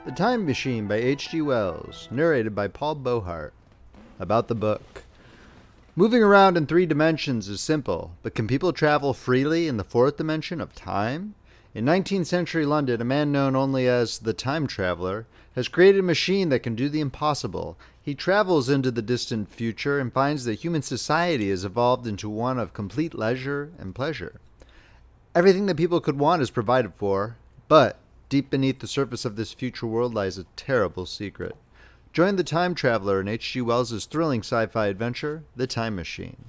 The Time Machine by H.G. Wells, narrated by Paul Beauheart. About the book. Moving around in 3 dimensions is simple, but can people travel freely in the 4th dimension of time? In 19th century London, a man known only as the Time Traveler has created a machine that can do the impossible. He travels into the distant future and finds that human society has evolved into one of complete leisure and pleasure. Everything that people could want is provided for, but deep beneath the surface of this future world lies a terrible secret. Join the Time Traveler in H.G. Wells' thrilling sci-fi adventure, The Time Machine.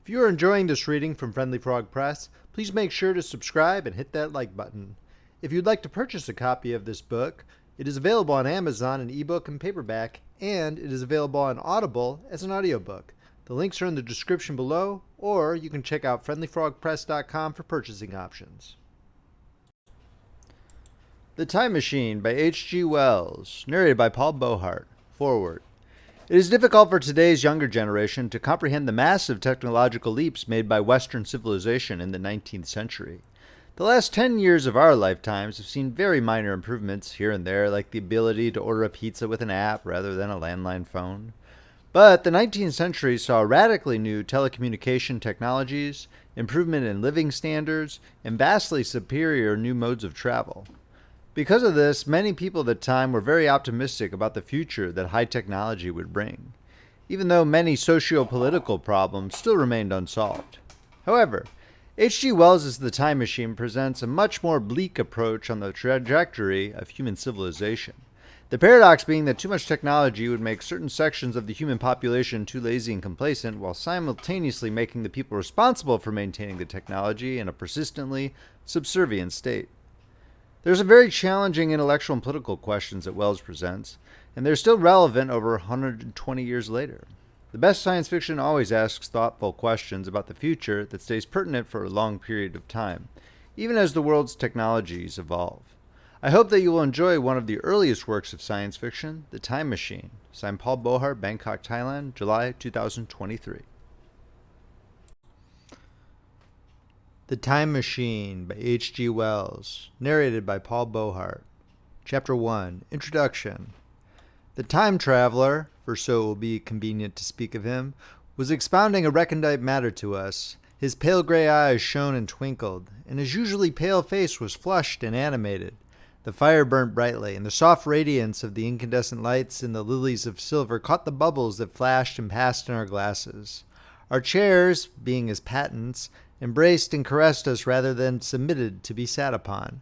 If you are enjoying this reading from Friendly Frog Press, please make sure to subscribe and hit that like button. If you'd like to purchase a copy of this book, it is available on Amazon in ebook and paperback, and it is available on Audible as an audiobook. The links are in the description below, or you can check out friendlyfrogpress.com for purchasing options. The Time Machine by H.G. Wells, narrated by Paul Beauheart. Foreword. It is difficult for today's younger generation to comprehend the massive technological leaps made by Western civilization in the 19th century. The last 10 years of our lifetimes have seen very minor improvements here and there, like the ability to order a pizza with an app rather than a landline phone. But the 19th century saw radically new telecommunication technologies, improvement in living standards, and vastly superior new modes of travel. Because of this, many people at the time were very optimistic about the future that high technology would bring, even though many socio-political problems still remained unsolved. However, H.G. Wells' The Time Machine presents a much more bleak approach on the trajectory of human civilization. The paradox being that too much technology would make certain sections of the human population too lazy and complacent, while simultaneously making the people responsible for maintaining the technology in a persistently subservient state. There's some very challenging intellectual and political questions that Wells presents, and they're still relevant over 120 years later. The best science fiction always asks thoughtful questions about the future that stays pertinent for a long period of time, even as the world's technologies evolve. I hope that you will enjoy one of the earliest works of science fiction, The Time Machine, signed Paul Beauheart, Bangkok, Thailand, July 2023. The Time Machine by H.G. Wells, narrated by Paul Beauheart. Chapter 1, Introduction. The Time Traveler, for so it will be convenient to speak of him, was expounding a recondite matter to us. His pale gray eyes shone and twinkled, and his usually pale face was flushed and animated. The fire burnt brightly, and the soft radiance of the incandescent lights in the lilies of silver caught the bubbles that flashed and passed in our glasses. Our chairs, being his patents, embraced and caressed us rather than submitted to be sat upon.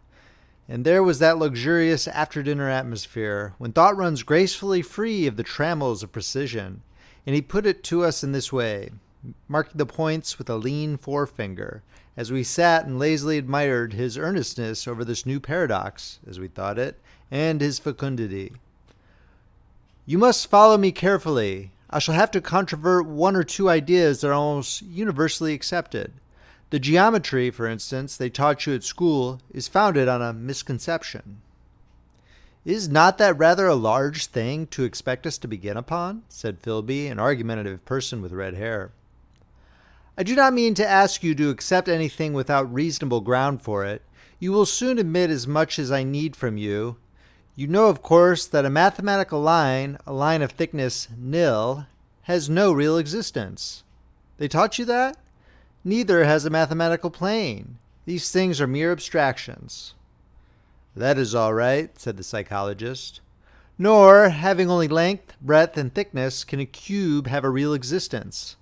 And there was that luxurious after-dinner atmosphere, when thought runs gracefully free of the trammels of precision. And he put it to us in this way, marking the points with a lean forefinger, as we sat and lazily admired his earnestness over this new paradox, as we thought it, and his fecundity. You must follow me carefully. I shall have to controvert 1 or 2 ideas that are almost universally accepted. The geometry, for instance, they taught you at school is founded on a misconception. Is not that rather a large thing to expect us to begin upon? Said Philby, an argumentative person with red hair. I do not mean to ask you to accept anything without reasonable ground for it. You will soon admit as much as I need from you. You know, of course, that a mathematical line, a line of thickness nil, has no real existence. They taught you that? Neither has a mathematical plane. These things are mere abstractions. That is all right, said the psychologist. Nor, having only length, breadth, and thickness, can a cube have a real existence.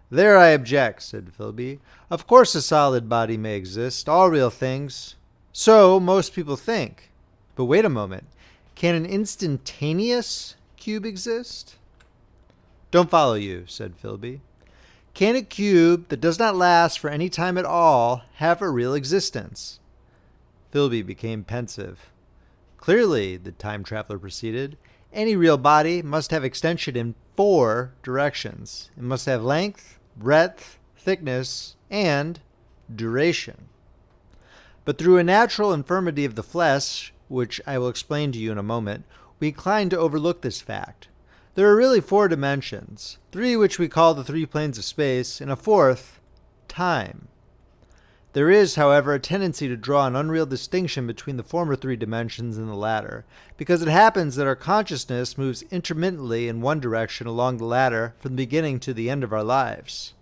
There I object, said Philby. Of course a solid body may exist, all real things. So most people think. But wait a moment. Can an instantaneous cube exist? Don't follow you, said Philby. Can a cube that does not last for any time at all have a real existence? Philby became pensive. Clearly, the time traveler proceeded, any real body must have extension in 4 directions. It must have length, breadth, thickness, and duration. But through a natural infirmity of the flesh, which I will explain to you in a moment, we incline to overlook this fact. There are really 4 dimensions, 3 which we call the 3 planes of space, and a 4th, time. There is, however, a tendency to draw an unreal distinction between the former three dimensions and the latter, because it happens that our consciousness moves intermittently in one direction along the ladder from the beginning to the end of our lives.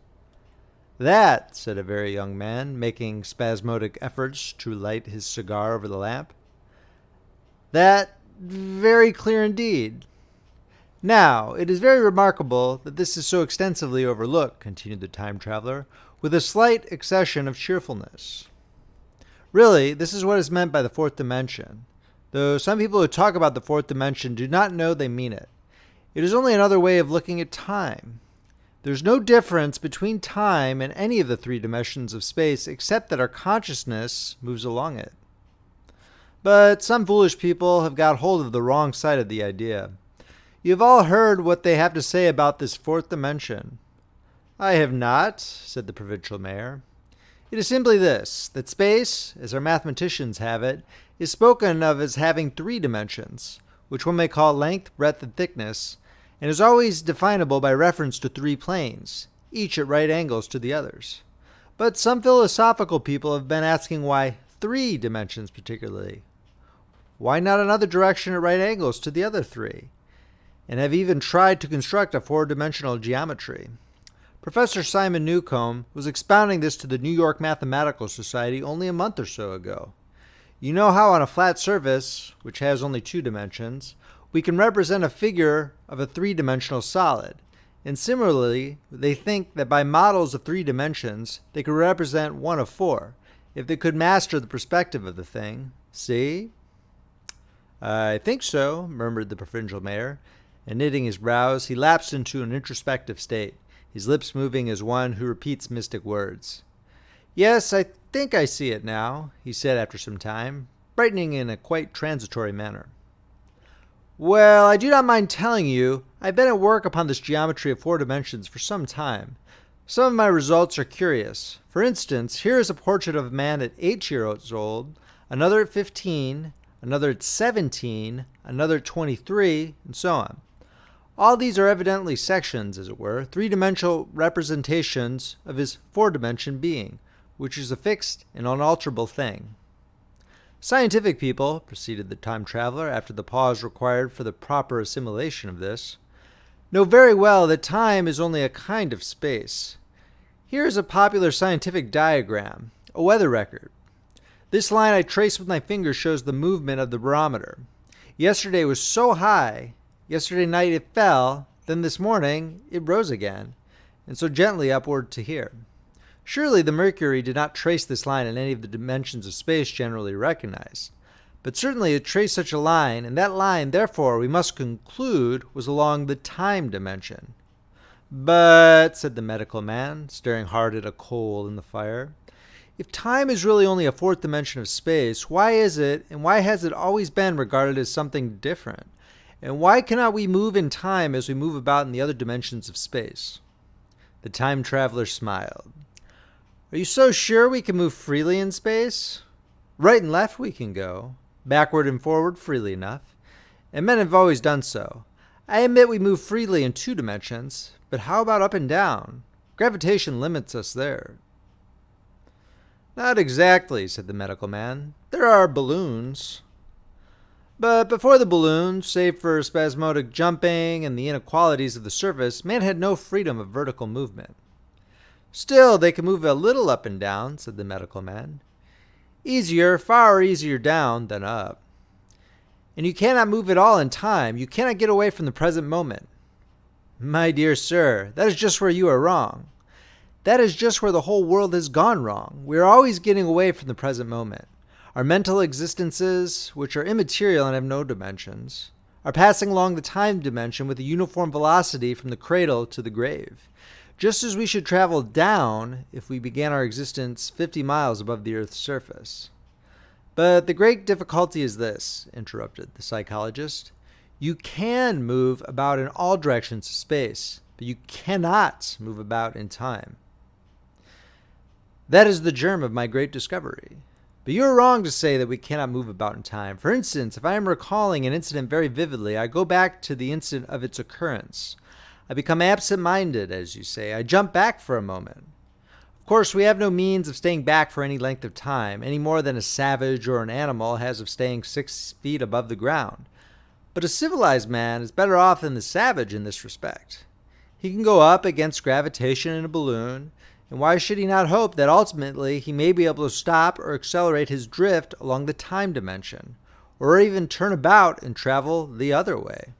"That," said a very young man, making spasmodic efforts to light his cigar over the lamp. "That, very clear indeed. Now, it is very remarkable that this is so extensively overlooked," continued the time traveler, with a slight accession of cheerfulness. "Really, this is what is meant by the fourth dimension, though some people who talk about the fourth dimension do not know they mean it. It is only another way of looking at time. There's no difference between time and any of the three dimensions of space except that our consciousness moves along it. But some foolish people have got hold of the wrong side of the idea. You have all heard what they have to say about this fourth dimension." "I have not," said the provincial mayor. "It is simply this, that space, as our mathematicians have it, is spoken of as having three dimensions, which one may call length, breadth, and thickness, and is always definable by reference to three planes, each at right angles to the others. But some philosophical people have been asking why three dimensions particularly. Why not another direction at right angles to the other three? And have even tried to construct a four-dimensional geometry. Professor Simon Newcomb was expounding this to the New York Mathematical Society only a month or so ago. You know how on a flat surface, which has only two dimensions, we can represent a figure of a three-dimensional solid, and similarly, they think that by models of three dimensions, they could represent one of four, if they could master the perspective of the thing. See?" "I think so," murmured the provincial mayor, and knitting his brows, he lapsed into an introspective state, his lips moving as one who repeats mystic words. "Yes, I think I see it now," he said after some time, brightening in a quite transitory manner. "Well, I do not mind telling you, I've been at work upon this geometry of four dimensions for some time. Some of my results are curious. For instance, here is a portrait of a man at 8 years old, another at 15, another at 17, another at 23, and so on. All these are evidently sections, as it were, three-dimensional representations of his four-dimension being, which is a fixed and unalterable thing. Scientific people," proceeded the time traveler after the pause required for the proper assimilation of this, "know very well that time is only a kind of space. Here is a popular scientific diagram, a weather record. This line I trace with my finger shows the movement of the barometer. Yesterday was so high, yesterday night it fell, then this morning it rose again, and so gently upward to here. Surely the mercury did not trace this line in any of the dimensions of space generally recognized, but certainly it traced such a line, and that line, therefore, we must conclude, was along the time dimension." "But," said the medical man, staring hard at a coal in the fire, "if time is really only a fourth dimension of space, why is it, and why has it always been regarded as something different? And why cannot we move in time as we move about in the other dimensions of space?" The time traveler smiled. "Are you so sure we can move freely in space? Right and left we can go, backward and forward freely enough, and men have always done so. I admit we move freely in two dimensions, but how about up and down? Gravitation limits us there." "Not exactly," said the medical man. "There are balloons. But before the balloons, save for spasmodic jumping and the inequalities of the surface, man had no freedom of vertical movement." "Still, they can move a little up and down," said the medical man. "Easier, far easier down than up. And you cannot move at all in time. You cannot get away from the present moment." "My dear sir, that is just where you are wrong. That is just where the whole world has gone wrong. We are always getting away from the present moment. Our mental existences, which are immaterial and have no dimensions, are passing along the time dimension with a uniform velocity from the cradle to the grave, just as we should travel down if we began our existence 50 miles above the Earth's surface." "But the great difficulty is this," interrupted the psychologist. "You can move about in all directions of space, but you cannot move about in time." "That is the germ of my great discovery. But you are wrong to say that we cannot move about in time. For instance, if I am recalling an incident very vividly, I go back to the instant of its occurrence. I become absent-minded, as you say. I jump back for a moment. Of course, we have no means of staying back for any length of time, any more than a savage or an animal has of staying 6 feet above the ground. But a civilized man is better off than the savage in this respect. He can go up against gravitation in a balloon, and why should he not hope that ultimately he may be able to stop or accelerate his drift along the time dimension, or even turn about and travel the other way?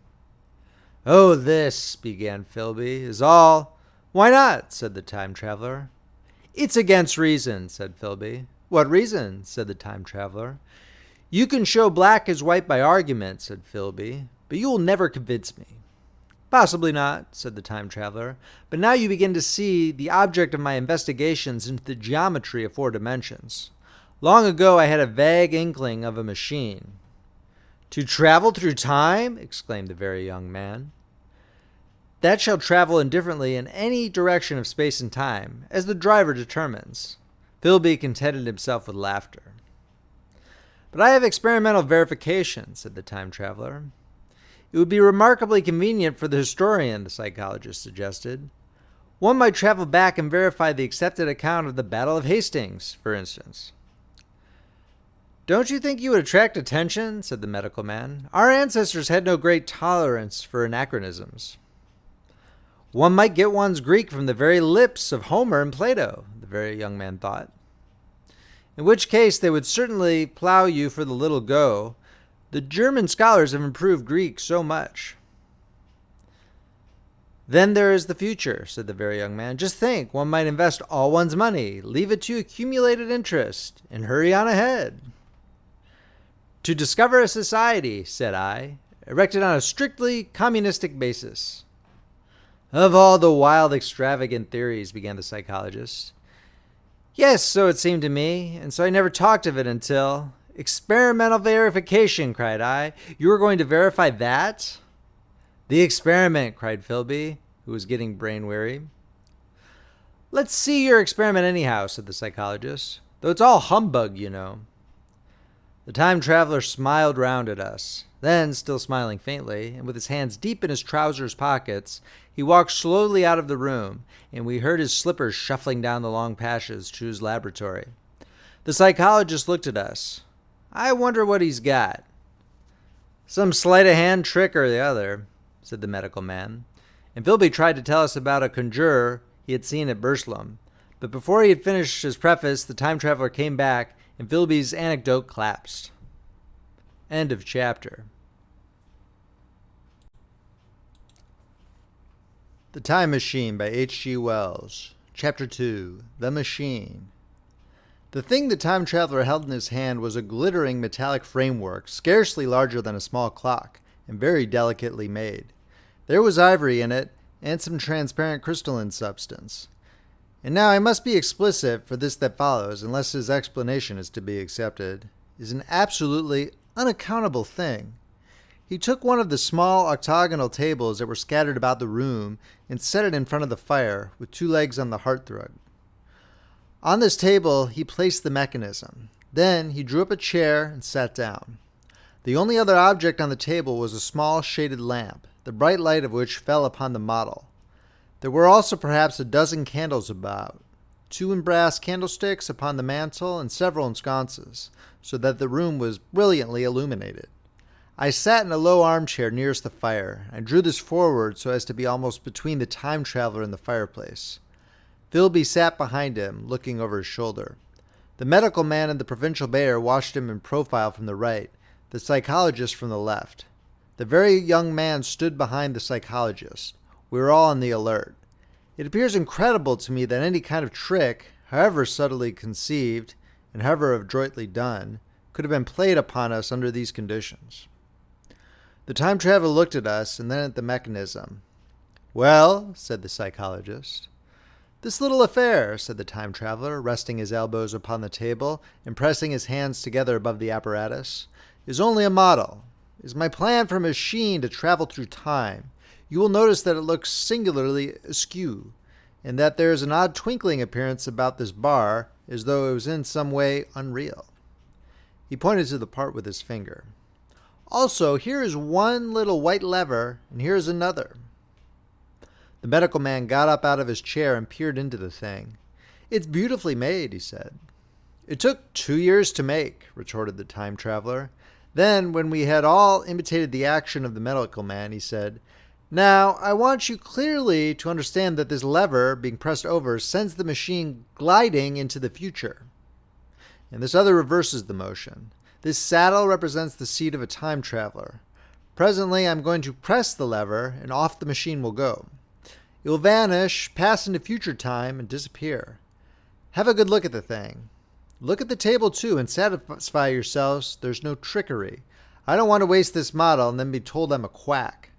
"Oh, this," began Philby, "is all—" "Why not?" said the time traveler. "It's against reason," said Philby. "What reason?" said the time traveler. "You can show black as white by argument," said Philby, "but you will never convince me." "Possibly not," said the time traveler, "but now you begin to see the object of my investigations into the geometry of 4 dimensions. Long ago I had a vague inkling of a machine." "To travel through time?" exclaimed the very young man. "That shall travel indifferently in any direction of space and time, as the driver determines." Philby contented himself with laughter. "But I have experimental verification," said the time traveler. "It would be remarkably convenient for the historian," the psychologist suggested. "One might travel back and verify the accepted account of the Battle of Hastings, for instance." "Don't you think you would attract attention?" said the medical man. "Our ancestors had no great tolerance for anachronisms." "One might get one's Greek from the very lips of Homer and Plato," the very young man thought. "In which case they would certainly plow you for the little go. The German scholars have improved Greek so much." "Then there is the future," said the very young man. "Just think, one might invest all one's money, leave it to accumulated interest, and hurry on ahead." "To discover a society," said I, "erected on a strictly communistic basis." "Of all the wild, extravagant theories," began the psychologist. "Yes, so it seemed to me, and so I never talked of it until—" "Experimental verification," cried I. "You are going to verify that?" "The experiment," cried Philby, who was getting brain-weary. "Let's see your experiment anyhow," said the psychologist. "Though it's all humbug, you know." The time traveler smiled round at us. Then, still smiling faintly, and with his hands deep in his trousers pockets, he walked slowly out of the room, and we heard his slippers shuffling down the long passage to his laboratory. The psychologist looked at us. "I wonder what he's got." "Some sleight-of-hand trick or the other," said the medical man. And Philby tried to tell us about a conjurer he had seen at Burslem. But before he had finished his preface, the time traveler came back, and Philby's anecdote collapsed. End of chapter. The Time Machine by H.G. Wells. Chapter 2. The Machine. The thing the time traveler held in his hand was a glittering metallic framework, scarcely larger than a small clock, and very delicately made. There was ivory in it, and some transparent crystalline substance. And now I must be explicit, for this that follows, unless his explanation is to be accepted, is an absolutely unaccountable thing. He took one of the small octagonal tables that were scattered about the room and set it in front of the fire, with 2 legs on the hearthrug. On this table he placed the mechanism. Then he drew up a chair and sat down. The only other object on the table was a small shaded lamp, the bright light of which fell upon the model. There were also perhaps a dozen candles about, 2 in brass candlesticks upon the mantel and several in sconces, so that the room was brilliantly illuminated. I sat in a low armchair nearest the fire. I drew this forward so as to be almost between the time traveler and the fireplace. Philby sat behind him, looking over his shoulder. The medical man and the provincial mayor watched him in profile from the right, the psychologist from the left. The very young man stood behind the psychologist. We were all on the alert. It appears incredible to me that any kind of trick, however subtly conceived and however adroitly done, could have been played upon us under these conditions. The time traveler looked at us and then at the mechanism. "Well," said the psychologist. "This little affair," said the time traveler, resting his elbows upon the table and pressing his hands together above the apparatus, "is only a model. It is my plan for a machine to travel through time. You will notice that it looks singularly askew, and that there is an odd twinkling appearance about this bar, as though it was in some way unreal." He pointed to the part with his finger. "Also, here is one little white lever, and here is another." The medical man got up out of his chair and peered into the thing. "It's beautifully made," he said. "It took 2 years to make," retorted the time traveler. Then, when we had all imitated the action of the medical man, he said, "Now, I want you clearly to understand that this lever, being pressed over, sends the machine gliding into the future. And this other reverses the motion. This saddle represents the seat of a time traveler. Presently, I'm going to press the lever, and off the machine will go. It will vanish, pass into future time, and disappear. Have a good look at the thing. Look at the table, too, and satisfy yourselves there's no trickery. I don't want to waste this model and then be told I'm a quack."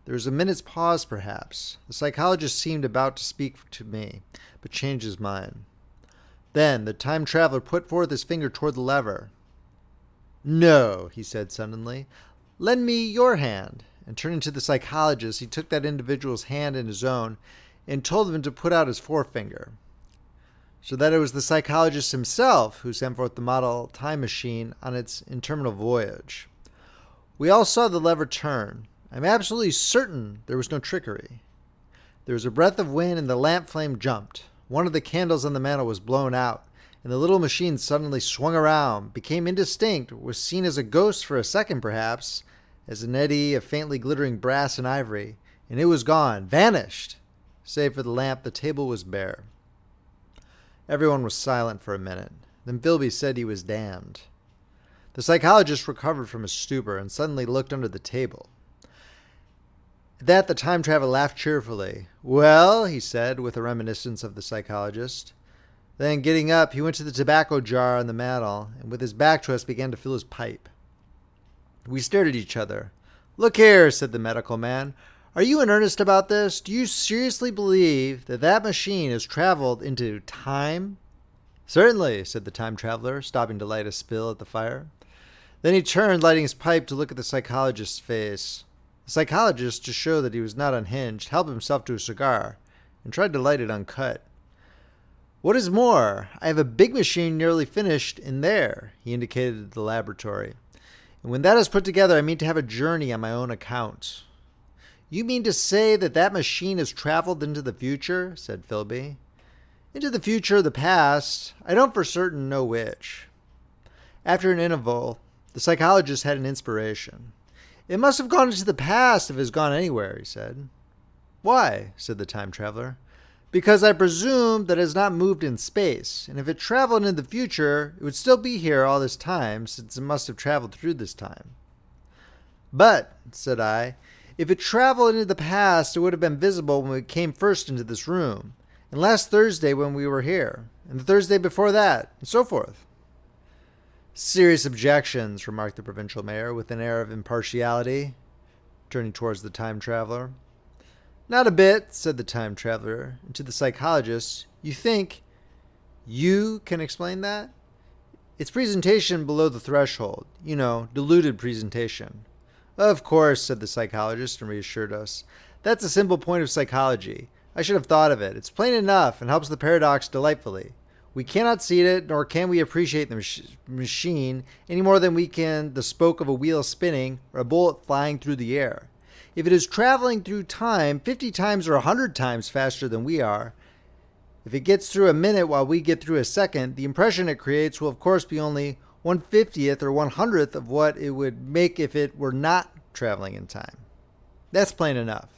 There was a minute's pause, perhaps. The psychologist seemed about to speak to me, but changed his mind. Then the time traveler put forth his finger toward the lever. "No," he said suddenly. "Lend me your hand." And turning to the psychologist, he took that individual's hand in his own and told him to put out his forefinger. So that it was the psychologist himself who sent forth the model time machine on its interminable voyage. We all saw the lever turn. I'm absolutely certain there was no trickery. There was a breath of wind and the lamp flame jumped. One of the candles on the mantel was blown out, and the little machine suddenly swung around, became indistinct, was seen as a ghost for a second perhaps, as an eddy of faintly glittering brass and ivory, and it was gone, vanished. Save for the lamp, the table was bare. Everyone was silent for a minute. Then Philby said he was damned. The psychologist recovered from his stupor and suddenly looked under the table. At that, the time traveler laughed cheerfully. "Well," he said, with a reminiscence of the psychologist. Then, getting up, he went to the tobacco jar on the mantel, and with his back to us began to fill his pipe. We stared at each other. "Look here," said the medical man. "Are you in earnest about this? Do you seriously believe that that machine has traveled into time?" "Certainly," said the time traveler, stopping to light a spill at the fire. Then he turned, lighting his pipe, to look at the psychologist's face. The psychologist, to show that he was not unhinged, helped himself to a cigar and tried to light it uncut. "What is more, I have a big machine nearly finished in there," he indicated the laboratory. "And when that is put together, I mean to have a journey on my own account." "You mean to say that that machine has traveled into the future?" said Philby. "Into the future or the past. I don't for certain know which." After an interval, the psychologist had an inspiration. "It must have gone into the past if it has gone anywhere," he said. "Why?" said the time traveler. "Because I presume that it has not moved in space, and if it traveled into the future, it would still be here all this time, since it must have traveled through this time." "But," said I, "if it traveled into the past, it would have been visible when we came first into this room, and last Thursday when we were here, and the Thursday before that, and so forth." "Serious objections," remarked the provincial mayor with an air of impartiality, turning towards the time traveler. "Not a bit," said the time traveler, and to the psychologist, "You think you can explain that?" "It's presentation below the threshold. You know, diluted presentation." "Of course," said the psychologist and reassured us. "That's a simple point of psychology. I should have thought of it. It's plain enough and helps the paradox delightfully. We cannot see it, nor can we appreciate the machine any more than we can the spoke of a wheel spinning or a bullet flying through the air. If it is traveling through time 50 times or 100 times faster than we are, if it gets through a minute while we get through a second, the impression it creates will of course be only 1/50th or 1/100th of what it would make if it were not traveling in time. That's plain enough."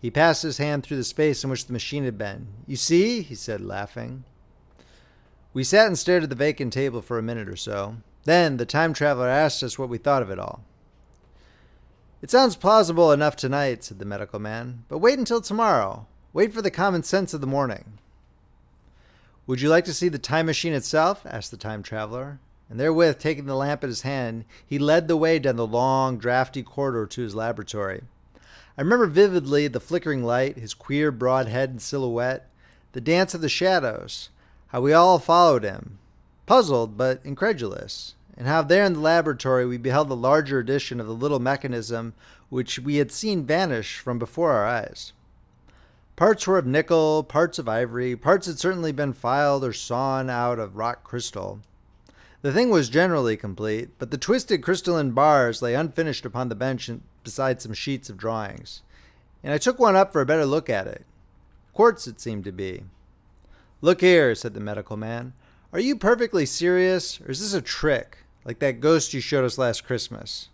He passed his hand through the space in which the machine had been. "You see?" he said, laughing. We sat and stared at the vacant table for a minute or so. Then the time traveler asked us what we thought of it all. "It sounds plausible enough tonight," said the medical man, "but wait until tomorrow. Wait for the common sense of the morning." "Would you like to see the time machine itself?" asked the time traveler. And therewith, taking the lamp in his hand, he led the way down the long, drafty corridor to his laboratory. I remember vividly the flickering light, his queer broad head and silhouette, the dance of the shadows, how we all followed him, puzzled but incredulous, and how there in the laboratory we beheld the larger edition of the little mechanism which we had seen vanish from before our eyes. Parts were of nickel, parts of ivory, parts had certainly been filed or sawn out of rock crystal. The thing was generally complete, but the twisted crystalline bars lay unfinished upon the bench beside some sheets of drawings, and I took one up for a better look at it. Quartz it seemed to be. "Look here," said the medical man. "Are you perfectly serious, or is this a trick, like that ghost you showed us last Christmas?"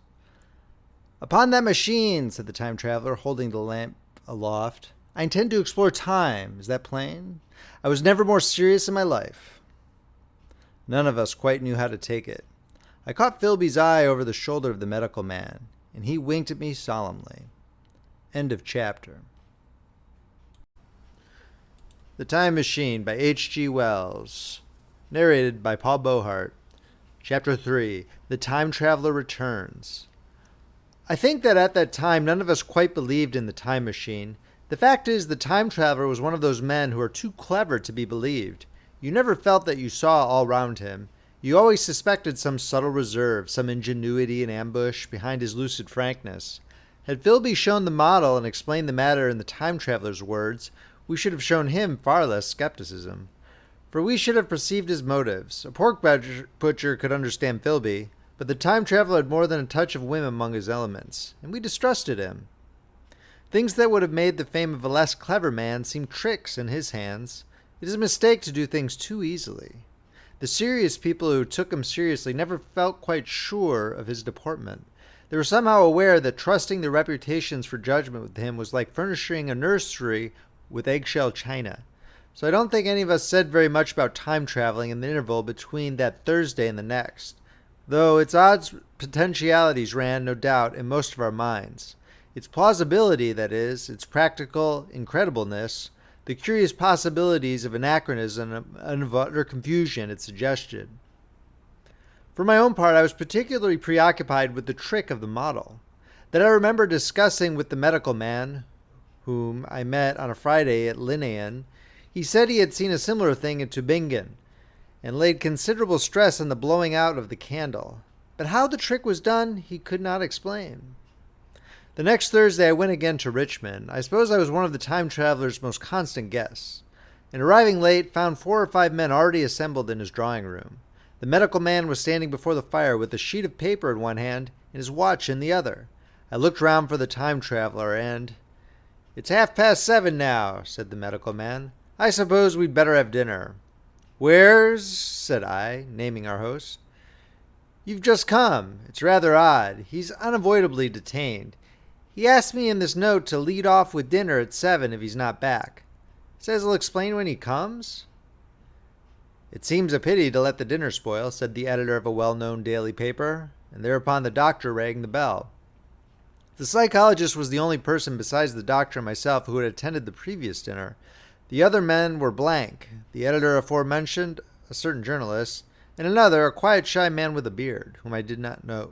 "Upon that machine," said the time traveler, holding the lamp aloft, "I intend to explore time. Is that plain? I was never more serious in my life." None of us quite knew how to take it. I caught Philby's eye over the shoulder of the medical man, and he winked at me solemnly. End of chapter. The Time Machine by H.G. Wells. Narrated by Paul Beauheart. Chapter 3. The Time Traveler Returns. I think that at that time none of us quite believed in the time machine. The fact is, the time traveler was one of those men who are too clever to be believed. You never felt that you saw all round him. You always suspected some subtle reserve, some ingenuity and ambush behind his lucid frankness. Had Philby shown the model and explained the matter in the time traveler's words, we should have shown him far less skepticism. For we should have perceived his motives. A pork butcher could understand Philby, but the time traveler had more than a touch of whim among his elements, and we distrusted him. Things that would have made the fame of a less clever man seem tricks in his hands. It is a mistake to do things too easily. The serious people who took him seriously never felt quite sure of his deportment. They were somehow aware that trusting their reputations for judgment with him was like furnishing a nursery with eggshell china. So I don't think any of us said very much about time traveling in the interval between that Thursday and the next, though its odds potentialities ran, no doubt, in most of our minds. Its plausibility, that is, its practical incredibleness, the curious possibilities of anachronism and of utter confusion it suggested. For my own part, I was particularly preoccupied with the trick of the model. That I remember discussing with the medical man, whom I met on a Friday at Linnean. He said he had seen a similar thing in Tübingen, and laid considerable stress on the blowing out of the candle. But how the trick was done, he could not explain. The next Thursday I went again to Richmond. I suppose I was one of the time traveler's most constant guests, and arriving late, found 4 or 5 men already assembled in his drawing room. The medical man was standing before the fire with a sheet of paper in one hand and his watch in the other. I looked round for the time traveler, and "It's 7:30 now," said the medical man. "I suppose we'd better have dinner." "Where's?" said I, naming our host. "You've just come. It's rather odd. He's unavoidably detained. He asked me in this note to lead off with dinner at 7 if he's not back. Says he'll explain when he comes." "It seems a pity to let the dinner spoil," said the editor of a well-known daily paper, and thereupon the doctor rang the bell. The psychologist was the only person besides the doctor and myself who had attended the previous dinner. The other men were blank, the editor aforementioned, a certain journalist, and another, a quiet, shy man with a beard, whom I did not know,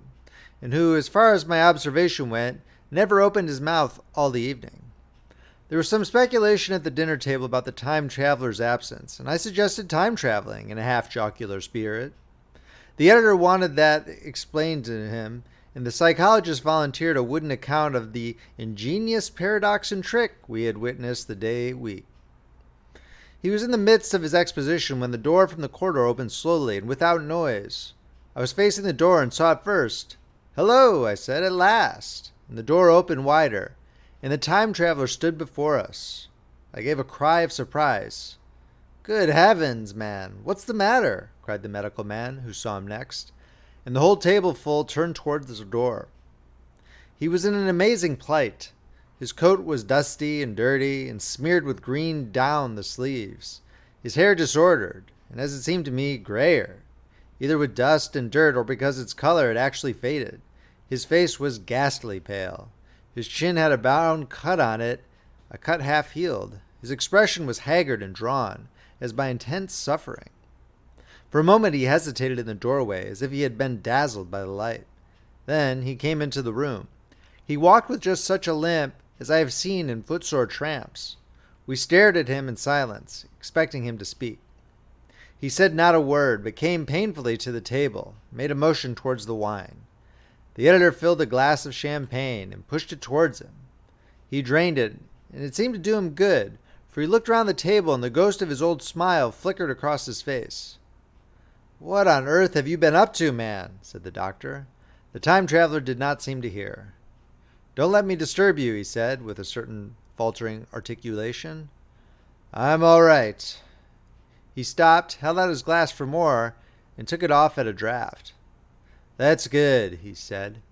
and who, as far as my observation went, never opened his mouth all the evening. There was some speculation at the dinner table about the time traveler's absence, and I suggested time traveling in a half-jocular spirit. The editor wanted that explained to him, and the psychologist volunteered a wooden account of the ingenious paradox and trick we had witnessed the day week. He was in the midst of his exposition when the door from the corridor opened slowly and without noise. I was facing the door and saw it first. "Hello," I said, "at last." And the door opened wider, and the time traveler stood before us. I gave a cry of surprise. "Good heavens, man, what's the matter?" cried the medical man, who saw him next, and the whole tableful turned towards the door. He was in an amazing plight. His coat was dusty and dirty, and smeared with green down the sleeves, his hair disordered, and as it seemed to me, grayer, either with dust and dirt or because its color had actually faded. His face was ghastly pale. His chin had a brown cut on it, a cut half healed. His expression was haggard and drawn, as by intense suffering. For a moment he hesitated in the doorway, as if he had been dazzled by the light. Then he came into the room. He walked with just such a limp as I have seen in footsore tramps. We stared at him in silence, expecting him to speak. He said not a word, but came painfully to the table, made a motion towards the wine. The editor filled a glass of champagne and pushed it towards him. He drained it, and it seemed to do him good, for he looked round the table and the ghost of his old smile flickered across his face. "What on earth have you been up to, man?" said the doctor. The time traveler did not seem to hear. "Don't let me disturb you," he said, with a certain faltering articulation. "I'm all right." He stopped, held out his glass for more, and took it off at a draught. "That's good," he said.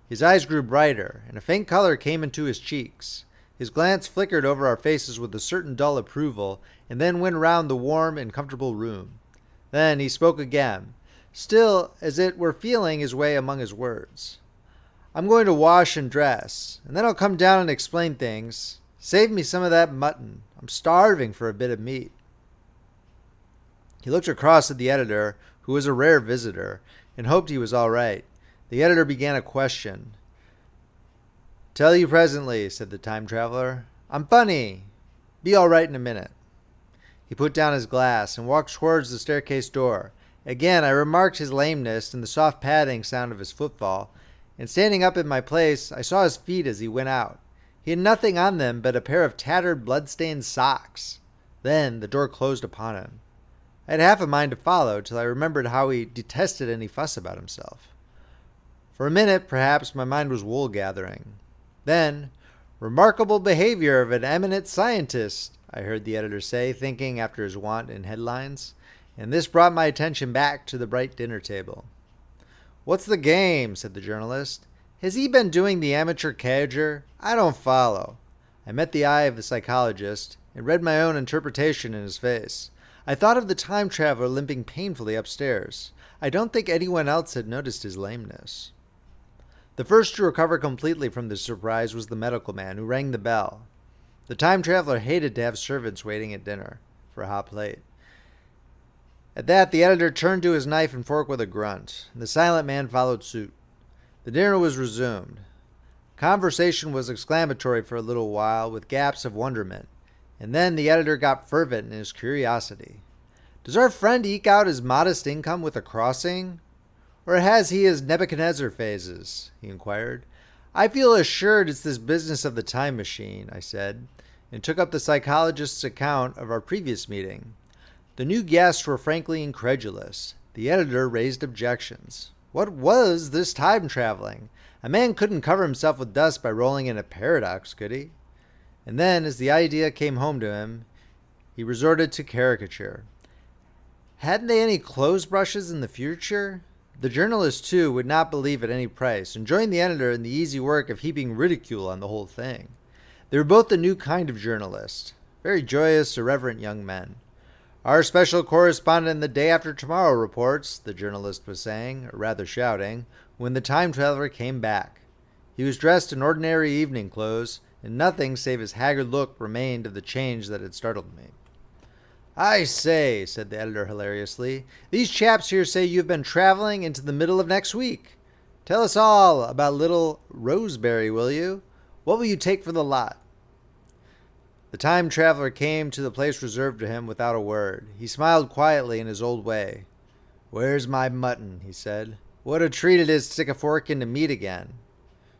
His eyes grew brighter, and a faint color came into his cheeks. His glance flickered over our faces with a certain dull approval, and then went round the warm and comfortable room. Then he spoke again, still as it were feeling his way among his words. "I'm going to wash and dress, and then I'll come down and explain things. Save me some of that mutton. I'm starving for a bit of meat." He looked across at the editor, who was a rare visitor, and hoped he was all right. The editor began a question. "Tell you presently," said the time traveler. "I'm funny. Be all right in a minute." He put down his glass and walked towards the staircase door. Again I remarked his lameness and the soft padding sound of his footfall, and standing up in my place I saw his feet as he went out. He had nothing on them but a pair of tattered, blood-stained socks. Then the door closed upon him. I had half a mind to follow till I remembered how he detested any fuss about himself. For a minute, perhaps, my mind was wool-gathering. Then, "Remarkable behavior of an eminent scientist," I heard the editor say, thinking after his wont in headlines, and this brought my attention back to the bright dinner table. "What's the game?" said the journalist. "Has he been doing the amateur cadger? I don't follow." I met the eye of the psychologist and read my own interpretation in his face. I thought of the time traveler limping painfully upstairs. I don't think anyone else had noticed his lameness. The first to recover completely from this surprise was the medical man, who rang the bell. The time traveler hated to have servants waiting at dinner for a hot plate. At that, the editor turned to his knife and fork with a grunt, and the silent man followed suit. The dinner was resumed. Conversation was exclamatory for a little while, with gaps of wonderment, and then the editor got fervent in his curiosity. "Does our friend eke out his modest income with a crossing? Or has he his Nebuchadnezzar phases?" he inquired. "I feel assured it's this business of the time machine," I said, and took up the psychologist's account of our previous meeting. The new guests were frankly incredulous. The editor raised objections. What was this time traveling? A man couldn't cover himself with dust by rolling in a paradox, could he? And then, as the idea came home to him, he resorted to caricature. Hadn't they any clothes brushes in the future? The journalist, too, would not believe at any price, and joined the editor in the easy work of heaping ridicule on the whole thing. They were both the new kind of journalist, very joyous, irreverent young men. "Our special correspondent the day after tomorrow reports," the journalist was saying, or rather shouting, when the time traveler came back. He was dressed in ordinary evening clothes, and nothing save his haggard look remained of the change that had startled me. "I say," said the editor hilariously, "these chaps here say you've been traveling into the middle of next week. Tell us all about little Roseberry, will you? What will you take for the lot?" The time traveler came to the place reserved to him without a word. He smiled quietly in his old way. "Where's my mutton?" he said. "What a treat it is to stick a fork into meat again."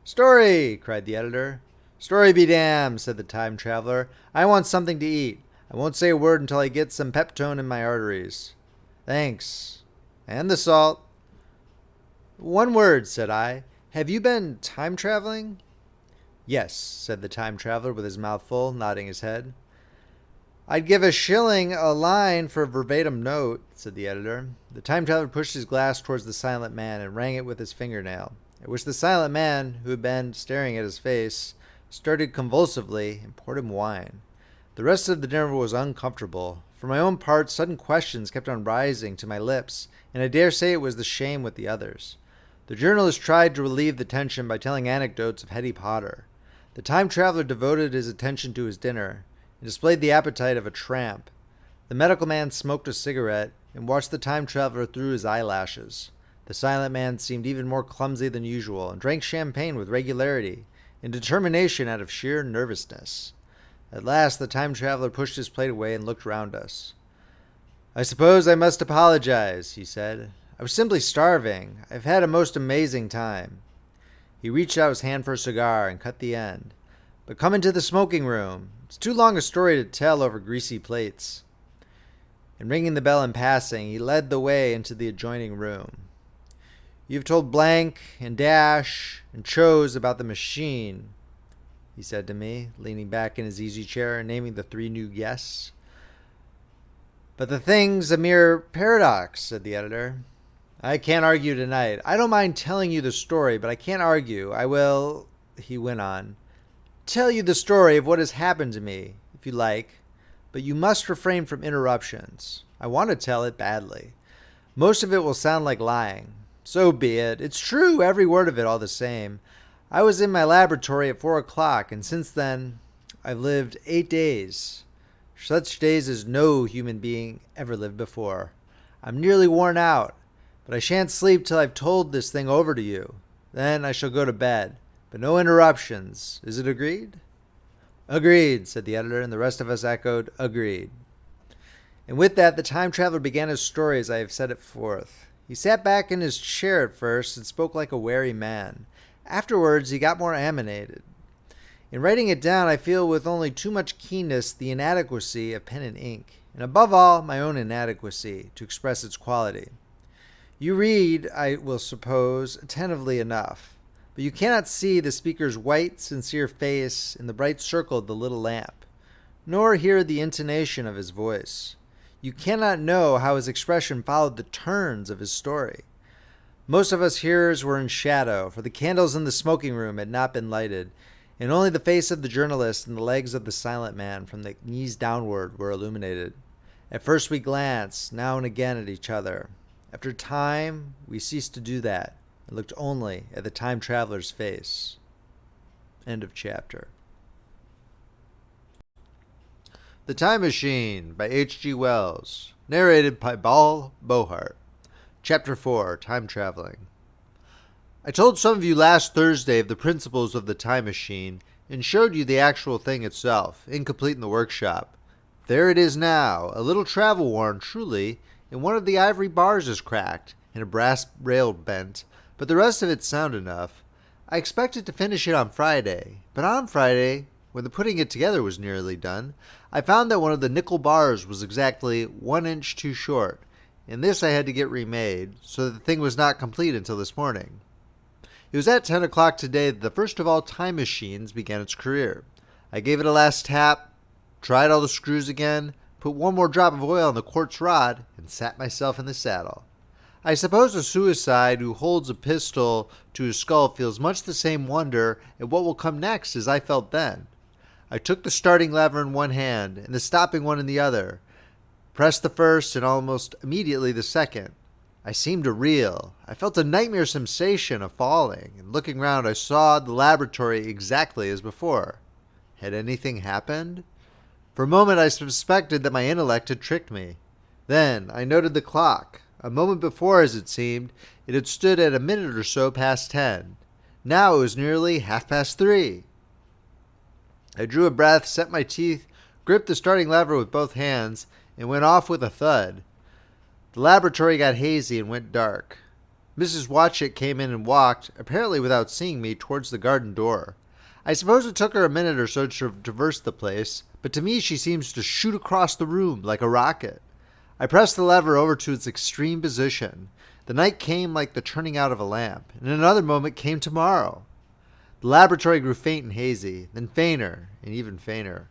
"Story!" cried the editor. "Story be damned," said the time traveler. "I want something to eat. I won't say a word until I get some peptone in my arteries." "Thanks. And the salt." "One word," said I. "Have you been time traveling?" "Yes," said the time traveler with his mouth full, nodding his head. "I'd give a shilling a line for a verbatim note," said the editor. The time traveler pushed his glass towards the silent man and rang it with his fingernail, at which the silent man, who had been staring at his face, started convulsively and poured him wine. The rest of the dinner was uncomfortable. For my own part, sudden questions kept on rising to my lips, and I dare say it was the shame with the others. The journalist tried to relieve the tension by telling anecdotes of Hetty Potter. The time traveler devoted his attention to his dinner and displayed the appetite of a tramp. The medical man smoked a cigarette and watched the time traveler through his eyelashes. The silent man seemed even more clumsy than usual and drank champagne with regularity and determination out of sheer nervousness. At last the time traveler pushed his plate away and looked round us. "I suppose I must apologize," he said. "I was simply starving. I've had a most amazing time." He reached out his hand for a cigar and cut the end. "But come into the smoking room. It's too long a story to tell over greasy plates." And ringing the bell in passing, he led the way into the adjoining room. "You've told Blank and Dash and Chose about the machine," he said to me, leaning back in his easy chair and naming the 3 new guests. But the thing's a mere paradox, said the editor. I can't argue tonight. I don't mind telling you the story, but I can't argue. I will, he went on, tell you the story of what has happened to me, if you like, but you must refrain from interruptions. I want to tell it badly. Most of it will sound like lying. So be it. It's true, every word of it all the same. I was in my laboratory at 4 o'clock, and since then, I've lived 8 days. Such days as no human being ever lived before. I'm nearly worn out, but I shan't sleep till I've told this thing over to you. Then I shall go to bed. But no interruptions. Is it agreed? Agreed, said the editor, and the rest of us echoed, agreed. And with that, the time traveler began his story as I have set it forth. He sat back in his chair at first and spoke like a wary man. Afterwards, he got more animated. In writing it down, I feel with only too much keenness the inadequacy of pen and ink, and above all, my own inadequacy to express its quality. You read, I will suppose, attentively enough, but you cannot see the speaker's white, sincere face in the bright circle of the little lamp, nor hear the intonation of his voice. You cannot know how his expression followed the turns of his story. Most of us hearers were in shadow, for the candles in the smoking room had not been lighted, and only the face of the journalist and the legs of the silent man from the knees downward were illuminated. At first we glanced, now and again, at each other. After a time, we ceased to do that, and looked only at the time traveler's face. End of chapter. The Time Machine by H.G. Wells. Narrated by Beauheart. Chapter 4, Time Traveling. I told some of you last Thursday of the principles of the time machine and showed you the actual thing itself, incomplete in the workshop. There it is now, a little travel-worn, truly, and one of the ivory bars is cracked and a brass rail bent, but the rest of it's sound enough. I expected to finish it on Friday, but on Friday, when the putting it together was nearly done, I found that one of the nickel bars was exactly 1 inch too short, and this I had to get remade, so that the thing was not complete until this morning. It was at 10 o'clock today that the first of all time machines began its career. I gave it a last tap, tried all the screws again, put one more drop of oil on the quartz rod, and sat myself in the saddle. I suppose a suicide who holds a pistol to his skull feels much the same wonder at what will come next as I felt then. I took the starting lever in one hand and the stopping one in the other, pressed the first and almost immediately the second. I seemed to reel. I felt a nightmare sensation of falling, and looking round I saw the laboratory exactly as before. Had anything happened? For a moment I suspected that my intellect had tricked me. Then I noted the clock. A moment before, as it seemed, it had stood at a minute or so past 10. Now it was nearly 3:30. I drew a breath, set my teeth, gripped the starting lever with both hands, and went off with a thud. The laboratory got hazy and went dark. Mrs. Watchett came in and walked, apparently without seeing me, towards the garden door. I suppose it took her a minute or so to traverse the place, but to me she seems to shoot across the room like a rocket. I pressed the lever over to its extreme position. The night came like the turning out of a lamp, and in another moment came tomorrow. The laboratory grew faint and hazy, then fainter and even fainter.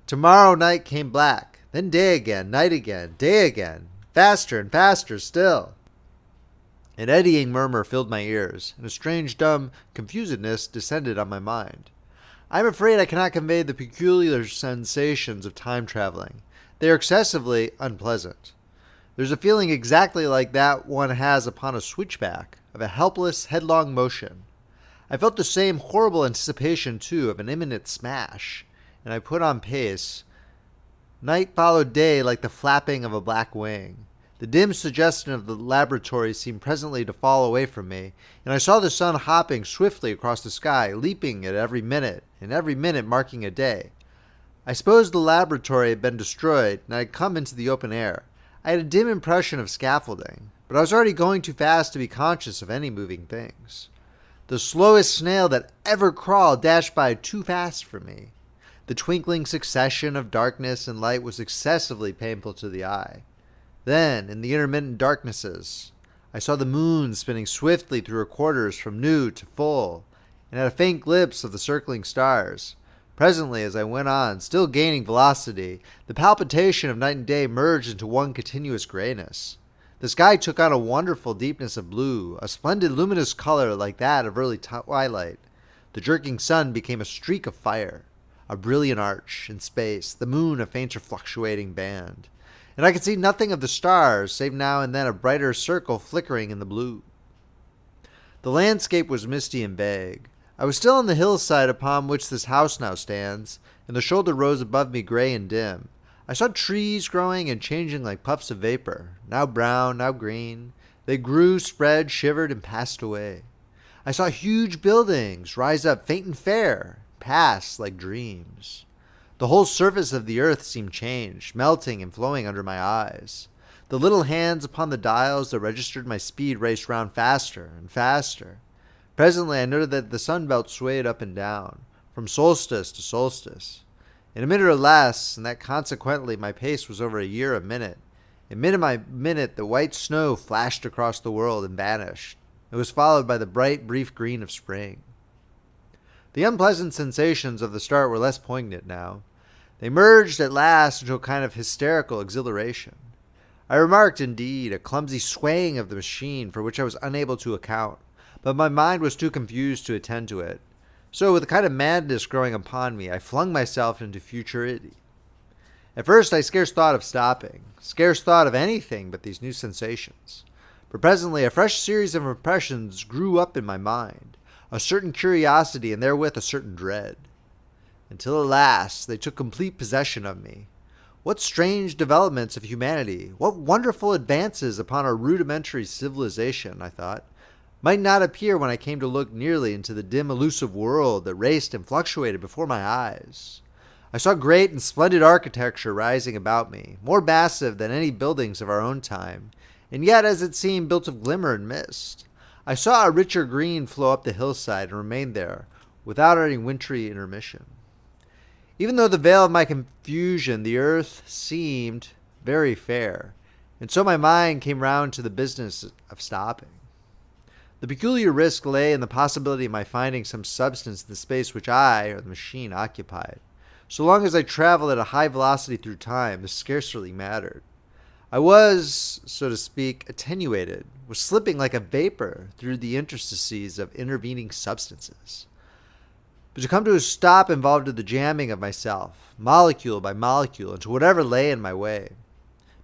Tomorrow night came black, then day again, night again, day again, faster and faster still. An eddying murmur filled my ears, and a strange dumb confusedness descended on my mind. I am afraid I cannot convey the peculiar sensations of time traveling. They are excessively unpleasant. There's a feeling exactly like that one has upon a switchback, of a helpless, headlong motion. I felt the same horrible anticipation, too, of an imminent smash, and I put on pace. Night followed day like the flapping of a black wing. The dim suggestion of the laboratory seemed presently to fall away from me, and I saw the sun hopping swiftly across the sky, leaping at every minute, and every minute marking a day. I suppose the laboratory had been destroyed, and I had come into the open air. I had a dim impression of scaffolding, but I was already going too fast to be conscious of any moving things. The slowest snail that ever crawled dashed by too fast for me. The twinkling succession of darkness and light was excessively painful to the eye. Then, in the intermittent darknesses, I saw the moon spinning swiftly through her quarters from new to full, and had a faint glimpse of the circling stars. Presently, as I went on, still gaining velocity, the palpitation of night and day merged into one continuous grayness. The sky took on a wonderful deepness of blue, a splendid luminous color like that of early twilight. The jerking sun became a streak of fire, a brilliant arch in space, the moon a fainter fluctuating band. And I could see nothing of the stars, save now and then a brighter circle flickering in the blue. The landscape was misty and vague. I was still on the hillside upon which this house now stands, and the shoulder rose above me gray and dim. I saw trees growing and changing like puffs of vapor, now brown, now green. They grew, spread, shivered, and passed away. I saw huge buildings rise up faint and fair, pass like dreams. The whole surface of the earth seemed changed, melting and flowing under my eyes. The little hands upon the dials that registered my speed raced round faster and faster. Presently I noted that the sunbelt swayed up and down, from solstice to solstice. In a minute or less, and that consequently my pace was over a year a minute. In minute by minute the white snow flashed across the world and vanished. It was followed by the bright, brief green of spring. The unpleasant sensations of the start were less poignant now. They merged at last into a kind of hysterical exhilaration. I remarked, indeed, a clumsy swaying of the machine for which I was unable to account, but my mind was too confused to attend to it. So, with a kind of madness growing upon me, I flung myself into futurity. At first I scarce thought of stopping, scarce thought of anything but these new sensations. But presently a fresh series of impressions grew up in my mind, a certain curiosity and therewith a certain dread. Until at last they took complete possession of me. What strange developments of humanity, what wonderful advances upon our rudimentary civilization, I thought, might not appear when I came to look nearly into the dim elusive world that raced and fluctuated before my eyes. I saw great and splendid architecture rising about me, more massive than any buildings of our own time, and yet, as it seemed, built of glimmer and mist. I saw a richer green flow up the hillside and remain there, without any wintry intermission. Even though the veil of my confusion, the earth seemed very fair, and so my mind came round to the business of stopping. The peculiar risk lay in the possibility of my finding some substance in the space which I, or the machine, occupied. So long as I traveled at a high velocity through time, this scarcely mattered. I was, so to speak, attenuated, was slipping like a vapor through the interstices of intervening substances. But to come to a stop involved the jamming of myself, molecule by molecule, into whatever lay in my way.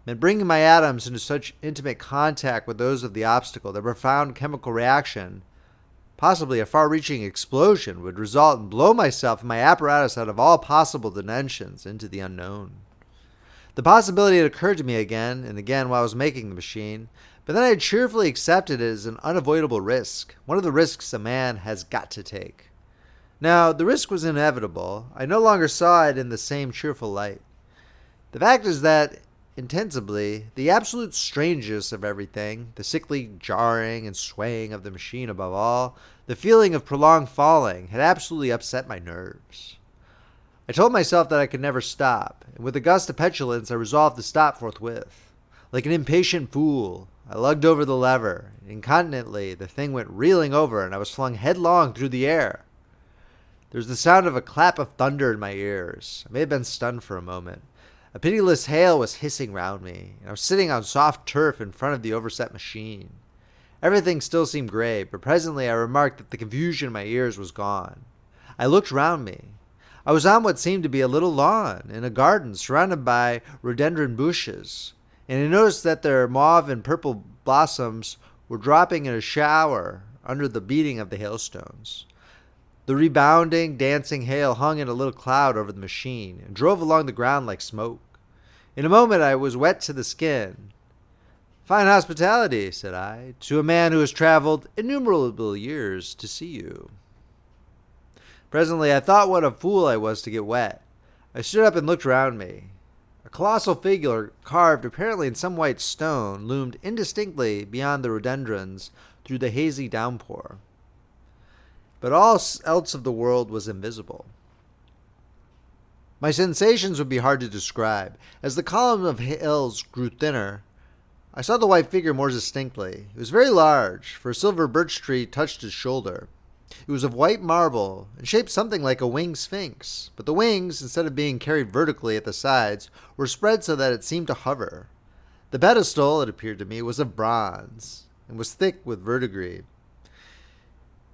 Meant bringing my atoms into such intimate contact with those of the obstacle that a profound chemical reaction, possibly a far-reaching explosion, would result and blow myself and my apparatus out of all possible dimensions into the unknown. The possibility had occurred to me again and again while I was making the machine, but then I had cheerfully accepted it as an unavoidable risk, one of the risks a man has got to take. Now, the risk was inevitable. I no longer saw it in the same cheerful light. The fact is that, intensively, the absolute strangeness of everything, the sickly jarring and swaying of the machine above all, the feeling of prolonged falling, had absolutely upset my nerves. I told myself that I could never stop, and with a gust of petulance I resolved to stop forthwith. Like an impatient fool, I lugged over the lever. Incontinently, the thing went reeling over, and I was flung headlong through the air. There was the sound of a clap of thunder in my ears. I may have been stunned for a moment. A pitiless hail was hissing round me, and I was sitting on soft turf in front of the overset machine. Everything still seemed gray, but presently I remarked that the confusion in my ears was gone. I looked round me. I was on what seemed to be a little lawn, in a garden surrounded by rhododendron bushes, and I noticed that their mauve and purple blossoms were dropping in a shower under the beating of the hailstones. The rebounding, dancing hail hung in a little cloud over the machine and drove along the ground like smoke. In a moment I was wet to the skin. "Fine hospitality," said I, "to a man who has traveled innumerable years to see you." Presently I thought what a fool I was to get wet. I stood up and looked round me. A colossal figure, carved apparently in some white stone, loomed indistinctly beyond the rhododendrons through the hazy downpour. But all else of the world was invisible. My sensations would be hard to describe. As the column of hills grew thinner, I saw the white figure more distinctly. It was very large, for a silver birch tree touched his shoulder. It was of white marble and shaped something like a winged sphinx, but the wings, instead of being carried vertically at the sides, were spread so that it seemed to hover. The pedestal, it appeared to me, was of bronze and was thick with verdigris.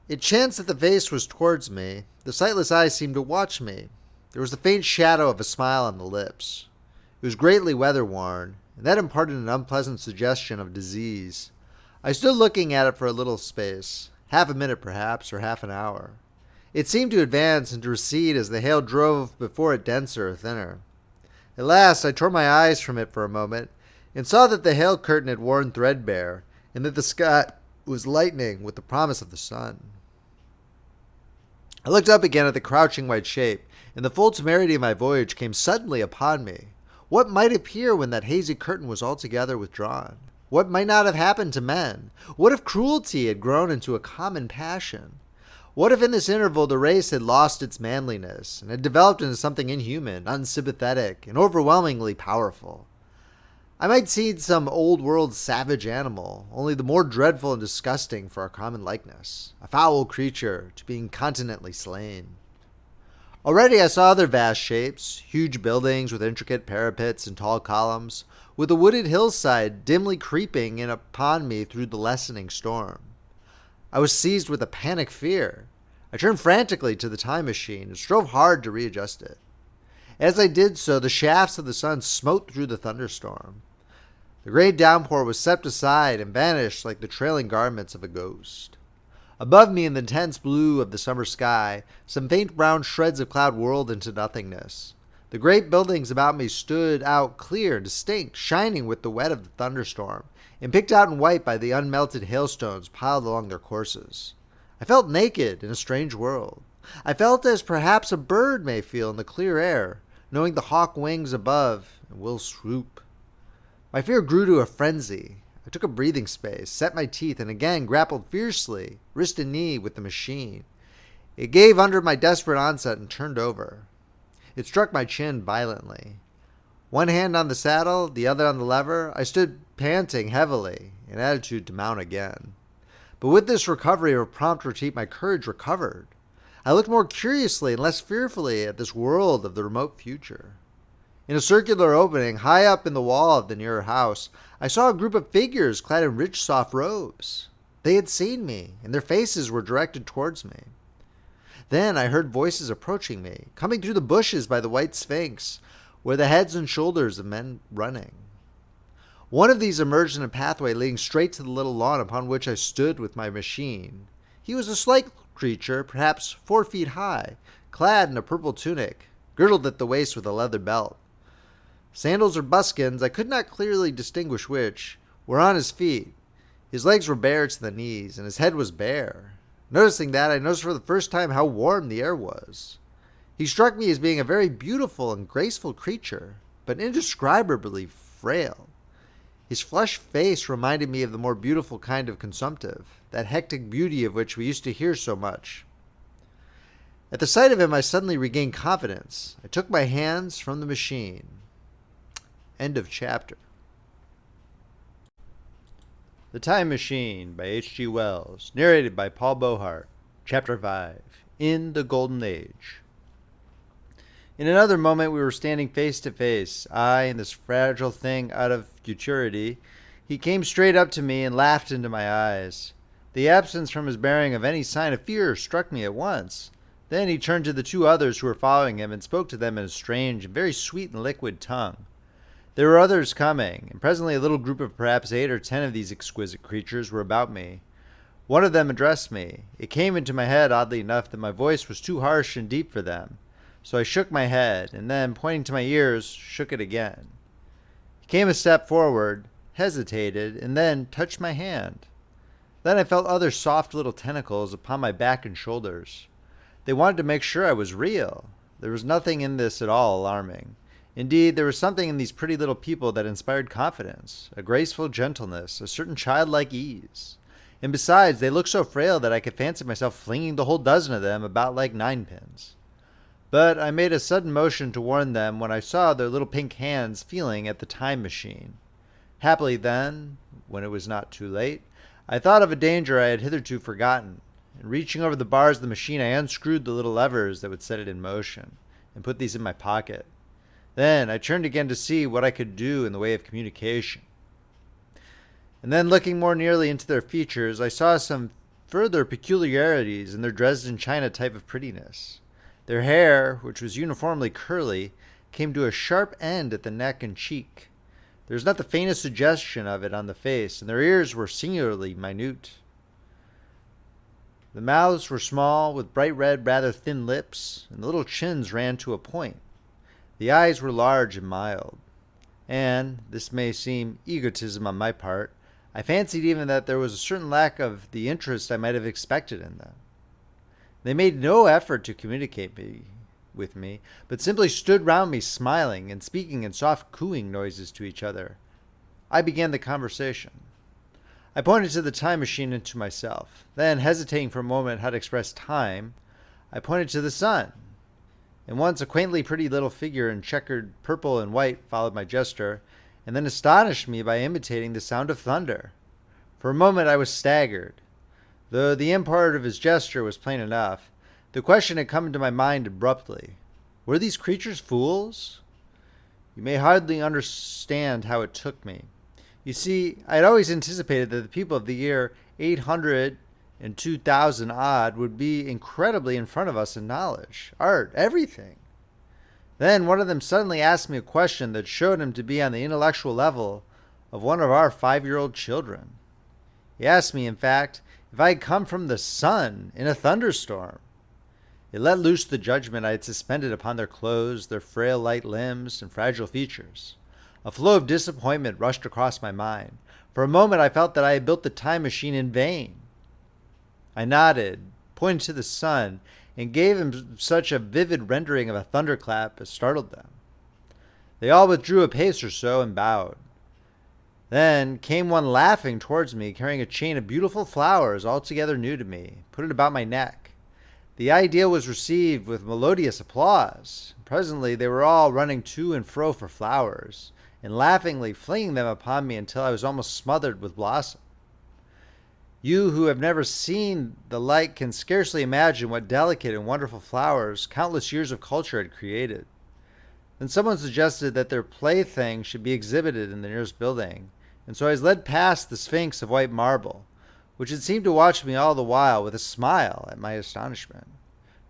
It chanced that the face was towards me. The sightless eyes seemed to watch me. There was the faint shadow of a smile on the lips. It was greatly weather-worn, and that imparted an unpleasant suggestion of disease. I stood looking at it for a little space, half a minute perhaps, or half an hour. It seemed to advance and to recede as the hail drove before it denser or thinner. At last I tore my eyes from it for a moment, and saw that the hail curtain had worn threadbare, and that the sky was lightening with the promise of the sun. I looked up again at the crouching white shape, and the full temerity of my voyage came suddenly upon me. What might appear when that hazy curtain was altogether withdrawn? What might not have happened to men? What if cruelty had grown into a common passion? What if in this interval the race had lost its manliness, and had developed into something inhuman, unsympathetic, and overwhelmingly powerful? I might see some old-world savage animal, only the more dreadful and disgusting for our common likeness, a foul creature to be incontinently slain. Already I saw other vast shapes, huge buildings with intricate parapets and tall columns, with a wooded hillside dimly creeping in upon me through the lessening storm. I was seized with a panic fear. I turned frantically to the time machine and strove hard to readjust it. As I did so, the shafts of the sun smote through the thunderstorm. The great downpour was swept aside and vanished like the trailing garments of a ghost. Above me, in the intense blue of the summer sky, some faint brown shreds of cloud whirled into nothingness. The great buildings about me stood out clear and distinct, shining with the wet of the thunderstorm, and picked out in white by the unmelted hailstones piled along their courses. I felt naked in a strange world. I felt as perhaps a bird may feel in the clear air, knowing the hawk wings above and will swoop. My fear grew to a frenzy. I took a breathing space, set my teeth, and again grappled fiercely, wrist and knee, with the machine. It gave under my desperate onset and turned over. It struck my chin violently. One hand on the saddle, the other on the lever, I stood panting heavily, in attitude to mount again. But with this recovery of a prompt retreat, my courage recovered. I looked more curiously and less fearfully at this world of the remote future. In a circular opening, high up in the wall of the nearer house, I saw a group of figures clad in rich, soft robes. They had seen me, and their faces were directed towards me. Then I heard voices approaching me, coming through the bushes by the white Sphinx, where the heads and shoulders of men running. One of these emerged in a pathway leading straight to the little lawn upon which I stood with my machine. He was a slight creature, perhaps 4 feet high, clad in a purple tunic, girdled at the waist with a leather belt. Sandals or buskins, I could not clearly distinguish which, were on his feet. His legs were bare to the knees, and his head was bare. Noticing that, I noticed for the first time how warm the air was. He struck me as being a very beautiful and graceful creature, but indescribably frail. His flushed face reminded me of the more beautiful kind of consumptive, that hectic beauty of which we used to hear so much. At the sight of him, I suddenly regained confidence. I took my hands from the machine. End of chapter. The Time Machine by H.G. Wells, narrated by Paul Beauheart. Chapter 5. In the Golden Age. In another moment we were standing face to face, I and this fragile thing out of futurity. He came straight up to me and laughed into my eyes. The absence from his bearing of any sign of fear struck me at once. Then he turned to the 2 others who were following him and spoke to them in a strange and very sweet and liquid tongue. There were others coming, and presently a little group of perhaps 8 or 10 of these exquisite creatures were about me. One of them addressed me. It came into my head, oddly enough, that my voice was too harsh and deep for them. So I shook my head, and then, pointing to my ears, shook it again. He came a step forward, hesitated, and then touched my hand. Then I felt other soft little tentacles upon my back and shoulders. They wanted to make sure I was real. There was nothing in this at all alarming. Indeed, there was something in these pretty little people that inspired confidence, a graceful gentleness, a certain childlike ease. And besides, they looked so frail that I could fancy myself flinging the whole dozen of them about like ninepins. But I made a sudden motion to warn them when I saw their little pink hands feeling at the time machine. Happily then, when it was not too late, I thought of a danger I had hitherto forgotten. and reaching over the bars of the machine, I unscrewed the little levers that would set it in motion and put these in my pocket. Then I turned again to see what I could do in the way of communication. And then, looking more nearly into their features, I saw some further peculiarities in their Dresden china type of prettiness. Their hair, which was uniformly curly, came to a sharp end at the neck and cheek. There was not the faintest suggestion of it on the face, and their ears were singularly minute. The mouths were small, with bright red, rather thin lips, and the little chins ran to a point. The eyes were large and mild. And, this may seem egotism on my part, I fancied even that there was a certain lack of the interest I might have expected in them. They made no effort to communicate with me, but simply stood round me smiling and speaking in soft cooing noises to each other. I began the conversation. I pointed to the time machine and to myself. Then, hesitating for a moment how to express time, I pointed to the sun. And once a quaintly pretty little figure in checkered purple and white followed my gesture, and then astonished me by imitating the sound of thunder. For a moment I was staggered. Though the import of his gesture was plain enough, the question had come into my mind abruptly. Were these creatures fools? You may hardly understand how it took me. You see, I had always anticipated that the people of the year 800 and 2000 odd would be incredibly in front of us in knowledge, art, everything. Then one of them suddenly asked me a question that showed him to be on the intellectual level of one of our 5-year-old children. He asked me, in fact, if I had come from the sun in a thunderstorm. It let loose the judgment I had suspended upon their clothes, their frail light limbs, and fragile features. A flow of disappointment rushed across my mind. For a moment I felt that I had built the time machine in vain. I nodded, pointed to the sun, and gave him such a vivid rendering of a thunderclap as startled them. They all withdrew a pace or so and bowed. Then came one laughing towards me, carrying a chain of beautiful flowers altogether new to me, put it about my neck. The idea was received with melodious applause. Presently they were all running to and fro for flowers, and laughingly flinging them upon me until I was almost smothered with blossom. You who have never seen the like can scarcely imagine what delicate and wonderful flowers countless years of culture had created. Then someone suggested that their plaything should be exhibited in the nearest building, and so I was led past the Sphinx of white marble, which had seemed to watch me all the while with a smile at my astonishment,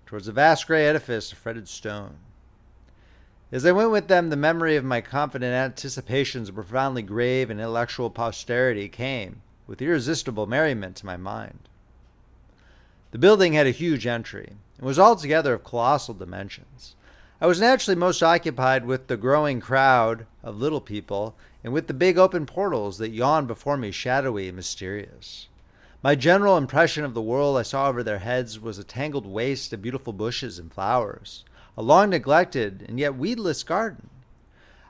towards a vast gray edifice of fretted stone. As I went with them, the memory of my confident anticipations of profoundly grave and intellectual posterity came, with irresistible merriment, to my mind. The building had a huge entry, and was altogether of colossal dimensions. I was naturally most occupied with the growing crowd of little people, and with the big open portals that yawned before me shadowy and mysterious. My general impression of the world I saw over their heads was a tangled waste of beautiful bushes and flowers, a long neglected and yet weedless garden.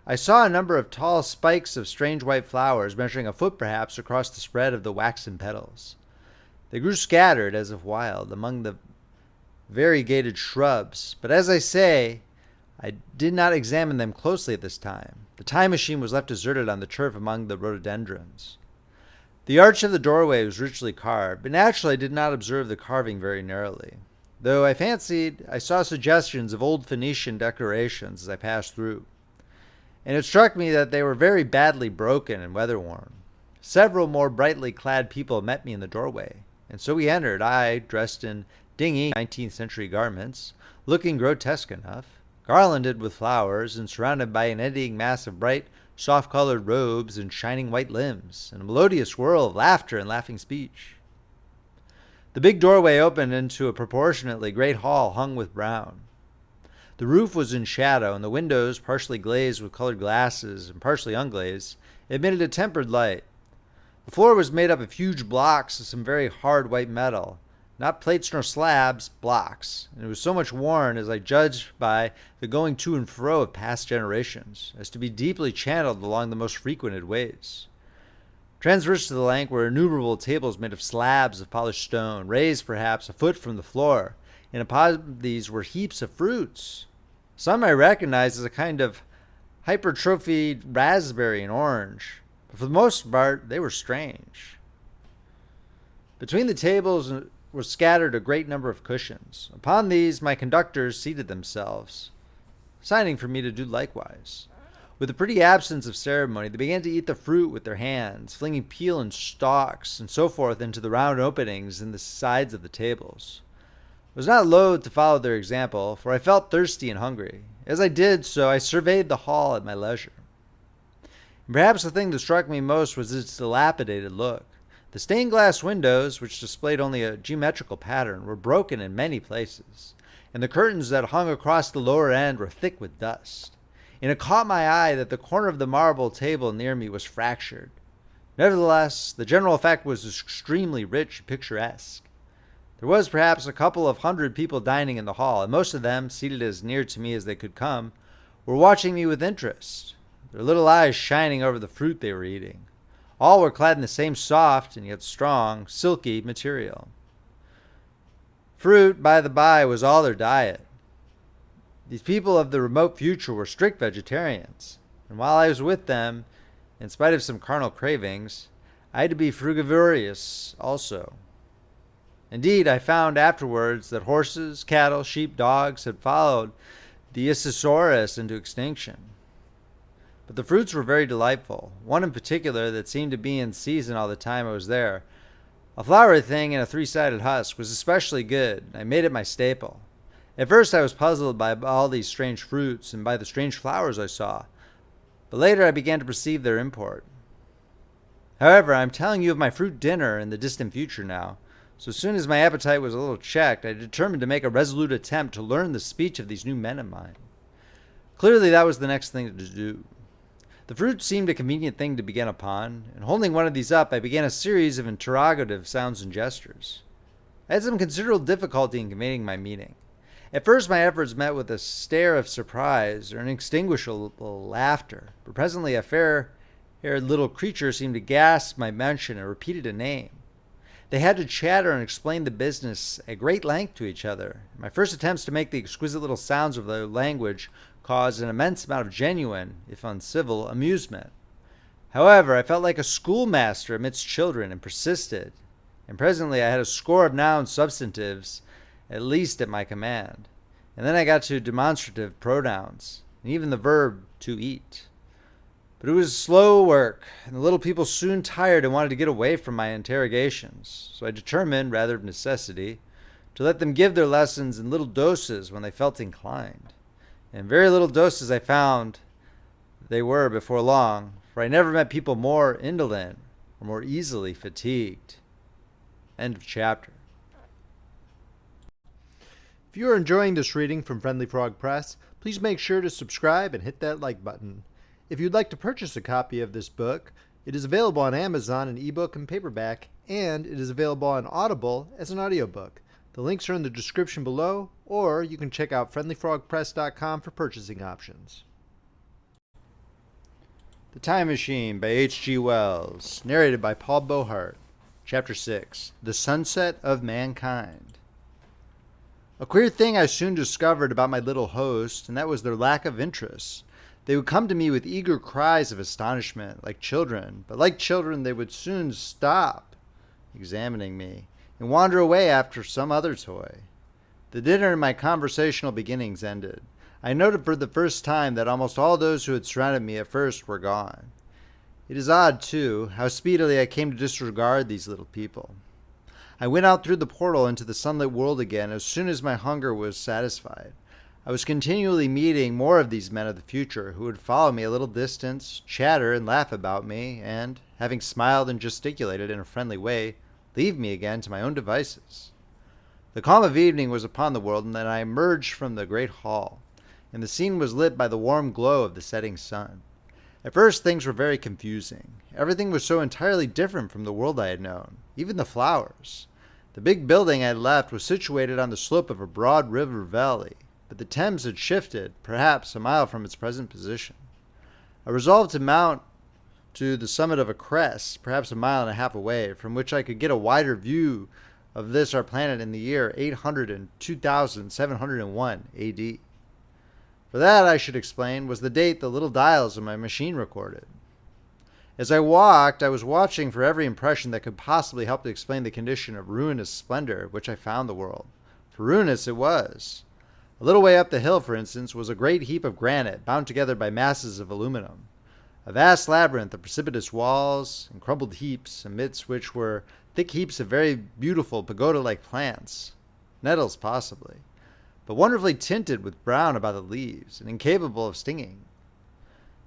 I saw a number of tall spikes of strange white flowers, measuring a foot perhaps across the spread of the waxen petals. They grew scattered, as if wild, among the variegated shrubs, but as I say, I did not examine them closely at this time. The time machine was left deserted on the turf among the rhododendrons. The arch of the doorway was richly carved, but naturally I did not observe the carving very narrowly, though I fancied I saw suggestions of old Phoenician decorations as I passed through. And it struck me that they were very badly broken and weather-worn. Several more brightly clad people met me in the doorway, and so we entered, I dressed in dingy 19th century garments, looking grotesque enough, garlanded with flowers, and surrounded by an eddying mass of bright, soft-colored robes and shining white limbs, and a melodious whirl of laughter and laughing speech. The big doorway opened into a proportionately great hall hung with brown. The roof was in shadow, and the windows, partially glazed with colored glasses and partially unglazed, admitted a tempered light. The floor was made up of huge blocks of some very hard white metal, not plates nor slabs, blocks, and it was so much worn, as I judged by the going to and fro of past generations, as to be deeply channeled along the most frequented ways. Transverse to the length were innumerable tables made of slabs of polished stone, raised perhaps a foot from the floor, and upon these were heaps of fruits. Some I recognized as a kind of hypertrophied raspberry and orange, but for the most part they were strange. Between the tables were scattered a great number of cushions. Upon these my conductors seated themselves, signing for me to do likewise. With a pretty absence of ceremony, they began to eat the fruit with their hands, flinging peel and stalks and so forth into the round openings in the sides of the tables. I was not loath to follow their example, for I felt thirsty and hungry. As I did so, I surveyed the hall at my leisure. And perhaps the thing that struck me most was its dilapidated look. The stained glass windows, which displayed only a geometrical pattern, were broken in many places, and the curtains that hung across the lower end were thick with dust. And it caught my eye that the corner of the marble table near me was fractured. Nevertheless, the general effect was extremely rich and picturesque. There was perhaps a couple of hundred people dining in the hall, and most of them, seated as near to me as they could come, were watching me with interest, their little eyes shining over the fruit they were eating. All were clad in the same soft and yet strong, silky material. Fruit, by the by, was all their diet. These people of the remote future were strict vegetarians, and while I was with them, in spite of some carnal cravings, I had to be frugivorous also. Indeed, I found afterwards that horses, cattle, sheep, dogs had followed the Isosaurus into extinction. But the fruits were very delightful, one in particular that seemed to be in season all the time I was there. A flowery thing in a three-sided husk was especially good, and I made it my staple. At first I was puzzled by all these strange fruits and by the strange flowers I saw, but later I began to perceive their import. However, I am telling you of my fruit dinner in the distant future now. So soon as my appetite was a little checked, I determined to make a resolute attempt to learn the speech of these new men of mine. Clearly that was the next thing to do. The fruit seemed a convenient thing to begin upon, and holding one of these up, I began a series of interrogative sounds and gestures. I had some considerable difficulty in conveying my meaning. At first my efforts met with a stare of surprise or an inextinguishable laughter, but presently a fair-haired little creature seemed to gasp my mention and repeated a name. They had to chatter and explain the business at great length to each other. My first attempts to make the exquisite little sounds of their language caused an immense amount of genuine, if uncivil, amusement. However, I felt like a schoolmaster amidst children and persisted, and presently I had a score of noun substantives at least at my command, and then I got to demonstrative pronouns, and even the verb to eat. But it was slow work, and the little people soon tired and wanted to get away from my interrogations, so I determined, rather of necessity, to let them give their lessons in little doses when they felt inclined. And very little doses I found they were before long, for I never met people more indolent or more easily fatigued. End of chapter. If you are enjoying this reading from Friendly Frog Press, please make sure to subscribe and hit that like button. If you'd like to purchase a copy of this book, it is available on Amazon in ebook and paperback, and it is available on Audible as an audiobook. The links are in the description below, or you can check out friendlyfrogpress.com for purchasing options. The Time Machine by H.G. Wells, narrated by Paul Beauheart. Chapter 6, The Sunset of Mankind. A queer thing I soon discovered about my little host, and that was their lack of interest. They would come to me with eager cries of astonishment, like children, but like children they would soon stop examining me and wander away after some other toy. The dinner and my conversational beginnings ended. I noted for the first time that almost all those who had surrounded me at first were gone. It is odd, too, how speedily I came to disregard these little people. I went out through the portal into the sunlit world again as soon as my hunger was satisfied. I was continually meeting more of these men of the future who would follow me a little distance, chatter and laugh about me, and, having smiled and gesticulated in a friendly way, leave me again to my own devices. The calm of evening was upon the world, and then I emerged from the great hall, and the scene was lit by the warm glow of the setting sun. At first things were very confusing. Everything was so entirely different from the world I had known, even the flowers. The big building I had left was situated on the slope of a broad river valley, but the Thames had shifted, perhaps a mile from its present position. I resolved to mount to the summit of a crest, perhaps a mile and a half away, from which I could get a wider view of this our planet in the year 802,701 AD. For that, I should explain, was the date the little dials of my machine recorded. As I walked, I was watching for every impression that could possibly help to explain the condition of ruinous splendor which I found the world. For ruinous it was. A little way up the hill, for instance, was a great heap of granite bound together by masses of aluminum. A vast labyrinth of precipitous walls and crumbled heaps, amidst which were thick heaps of very beautiful pagoda-like plants, nettles possibly, but wonderfully tinted with brown about the leaves and incapable of stinging.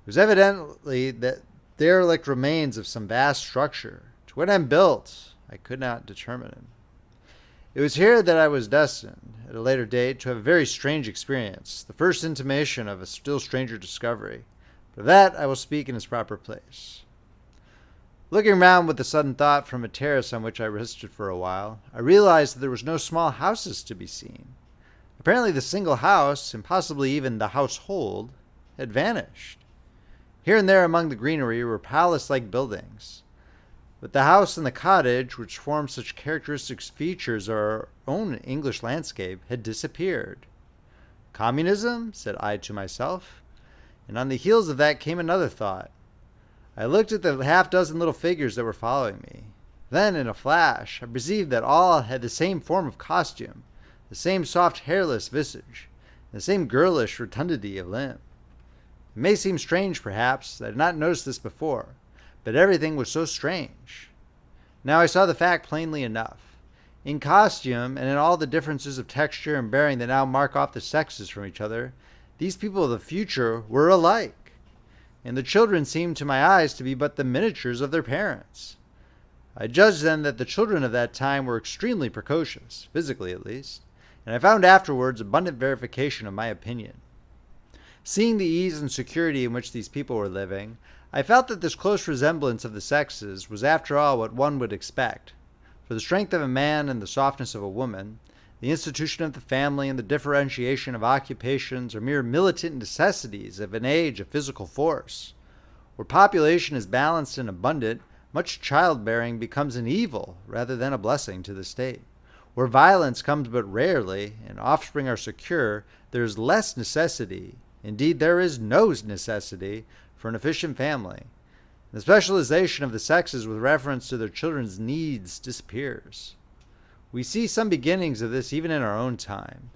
It was evidently that derelict remains of some vast structure. To what end built, I could not determine. It was here that I was destined, at a later date, to have a very strange experience, the first intimation of a still stranger discovery. But of that I will speak in its proper place. Looking round with a sudden thought from a terrace on which I rested for a while, I realized that there was no small houses to be seen. Apparently the single house, and possibly even the household, had vanished. Here and there among the greenery were palace-like buildings, but the house and the cottage, which formed such characteristic features of our own English landscape, had disappeared. Communism? Said I to myself, and on the heels of that came another thought. I looked at the half-dozen little figures that were following me. Then, in a flash, I perceived that all had the same form of costume, the same soft hairless visage, and the same girlish rotundity of limb. It may seem strange, perhaps, that I had not noticed this before, but everything was so strange. Now I saw the fact plainly enough. In costume, and in all the differences of texture and bearing that now mark off the sexes from each other, these people of the future were alike, and the children seemed to my eyes to be but the miniatures of their parents. I judged then that the children of that time were extremely precocious, physically at least, and I found afterwards abundant verification of my opinion. Seeing the ease and security in which these people were living, I felt that this close resemblance of the sexes was after all what one would expect, for the strength of a man and the softness of a woman, the institution of the family and the differentiation of occupations are mere militant necessities of an age of physical force. Where population is balanced and abundant, much childbearing becomes an evil rather than a blessing to the state. Where violence comes but rarely and offspring are secure, there is less necessity, indeed there is no necessity, for an efficient family. The specialization of the sexes with reference to their children's needs disappears. We see some beginnings of this even in our own time,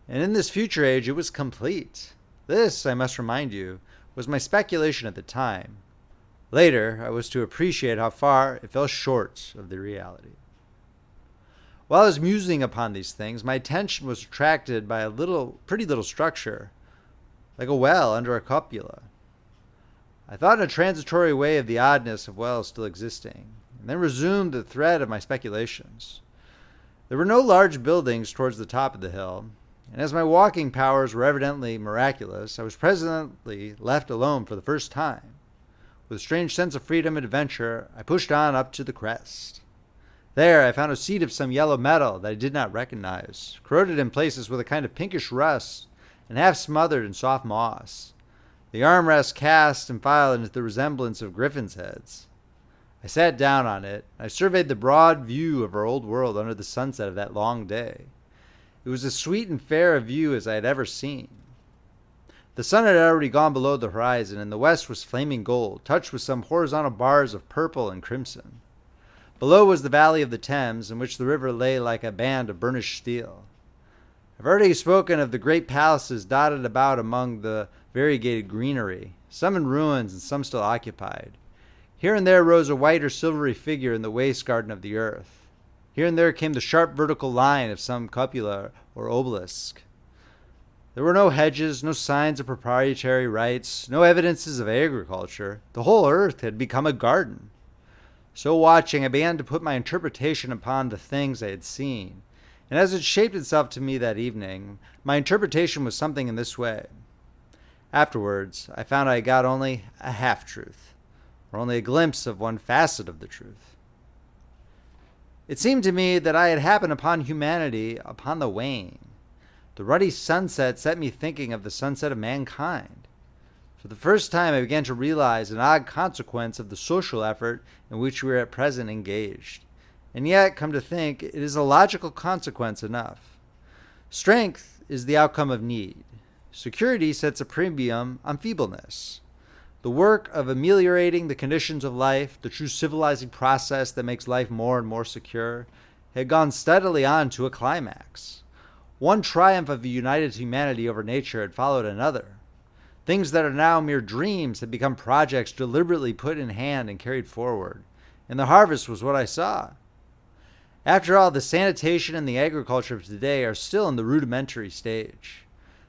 and in this future age it was complete. This, I must remind you, was my speculation at the time. Later, I was to appreciate how far it fell short of the reality. While I was musing upon these things, my attention was attracted by a pretty little structure, like a well under a cupola. I thought in a transitory way of the oddness of wells still existing, and then resumed the thread of my speculations. There were no large buildings towards the top of the hill, and as my walking powers were evidently miraculous, I was presently left alone for the first time. With a strange sense of freedom and adventure, I pushed on up to the crest. There I found a seat of some yellow metal that I did not recognize, corroded in places with a kind of pinkish rust, and half smothered in soft moss. The armrests cast and filed into the resemblance of griffins' heads. I sat down on it, and I surveyed the broad view of our old world under the sunset of that long day. It was as sweet and fair a view as I had ever seen. The sun had already gone below the horizon, and the west was flaming gold, touched with some horizontal bars of purple and crimson. Below was the valley of the Thames, in which the river lay like a band of burnished steel. I've already spoken of the great palaces dotted about among the variegated greenery, some in ruins and some still occupied. Here and there rose a white or silvery figure in the waste garden of the earth. Here and there came the sharp vertical line of some cupola or obelisk. There were no hedges, no signs of proprietary rights, no evidences of agriculture. The whole earth had become a garden. So watching, I began to put my interpretation upon the things I had seen. And as it shaped itself to me that evening, my interpretation was something in this way. Afterwards, I found I got only a half-truth, or only a glimpse of one facet of the truth. It seemed to me that I had happened upon humanity upon the wane. The ruddy sunset set me thinking of the sunset of mankind. For the first time I began to realize an odd consequence of the social effort in which we are at present engaged. And yet, come to think, it is a logical consequence enough. Strength is the outcome of need. Security sets a premium on feebleness. The work of ameliorating the conditions of life, the true civilizing process that makes life more and more secure, had gone steadily on to a climax. One triumph of a united humanity over nature had followed another. Things that are now mere dreams had become projects deliberately put in hand and carried forward. And the harvest was what I saw. After all, the sanitation and the agriculture of today are still in the rudimentary stage.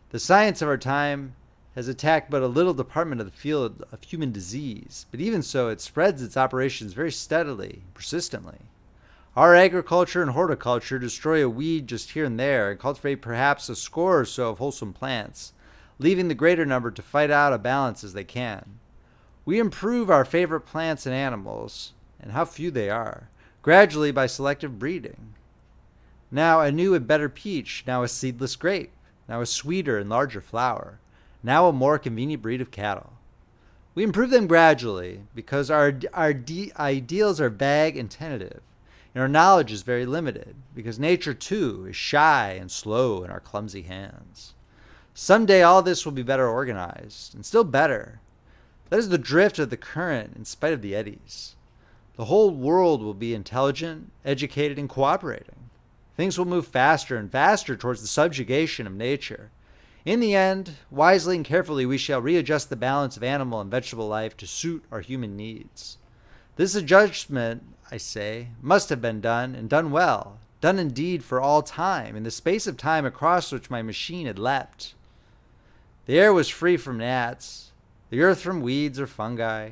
The science of our time has attacked but a little department of the field of human disease, but even so, it spreads its operations very steadily, persistently. Our agriculture and horticulture destroy a weed just here and there and cultivate perhaps a score or so of wholesome plants, leaving the greater number to fight out a balance as they can. We improve our favorite plants and animals, and how few they are, gradually by selective breeding. Now a new and better peach, now a seedless grape, now a sweeter and larger flower, now a more convenient breed of cattle. We improve them gradually because our ideals are vague and tentative, and our knowledge is very limited because nature too is shy and slow in our clumsy hands. Someday all this will be better organized, and still better. That is the drift of the current in spite of the eddies. The whole world will be intelligent, educated, and cooperating. Things will move faster and faster towards the subjugation of nature. In the end, wisely and carefully, we shall readjust the balance of animal and vegetable life to suit our human needs. This adjustment, I say, must have been done, and done well, done indeed for all time, in the space of time across which my machine had leapt. The air was free from gnats, the earth from weeds or fungi.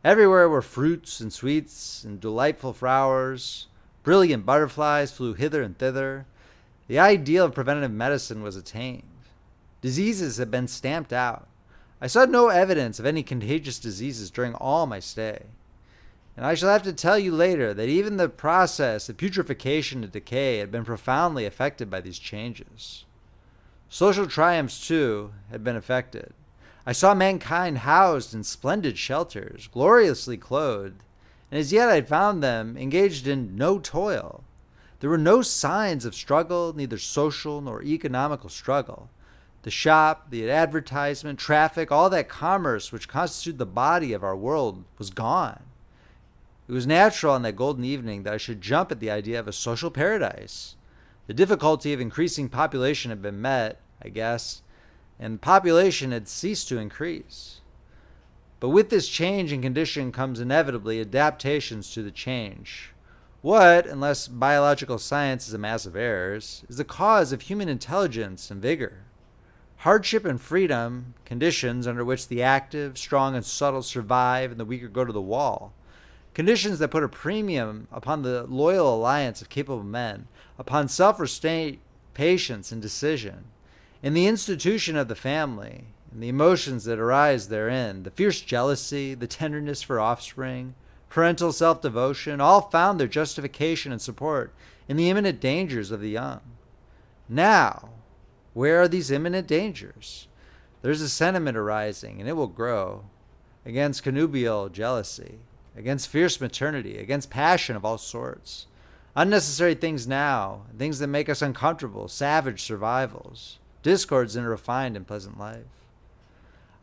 Everywhere were fruits and sweets and delightful flowers. Brilliant butterflies flew hither and thither. The ideal of preventive medicine was attained. Diseases had been stamped out. I saw no evidence of any contagious diseases during all my stay. And I shall have to tell you later that even the process of putrefaction and decay had been profoundly affected by these changes. Social triumphs, too, had been affected. I saw mankind housed in splendid shelters, gloriously clothed, and as yet I had found them engaged in no toil. There were no signs of struggle, neither social nor economical struggle. The shop, the advertisement, traffic, all that commerce which constituted the body of our world was gone. It was natural on that golden evening that I should jump at the idea of a social paradise. The difficulty of increasing population had been met, I guess, and population had ceased to increase. But with this change in condition comes inevitably adaptations to the change. What, unless biological science is a mass of errors, is the cause of human intelligence and vigor? Hardship and freedom, conditions under which the active, strong, and subtle survive and the weaker go to the wall. Conditions that put a premium upon the loyal alliance of capable men, upon self-restraint, patience, and decision. In the institution of the family, and the emotions that arise therein, the fierce jealousy, the tenderness for offspring, parental self-devotion, all found their justification and support in the imminent dangers of the young. Now, where are these imminent dangers? There's a sentiment arising, and it will grow, against connubial jealousy, against fierce maternity, against passion of all sorts. Unnecessary things now, things that make us uncomfortable, savage survivals, discords in a refined and pleasant life.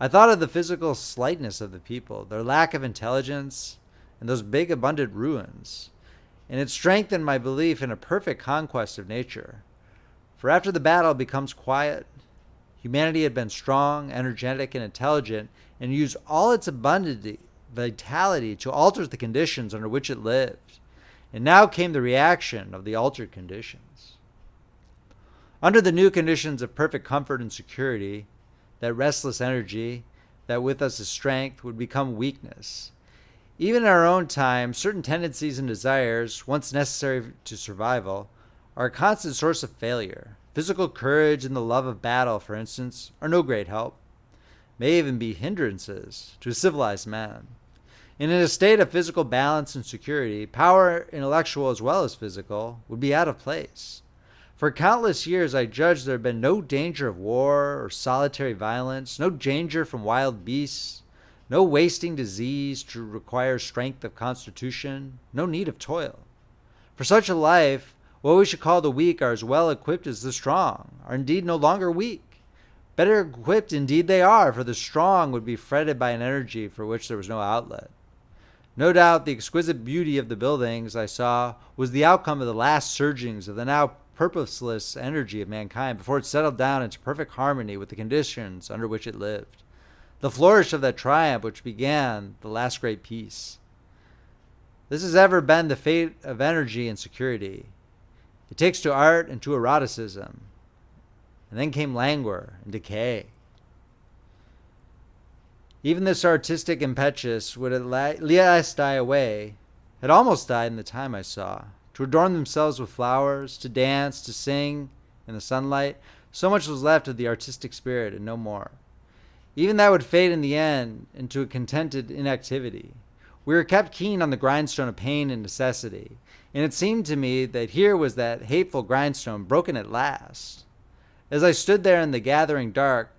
I thought of the physical slightness of the people, their lack of intelligence, and those big abundant ruins, and it strengthened my belief in a perfect conquest of nature. For after the battle becomes quiet, humanity had been strong, energetic, and intelligent, and used all its abundant vitality to alter the conditions under which it lived. And now came the reaction of the altered conditions. Under the new conditions of perfect comfort and security, that restless energy, that with us is strength, would become weakness. Even in our own time, certain tendencies and desires, once necessary to survival, are a constant source of failure. Physical courage and the love of battle, for instance, are no great help, may even be hindrances to a civilized man. And in a state of physical balance and security, power, intellectual as well as physical, would be out of place. For countless years I judged there had been no danger of war or solitary violence, no danger from wild beasts, no wasting disease to require strength of constitution, no need of toil. For such a life, what we should call the weak are as well equipped as the strong, are indeed no longer weak, Better equipped indeed they are, for the strong would be fretted by an energy for which there was no outlet. No doubt the exquisite beauty of the buildings I saw was the outcome of the last surgings of the now purposeless energy of mankind before it settled down into perfect harmony with the conditions under which it lived. The flourish of that triumph which began the last great peace. This has ever been the fate of energy and security. It takes to art and to eroticism. And then came languor and decay. Even this artistic impetus would at last die away, had almost died in the time I saw. To adorn themselves with flowers, to dance, to sing in the sunlight, so much was left of the artistic spirit and no more. Even that would fade in the end into a contented inactivity. We were kept keen on the grindstone of pain and necessity, and it seemed to me that here was that hateful grindstone broken at last. As I stood there in the gathering dark,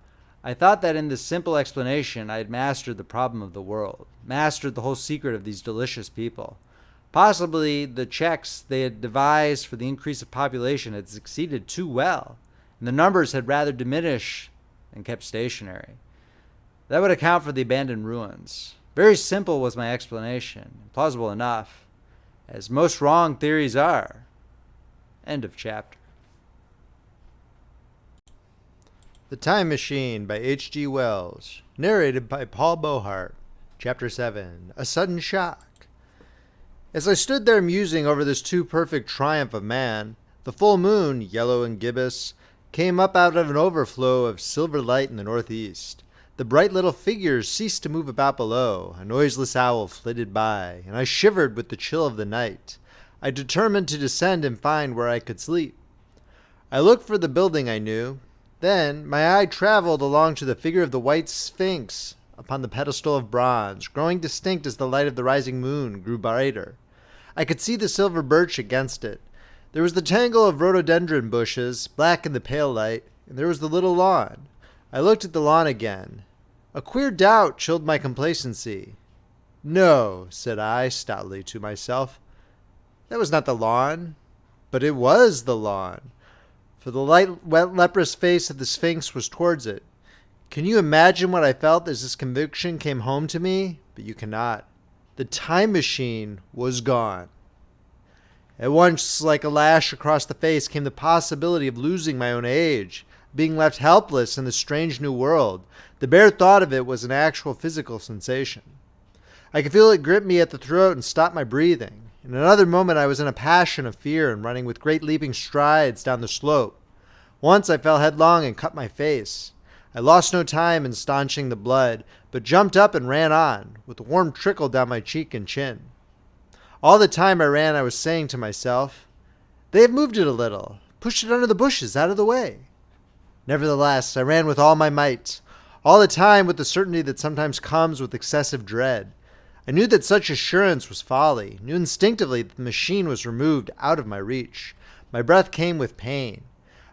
I thought that in this simple explanation I had mastered the problem of the world, mastered the whole secret of these delicious people. Possibly the checks they had devised for the increase of population had succeeded too well, and the numbers had rather diminished than kept stationary. That would account for the abandoned ruins. Very simple was my explanation, plausible enough, as most wrong theories are. End of chapter. The Time Machine by H.G. Wells. Narrated by Paul Beauheart. Chapter 7. A Sudden Shock. As I stood there musing over this too perfect triumph of man, the full moon, yellow and gibbous, came up out of an overflow of silver light in the northeast. The bright little figures ceased to move about below. A noiseless owl flitted by, and I shivered with the chill of the night. I determined to descend and find where I could sleep. I looked for the building I knew. Then my eye traveled along to the figure of the white Sphinx upon the pedestal of bronze, growing distinct as the light of the rising moon grew brighter. I could see the silver birch against it. There was the tangle of rhododendron bushes, black in the pale light, and there was the little lawn. I looked at the lawn again. A queer doubt chilled my complacency. No, said I stoutly to myself. That was not the lawn, but it was the lawn. For the light, wet, leprous face of the Sphinx was towards it. Can you imagine what I felt as this conviction came home to me? But you cannot. The time machine was gone. At once, like a lash across the face, came the possibility of losing my own age, being left helpless in this strange new world. The bare thought of it was an actual physical sensation. I could feel it grip me at the throat and stop my breathing. In another moment I was in a passion of fear and running with great leaping strides down the slope. Once I fell headlong and cut my face. I lost no time in staunching the blood, but jumped up and ran on, with a warm trickle down my cheek and chin. All the time I ran I was saying to myself, "They have moved it a little, pushed it under the bushes out of the way." Nevertheless, I ran with all my might, all the time with the certainty that sometimes comes with excessive dread. I knew that such assurance was folly, knew instinctively that the machine was removed out of my reach. My breath came with pain.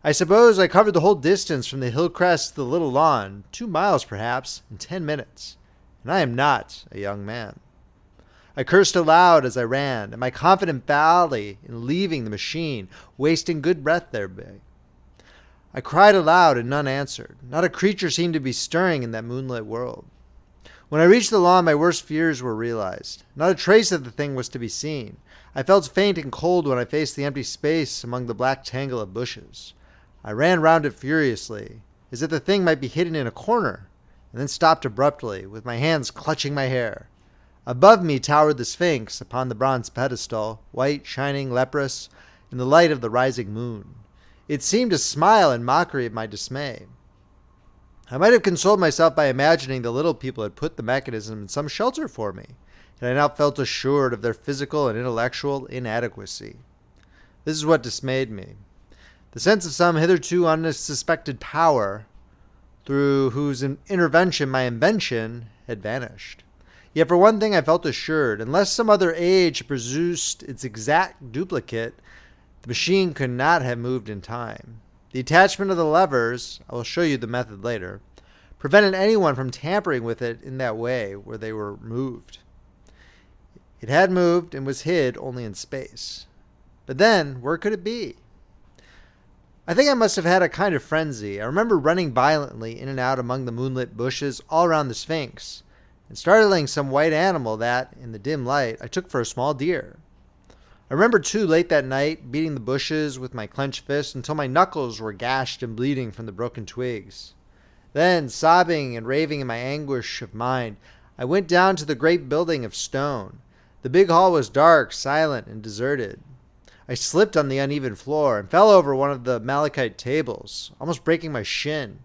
I suppose I covered the whole distance from the hill crest to the little lawn, 2 miles perhaps, in 10 minutes. And I am not a young man. I cursed aloud as I ran, at my confident folly in leaving the machine, wasting good breath thereby. I cried aloud and none answered. Not a creature seemed to be stirring in that moonlit world. When I reached the lawn, my worst fears were realized. Not a trace of the thing was to be seen. I felt faint and cold when I faced the empty space among the black tangle of bushes. I ran round it furiously, as if the thing might be hidden in a corner, and then stopped abruptly, with my hands clutching my hair. Above me towered the Sphinx upon the bronze pedestal, white, shining, leprous, in the light of the rising moon. It seemed to smile in mockery of my dismay. I might have consoled myself by imagining the little people had put the mechanism in some shelter for me, and I now felt assured of their physical and intellectual inadequacy. This is what dismayed me. The sense of some hitherto unsuspected power, through whose intervention my invention had vanished. Yet for one thing I felt assured, unless some other age produced its exact duplicate, the machine could not have moved in time. The attachment of the levers, I will show you the method later, prevented anyone from tampering with it in that way where they were moved. It had moved and was hid only in space. But then, where could it be? I think I must have had a kind of frenzy. I remember running violently in and out among the moonlit bushes all around the Sphinx, and startling some white animal that, in the dim light, I took for a small deer. I remember too, late that night, beating the bushes with my clenched fist until my knuckles were gashed and bleeding from the broken twigs. Then, sobbing and raving in my anguish of mind, I went down to the great building of stone. The big hall was dark, silent, and deserted. I slipped on the uneven floor and fell over one of the malachite tables, almost breaking my shin.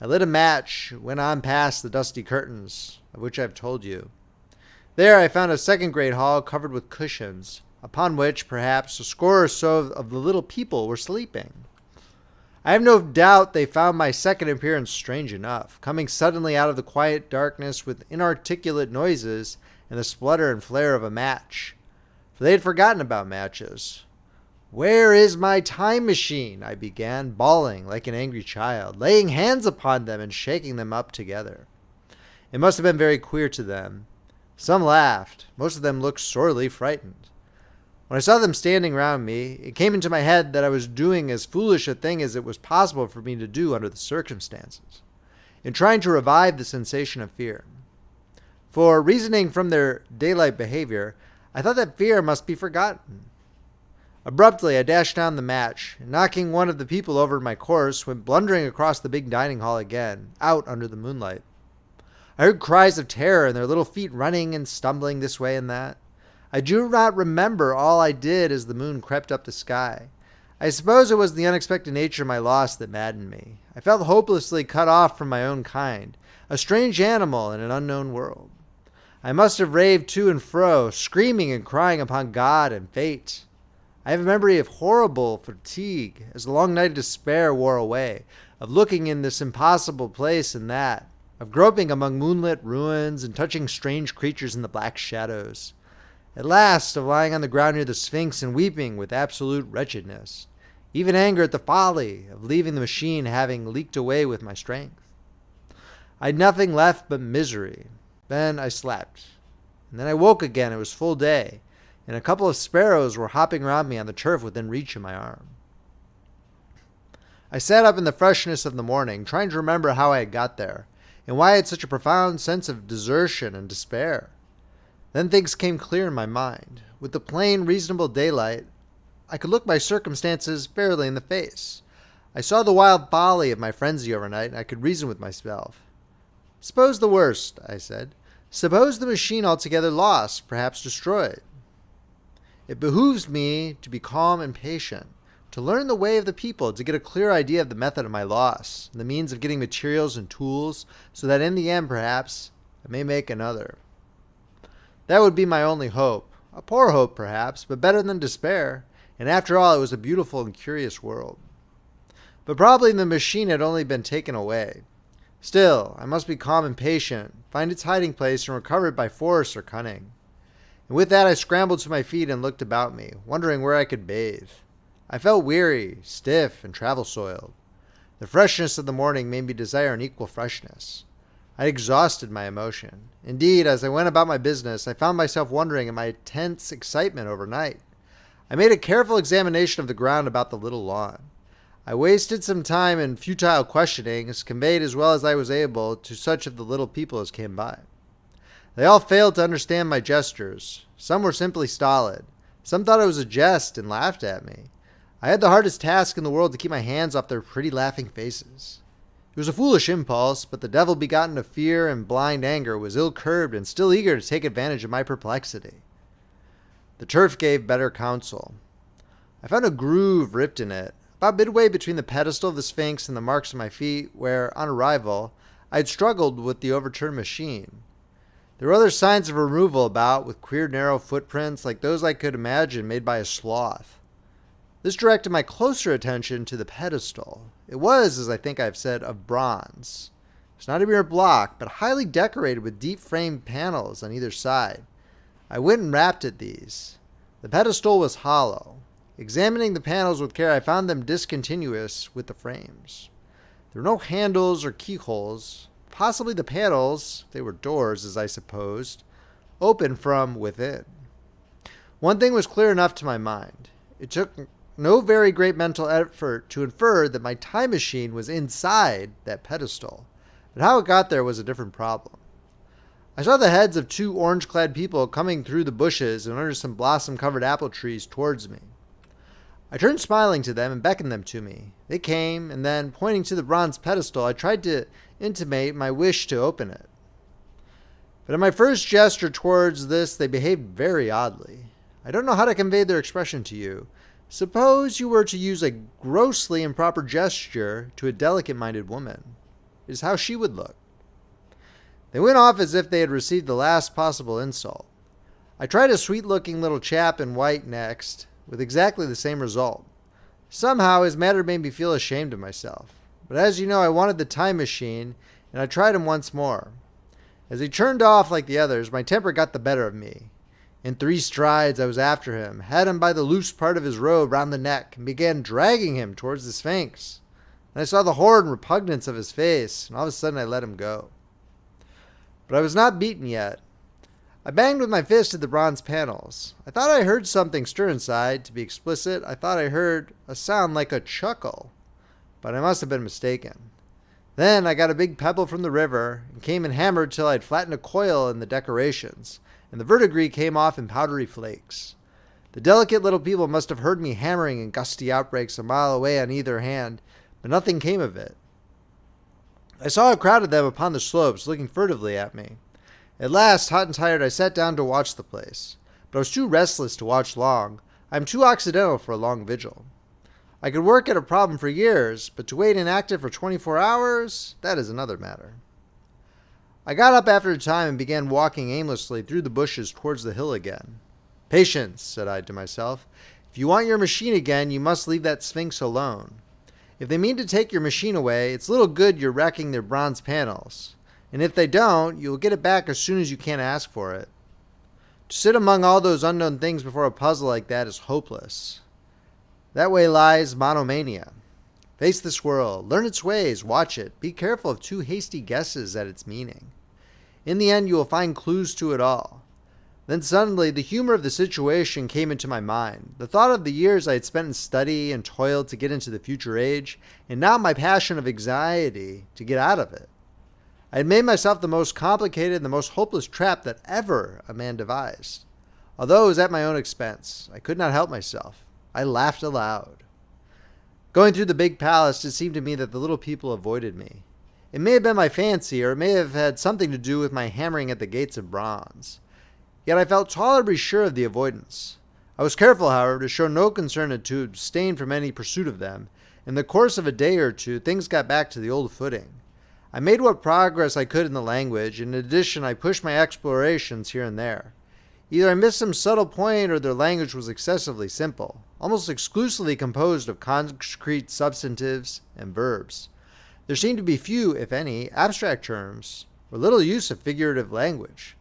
I lit a match, went on past the dusty curtains, of which I have told you. There I found a second great hall covered with cushions, upon which, perhaps, a score or so of the little people were sleeping. I have no doubt they found my second appearance strange enough, coming suddenly out of the quiet darkness with inarticulate noises and the splutter and flare of a match. For they had forgotten about matches. "Where is my time machine?" I began, bawling like an angry child, laying hands upon them and shaking them up together. It must have been very queer to them. Some laughed. Most of them looked sorely frightened. When I saw them standing round me, it came into my head that I was doing as foolish a thing as it was possible for me to do under the circumstances, in trying to revive the sensation of fear. For, reasoning from their daylight behavior, I thought that fear must be forgotten. Abruptly, I dashed down the match, and knocking one of the people over my course, went blundering across the big dining hall again, out under the moonlight. I heard cries of terror and their little feet running and stumbling this way and that. I do not remember all I did as the moon crept up the sky. I suppose it was the unexpected nature of my loss that maddened me. I felt hopelessly cut off from my own kind, a strange animal in an unknown world. I must have raved to and fro, screaming and crying upon God and fate. I have a memory of horrible fatigue as the long night of despair wore away, of looking in this impossible place and that, of groping among moonlit ruins and touching strange creatures in the black shadows. At last, of lying on the ground near the Sphinx and weeping with absolute wretchedness, even anger at the folly of leaving the machine having leaked away with my strength. I had nothing left but misery. Then I slept. And then I woke again. It was full day, and a couple of sparrows were hopping around me on the turf within reach of my arm. I sat up in the freshness of the morning, trying to remember how I had got there, and why I had such a profound sense of desertion and despair. Then things came clear in my mind. With the plain, reasonable daylight, I could look my circumstances fairly in the face. I saw the wild folly of my frenzy overnight, and I could reason with myself. "Suppose the worst," I said. "Suppose the machine altogether lost, perhaps destroyed. It behooves me to be calm and patient, to learn the way of the people, to get a clear idea of the method of my loss, and the means of getting materials and tools, so that in the end, perhaps, I may make another. That would be my only hope. A poor hope, perhaps, but better than despair. And after all, it was a beautiful and curious world. But probably the machine had only been taken away. Still, I must be calm and patient, find its hiding place, and recover it by force or cunning." And with that I scrambled to my feet and looked about me, wondering where I could bathe. I felt weary, stiff, and travel-soiled. The freshness of the morning made me desire an equal freshness. I had exhausted my emotion. Indeed, as I went about my business, I found myself wondering at my intense excitement overnight. I made a careful examination of the ground about the little lawn. I wasted some time in futile questionings, conveyed as well as I was able to such of the little people as came by. They all failed to understand my gestures. Some were simply stolid. Some thought it was a jest and laughed at me. I had the hardest task in the world to keep my hands off their pretty laughing faces. It was a foolish impulse, but the devil begotten of fear and blind anger was ill-curbed and still eager to take advantage of my perplexity. The turf gave better counsel. I found a groove ripped in it, about midway between the pedestal of the Sphinx and the marks of my feet, where, on arrival, I had struggled with the overturned machine. There were other signs of removal about, with queer narrow footprints like those I could imagine made by a sloth. This directed my closer attention to the pedestal. It was, as I think I've said, of bronze. It was not a mere block, but highly decorated with deep-framed panels on either side. I went and rapped at these. The pedestal was hollow. Examining the panels with care, I found them discontinuous with the frames. There were no handles or keyholes. Possibly the panels, they were doors as I supposed, opened from within. One thing was clear enough to my mind. It took no very great mental effort to infer that my time machine was inside that pedestal, but how it got there was a different problem. I saw the heads of two orange-clad people coming through the bushes and under some blossom-covered apple trees towards me. I turned smiling to them and beckoned them to me. They came, and then, pointing to the bronze pedestal, I tried to intimate my wish to open it. But in my first gesture towards this, they behaved very oddly. I don't know how to convey their expression to you. Suppose you were to use a grossly improper gesture to a delicate-minded woman. It is how she would look. They went off as if they had received the last possible insult. I tried a sweet-looking little chap in white next, with exactly the same result. Somehow his manner made me feel ashamed of myself. But as you know, I wanted the time machine, and I tried him once more. As he turned off like the others, my temper got the better of me. In 3 strides I was after him, had him by the loose part of his robe round the neck, and began dragging him towards the Sphinx. And I saw the horror and repugnance of his face, and all of a sudden I let him go. But I was not beaten yet. I banged with my fist at the bronze panels. I thought I heard something stir inside. To be explicit, I thought I heard a sound like a chuckle, but I must have been mistaken. Then I got a big pebble from the river and came and hammered till I'd flattened a coil in the decorations, and the verdigris came off in powdery flakes. The delicate little people must have heard me hammering in gusty outbreaks a mile away on either hand, but nothing came of it. I saw a crowd of them upon the slopes, looking furtively at me. At last, hot and tired, I sat down to watch the place. But I was too restless to watch long. I am too occidental for a long vigil. I could work at a problem for years, but to wait inactive for 24 hours, that is another matter. I got up after a time and began walking aimlessly through the bushes towards the hill again. Patience, said I to myself. If you want your machine again, you must leave that Sphinx alone. If they mean to take your machine away, it's little good you're wrecking their bronze panels. And if they don't, you'll get it back as soon as you can ask for it. To sit among all those unknown things before a puzzle like that is hopeless. That way lies monomania. Face this world, learn its ways, watch it, be careful of too hasty guesses at its meaning. In the end, you will find clues to it all. Then suddenly, the humor of the situation came into my mind. The thought of the years I had spent in study and toiled to get into the future age, and now my passion of anxiety to get out of it. I had made myself the most complicated and the most hopeless trap that ever a man devised. Although it was at my own expense, I could not help myself. I laughed aloud. Going through the big palace, it seemed to me that the little people avoided me. It may have been my fancy, or it may have had something to do with my hammering at the gates of bronze. Yet I felt tolerably sure of the avoidance. I was careful, however, to show no concern and to abstain from any pursuit of them. In the course of a day or two, things got back to the old footing. I made what progress I could in the language, and in addition I pushed my explorations here and there. Either I missed some subtle point or their language was excessively simple, almost exclusively composed of concrete substantives and verbs. There seemed to be few, if any, abstract terms, or little use of figurative language.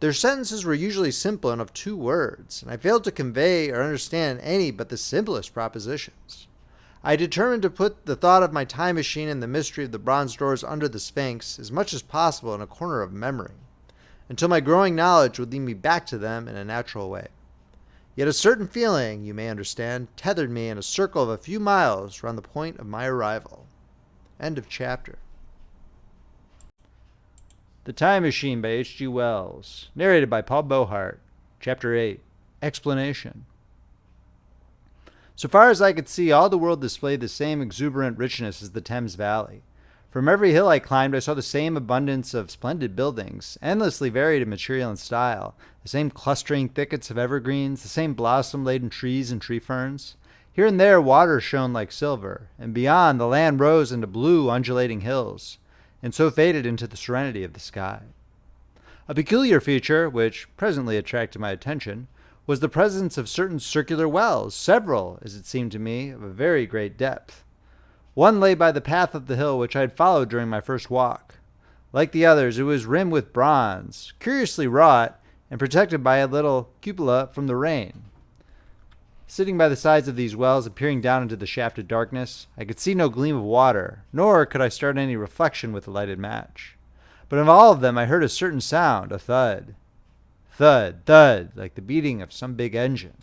Their sentences were usually simple and of 2 words, and I failed to convey or understand any but the simplest propositions. I determined to put the thought of my time machine and the mystery of the bronze doors under the Sphinx as much as possible in a corner of memory, until my growing knowledge would lead me back to them in a natural way. Yet a certain feeling, you may understand, tethered me in a circle of a few miles round the point of my arrival. End of chapter. The Time Machine by H.G. Wells. Narrated by Paul Beauheart. Chapter 8. Explanation. So far as I could see, all the world displayed the same exuberant richness as the Thames Valley. From every hill I climbed, I saw the same abundance of splendid buildings, endlessly varied in material and style, the same clustering thickets of evergreens, the same blossom-laden trees and tree ferns. Here and there water shone like silver, and beyond the land rose into blue, undulating hills, and so faded into the serenity of the sky. A peculiar feature, which presently attracted my attention, was the presence of certain circular wells, several, as it seemed to me, of a very great depth. One lay by the path of the hill which I had followed during my first walk. Like the others, it was rimmed with bronze, curiously wrought, and protected by a little cupola from the rain. Sitting by the sides of these wells and peering down into the shafted darkness, I could see no gleam of water, nor could I start any reflection with a lighted match. But in all of them I heard a certain sound, a thud. Thud, thud, like the beating of some big engine.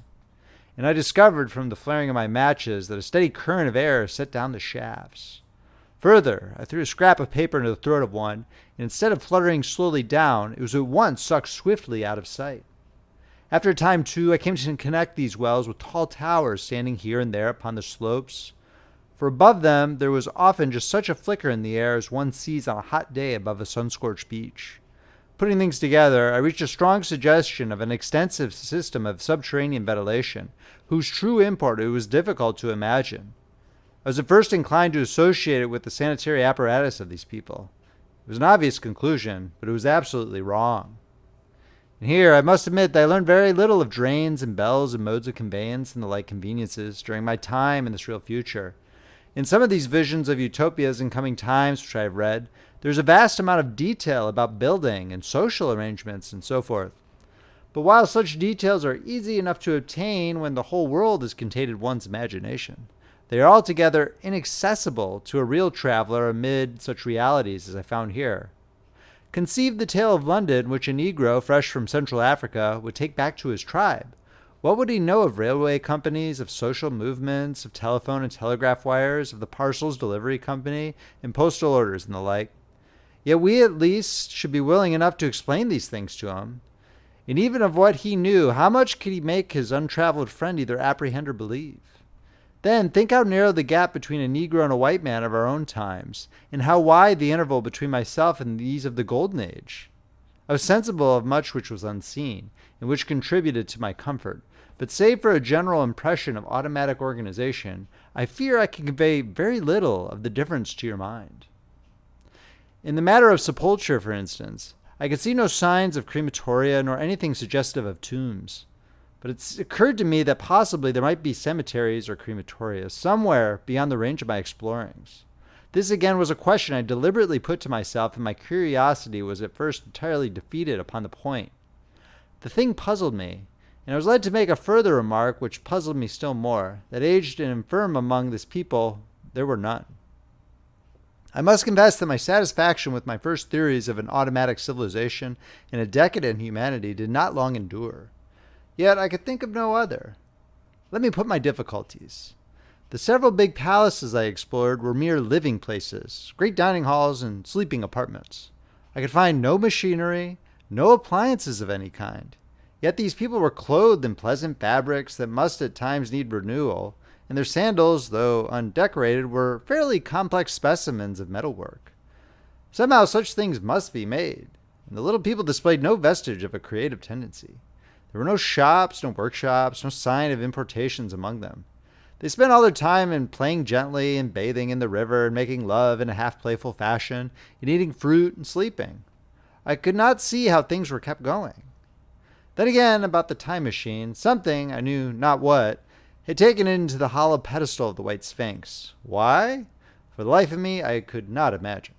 and I discovered from the flaring of my matches that a steady current of air set down the shafts. Further, I threw a scrap of paper into the throat of one, and instead of fluttering slowly down, it was at once sucked swiftly out of sight. After a time, too, I came to connect these wells with tall towers standing here and there upon the slopes, for above them there was often just such a flicker in the air as one sees on a hot day above a sun-scorched beach. Putting things together, I reached a strong suggestion of an extensive system of subterranean ventilation, whose true import it was difficult to imagine. I was at first inclined to associate it with the sanitary apparatus of these people. It was an obvious conclusion, but it was absolutely wrong. And here, I must admit that I learned very little of drains and bells and modes of conveyance and the like conveniences during my time in this real future. In some of these visions of utopias and coming times which I have read, there's a vast amount of detail about building and social arrangements and so forth. But while such details are easy enough to obtain when the whole world is contained in one's imagination, they are altogether inaccessible to a real traveler amid such realities as I found here. Conceive the tale of London which a Negro fresh from Central Africa would take back to his tribe. What would he know of railway companies, of social movements, of telephone and telegraph wires, of the parcels delivery company, and postal orders and the like? Yet we at least should be willing enough to explain these things to him. And even of what he knew, how much could he make his untraveled friend either apprehend or believe? Then think how narrow the gap between a Negro and a white man of our own times, and how wide the interval between myself and these of the Golden Age. I was sensible of much which was unseen, and which contributed to my comfort, but save for a general impression of automatic organization, I fear I can convey very little of the difference to your mind. In the matter of sepulture, for instance, I could see no signs of crematoria nor anything suggestive of tombs. But it's occurred to me that possibly there might be cemeteries or crematoria somewhere beyond the range of my explorings. This again was a question I deliberately put to myself, and my curiosity was at first entirely defeated upon the point. The thing puzzled me, and I was led to make a further remark which puzzled me still more, that aged and infirm among this people there were none. I must confess that my satisfaction with my first theories of an automatic civilization and a decadent humanity did not long endure. Yet I could think of no other. Let me put my difficulties. The several big palaces I explored were mere living places, great dining halls and sleeping apartments. I could find no machinery, no appliances of any kind. Yet these people were clothed in pleasant fabrics that must at times need renewal, and their sandals, though undecorated, were fairly complex specimens of metalwork. Somehow such things must be made, and the little people displayed no vestige of a creative tendency. There were no shops, no workshops, no sign of importations among them. They spent all their time in playing gently and bathing in the river and making love in a half-playful fashion and eating fruit and sleeping. I could not see how things were kept going. Then again, about the time machine, something, I knew not what, had taken it into the hollow pedestal of the white Sphinx. Why? For the life of me, I could not imagine.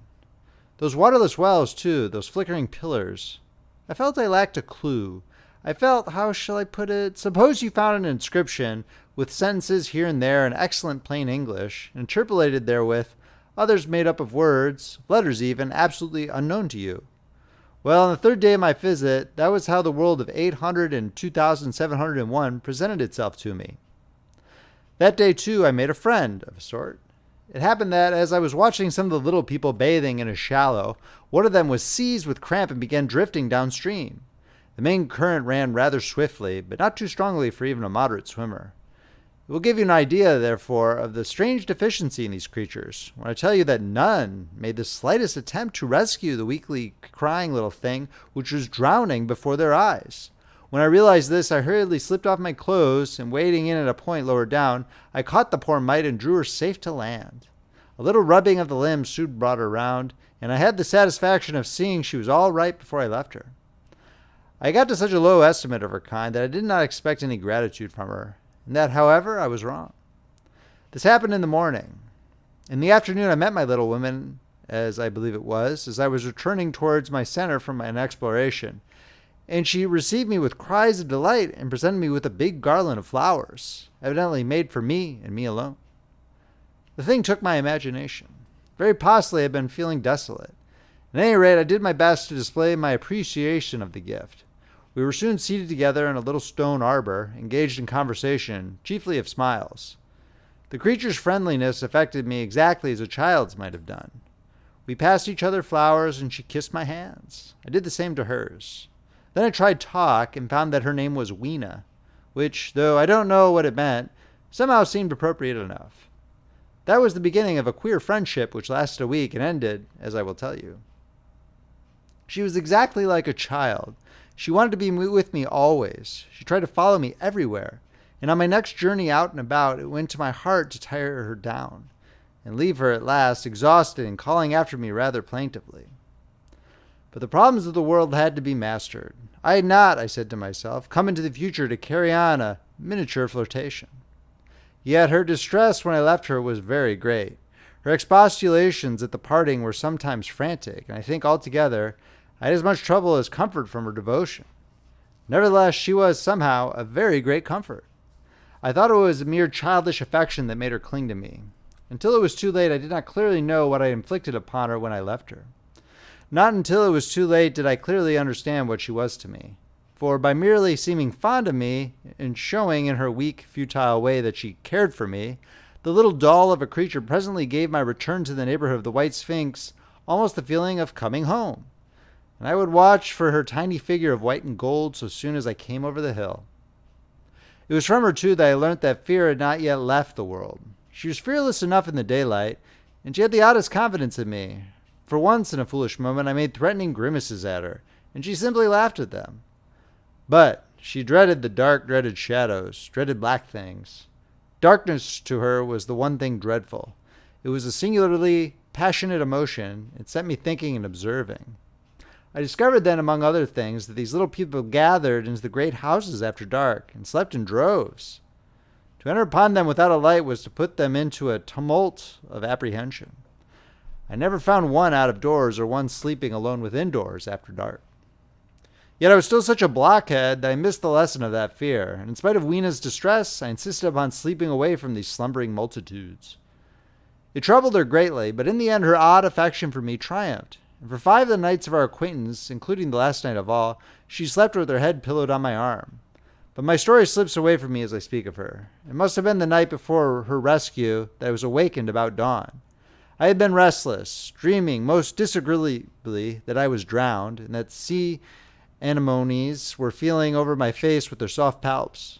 Those waterless wells, too, those flickering pillars. I felt I lacked a clue. I felt, how shall I put it? Suppose you found an inscription with sentences here and there in excellent plain English, interpolated therewith, others made up of words, letters even, absolutely unknown to you. Well, on the third day of my visit, that was how the world of 800 and 2701 presented itself to me. That day, too, I made a friend, of a sort. It happened that, as I was watching some of the little people bathing in a shallow, one of them was seized with cramp and began drifting downstream. The main current ran rather swiftly, but not too strongly for even a moderate swimmer. It will give you an idea, therefore, of the strange deficiency in these creatures, when I tell you that none made the slightest attempt to rescue the weakly crying little thing which was drowning before their eyes. When I realized this, I hurriedly slipped off my clothes, and wading in at a point lower down, I caught the poor mite and drew her safe to land. A little rubbing of the limbs soon brought her round, and I had the satisfaction of seeing she was all right before I left her. I got to such a low estimate of her kind that I did not expect any gratitude from her, and that, however, I was wrong. This happened in the morning. In the afternoon, I met my little woman, as I believe it was, as I was returning towards my center from an exploration, and she received me with cries of delight and presented me with a big garland of flowers, evidently made for me and me alone. The thing took my imagination. Very possibly I had been feeling desolate. At any rate, I did my best to display my appreciation of the gift. We were soon seated together in a little stone arbor, engaged in conversation, chiefly of smiles. The creature's friendliness affected me exactly as a child's might have done. We passed each other flowers, and she kissed my hands. I did the same to hers. Then I tried talk and found that her name was Weena, which, though I don't know what it meant, somehow seemed appropriate enough. That was the beginning of a queer friendship which lasted a week and ended, as I will tell you. She was exactly like a child. She wanted to be with me always. She tried to follow me everywhere. And on my next journey out and about, it went to my heart to tire her down and leave her at last, exhausted and calling after me rather plaintively. But the problems of the world had to be mastered. I had not, I said to myself, come into the future to carry on a miniature flirtation. Yet her distress when I left her was very great. Her expostulations at the parting were sometimes frantic, and I think altogether I had as much trouble as comfort from her devotion. Nevertheless, she was somehow a very great comfort. I thought it was a mere childish affection that made her cling to me. Until it was too late, I did not clearly know what I inflicted upon her when I left her. Not until it was too late did I clearly understand what she was to me. For by merely seeming fond of me, and showing in her weak, futile way that she cared for me, the little doll of a creature presently gave my return to the neighborhood of the White Sphinx almost the feeling of coming home. And I would watch for her tiny figure of white and gold so soon as I came over the hill. It was from her, too, that I learnt that fear had not yet left the world. She was fearless enough in the daylight, and she had the oddest confidence in me. For once, in a foolish moment, I made threatening grimaces at her, and she simply laughed at them. But she dreaded the dark, dreaded shadows, dreaded black things. Darkness to her was the one thing dreadful. It was a singularly passionate emotion. It set me thinking and observing. I discovered then, among other things, that these little people gathered into the great houses after dark and slept in droves. To enter upon them without a light was to put them into a tumult of apprehension. I never found one out of doors or one sleeping alone within doors after dark. Yet I was still such a blockhead that I missed the lesson of that fear, and in spite of Weena's distress, I insisted upon sleeping away from these slumbering multitudes. It troubled her greatly, but in the end her odd affection for me triumphed, and for 5 of the nights of our acquaintance, including the last night of all, she slept with her head pillowed on my arm. But my story slips away from me as I speak of her. It must have been the night before her rescue that I was awakened about dawn. I had been restless, dreaming most disagreeably that I was drowned, and that sea anemones were feeling over my face with their soft palps.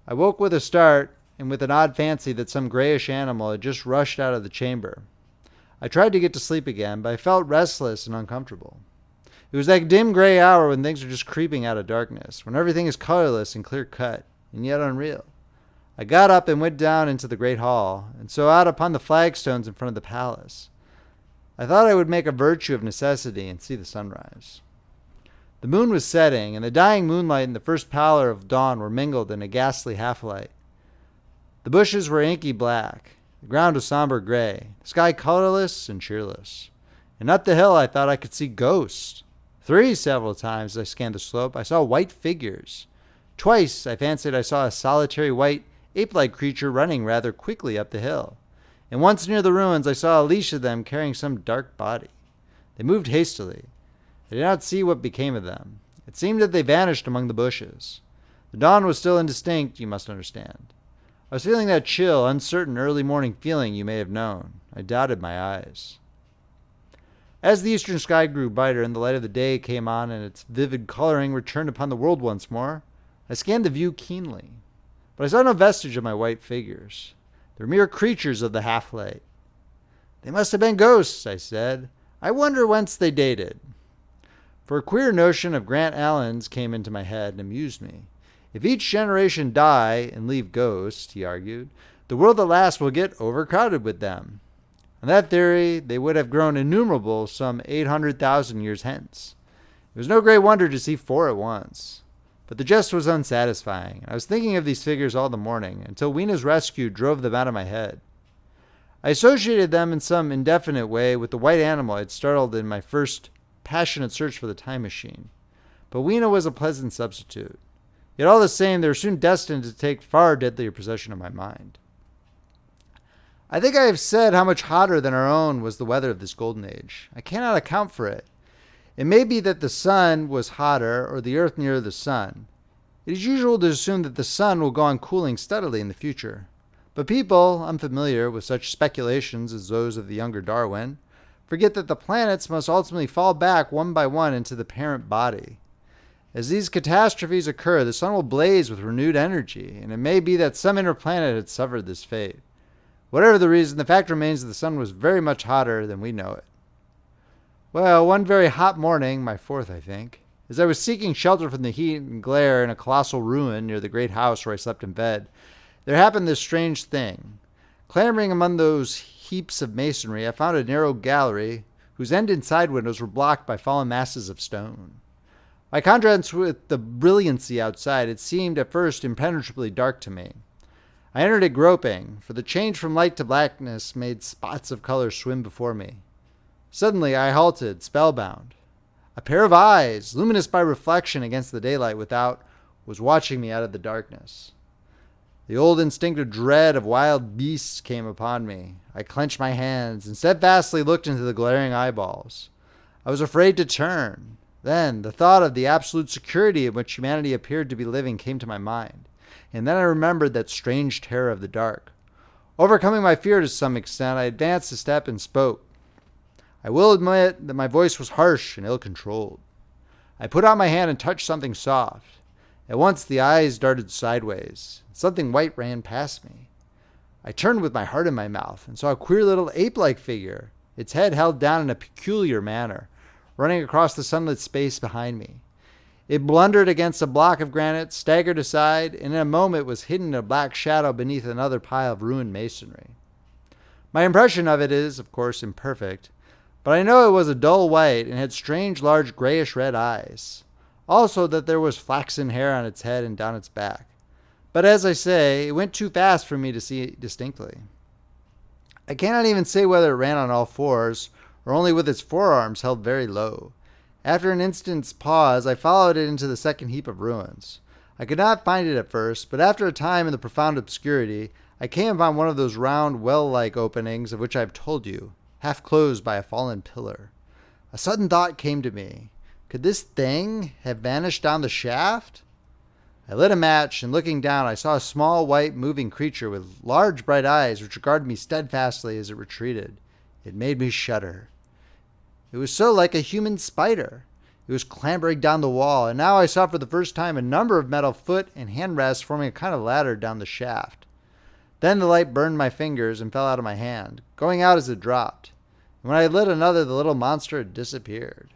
I woke with a start, and with an odd fancy that some grayish animal had just rushed out of the chamber. I tried to get to sleep again, but I felt restless and uncomfortable. It was that dim gray hour when things are just creeping out of darkness, when everything is colorless and clear-cut, and yet unreal. I got up and went down into the great hall, and so out upon the flagstones in front of the palace. I thought I would make a virtue of necessity and see the sunrise. The moon was setting, and the dying moonlight and the first pallor of dawn were mingled in a ghastly half-light. The bushes were inky black, the ground was somber gray, the sky colorless and cheerless. And up the hill I thought I could see ghosts. 3 several times as I scanned the slope, I saw white figures. Twice I fancied I saw a solitary white, ape-like creature running rather quickly up the hill. And once near the ruins I saw a leash of them carrying some dark body. They moved hastily. I did not see what became of them. It seemed that they vanished among the bushes. The dawn was still indistinct, you must understand. I was feeling that chill, uncertain, early morning feeling you may have known. I doubted my eyes. As the eastern sky grew brighter and the light of the day came on and its vivid coloring returned upon the world once more, I scanned the view keenly. But I saw no vestige of my white figures. They were mere creatures of the half-light. They must have been ghosts, I said. I wonder whence they dated. For a queer notion of Grant Allen's came into my head and amused me. If each generation die and leave ghosts, he argued, the world at last will get overcrowded with them. On that theory, they would have grown innumerable some 800,000 years hence. It was no great wonder to see 4 at once. But the jest was unsatisfying. I was thinking of these figures all the morning, until Weena's rescue drove them out of my head. I associated them in some indefinite way with the white animal I had startled in my first passionate search for the time machine. But Weena was a pleasant substitute. Yet all the same, they were soon destined to take far deadlier possession of my mind. I think I have said how much hotter than our own was the weather of this golden age. I cannot account for it. It may be that the sun was hotter or the earth nearer the sun. It is usual to assume that the sun will go on cooling steadily in the future. But people, unfamiliar with such speculations as those of the younger Darwin, forget that the planets must ultimately fall back one by one into the parent body. As these catastrophes occur, the sun will blaze with renewed energy, and it may be that some inner planet had suffered this fate. Whatever the reason, the fact remains that the sun was very much hotter than we know it. Well, one very hot morning, my fourth, I think, as I was seeking shelter from the heat and glare in a colossal ruin near the great house where I slept in bed, there happened this strange thing. Clambering among those heaps of masonry, I found a narrow gallery whose end and side windows were blocked by fallen masses of stone. By contrast with the brilliancy outside, it seemed at first impenetrably dark to me. I entered it groping, for the change from light to blackness made spots of color swim before me. Suddenly I halted, spellbound. A pair of eyes, luminous by reflection against the daylight without, was watching me out of the darkness. The old instinctive dread of wild beasts came upon me. I clenched my hands and steadfastly looked into the glaring eyeballs. I was afraid to turn. Then the thought of the absolute security in which humanity appeared to be living came to my mind, and then I remembered that strange terror of the dark. Overcoming my fear to some extent, I advanced a step and spoke. I will admit that my voice was harsh and ill-controlled. I put out my hand and touched something soft. At once the eyes darted sideways. Something white ran past me. I turned with my heart in my mouth and saw a queer little ape-like figure, its head held down in a peculiar manner, running across the sunlit space behind me. It blundered against a block of granite, staggered aside, and in a moment was hidden in a black shadow beneath another pile of ruined masonry. My impression of it is, of course, imperfect, but I know it was a dull white and had strange large grayish-red eyes. Also that there was flaxen hair on its head and down its back. But as I say, it went too fast for me to see distinctly. I cannot even say whether it ran on all fours, or only with its forearms held very low. After an instant's pause, I followed it into the second heap of ruins. I could not find it at first, but after a time in the profound obscurity, I came upon one of those round, well-like openings of which I have told you, half closed by a fallen pillar. A sudden thought came to me. Could this thing have vanished down the shaft? I lit a match, and looking down, I saw a small, white, moving creature with large, bright eyes which regarded me steadfastly as it retreated. It made me shudder. It was so like a human spider. It was clambering down the wall, and now I saw for the first time a number of metal foot and hand rests forming a kind of ladder down the shaft. Then the light burned my fingers and fell out of my hand, going out as it dropped. And when I lit another, the little monster had disappeared.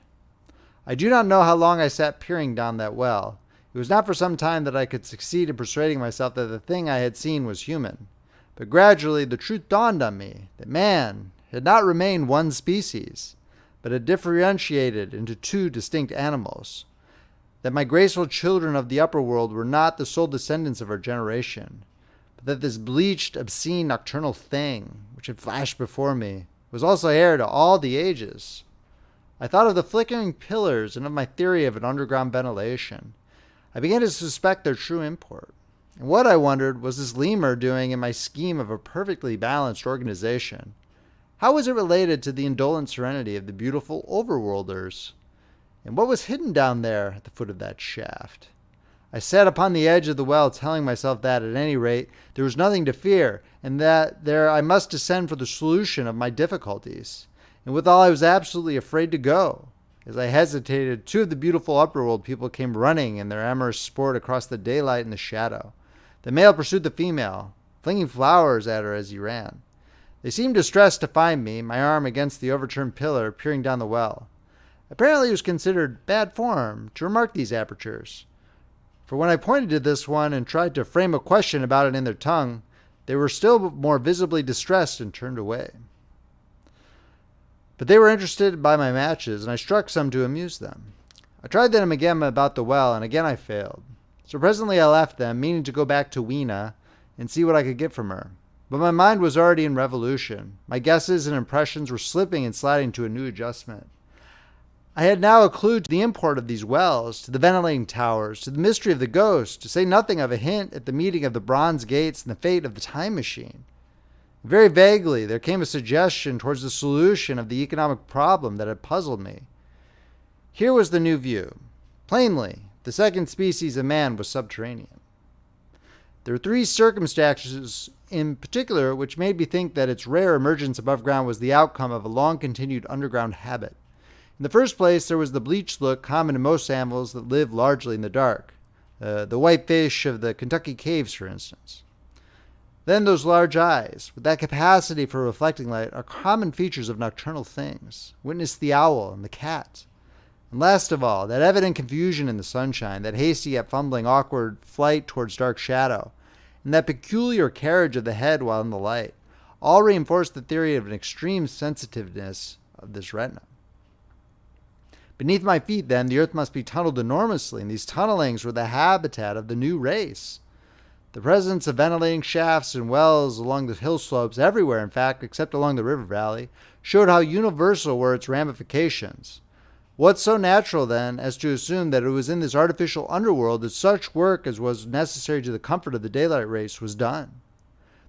I do not know how long I sat peering down that well. It was not for some time that I could succeed in persuading myself that the thing I had seen was human. But gradually the truth dawned on me that man had not remained one species, but had differentiated into two distinct animals. That my graceful children of the upper world were not the sole descendants of our generation, but that this bleached, obscene, nocturnal thing, which had flashed before me, was also heir to all the ages. I thought of the flickering pillars and of my theory of an underground ventilation. I began to suspect their true import. And what, I wondered, was this lemur doing in my scheme of a perfectly balanced organization? How was it related to the indolent serenity of the beautiful overworlders? And what was hidden down there at the foot of that shaft? I sat upon the edge of the well telling myself that, at any rate, there was nothing to fear, and that there I must descend for the solution of my difficulties. And withal I was absolutely afraid to go. As I hesitated, two of the beautiful upperworld people came running in their amorous sport across the daylight and the shadow. The male pursued the female, flinging flowers at her as he ran. They seemed distressed to find me, my arm against the overturned pillar, peering down the well. Apparently it was considered bad form to remark these apertures, for when I pointed to this one and tried to frame a question about it in their tongue, they were still more visibly distressed and turned away. But they were interested by my matches, and I struck some to amuse them. I tried them again about the well, and again I failed. So presently I left them, meaning to go back to Weena and see what I could get from her. But my mind was already in revolution. My guesses and impressions were slipping and sliding to a new adjustment. I had now a clue to the import of these wells, to the ventilating towers, to the mystery of the ghost, to say nothing of a hint at the meeting of the bronze gates and the fate of the time machine. Very vaguely, there came a suggestion towards the solution of the economic problem that had puzzled me. Here was the new view. Plainly, the second species of man was subterranean. There were three circumstances in particular which made me think that its rare emergence above ground was the outcome of a long-continued underground habit. In the first place, there was the bleached look common to most animals that live largely in the dark. The white fish of the Kentucky caves, for instance. Then those large eyes, with that capacity for reflecting light, are common features of nocturnal things. Witness the owl and the cat. And last of all, that evident confusion in the sunshine, that hasty yet fumbling awkward flight towards dark shadow, and that peculiar carriage of the head while in the light, all reinforce the theory of an extreme sensitiveness of this retina. Beneath my feet, then, the earth must be tunneled enormously, and these tunnelings were the habitat of the new race. The presence of ventilating shafts and wells along the hill slopes, everywhere in fact, except along the river valley, showed how universal were its ramifications. What's so natural, then, as to assume that it was in this artificial underworld that such work as was necessary to the comfort of the daylight race was done?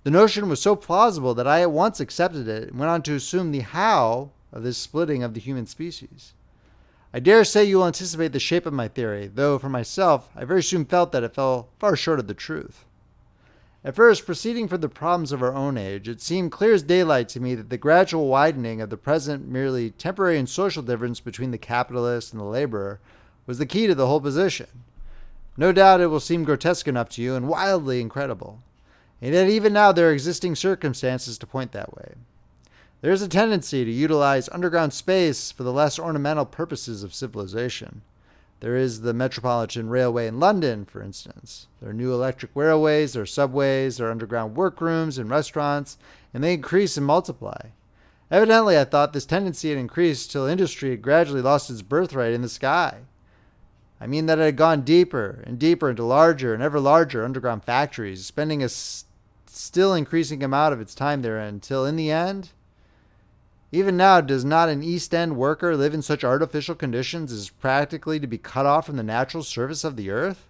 The notion was so plausible that I at once accepted it and went on to assume the how of this splitting of the human species. I dare say you will anticipate the shape of my theory, though for myself I very soon felt that it fell far short of the truth. At first, proceeding from the problems of our own age, it seemed clear as daylight to me that the gradual widening of the present merely temporary and social difference between the capitalist and the laborer was the key to the whole position. No doubt it will seem grotesque enough to you and wildly incredible, and yet even now there are existing circumstances to point that way. There is a tendency to utilize underground space for the less ornamental purposes of civilization. There is the Metropolitan Railway in London, for instance. There are new electric railways, there are subways, there are underground workrooms and restaurants, and they increase and multiply. Evidently, I thought this tendency had increased till industry had gradually lost its birthright in the sky. I mean that it had gone deeper and deeper into larger and ever larger underground factories, spending a still increasing amount of its time there until, in the end, even now, does not an East End worker live in such artificial conditions as practically to be cut off from the natural surface of the earth?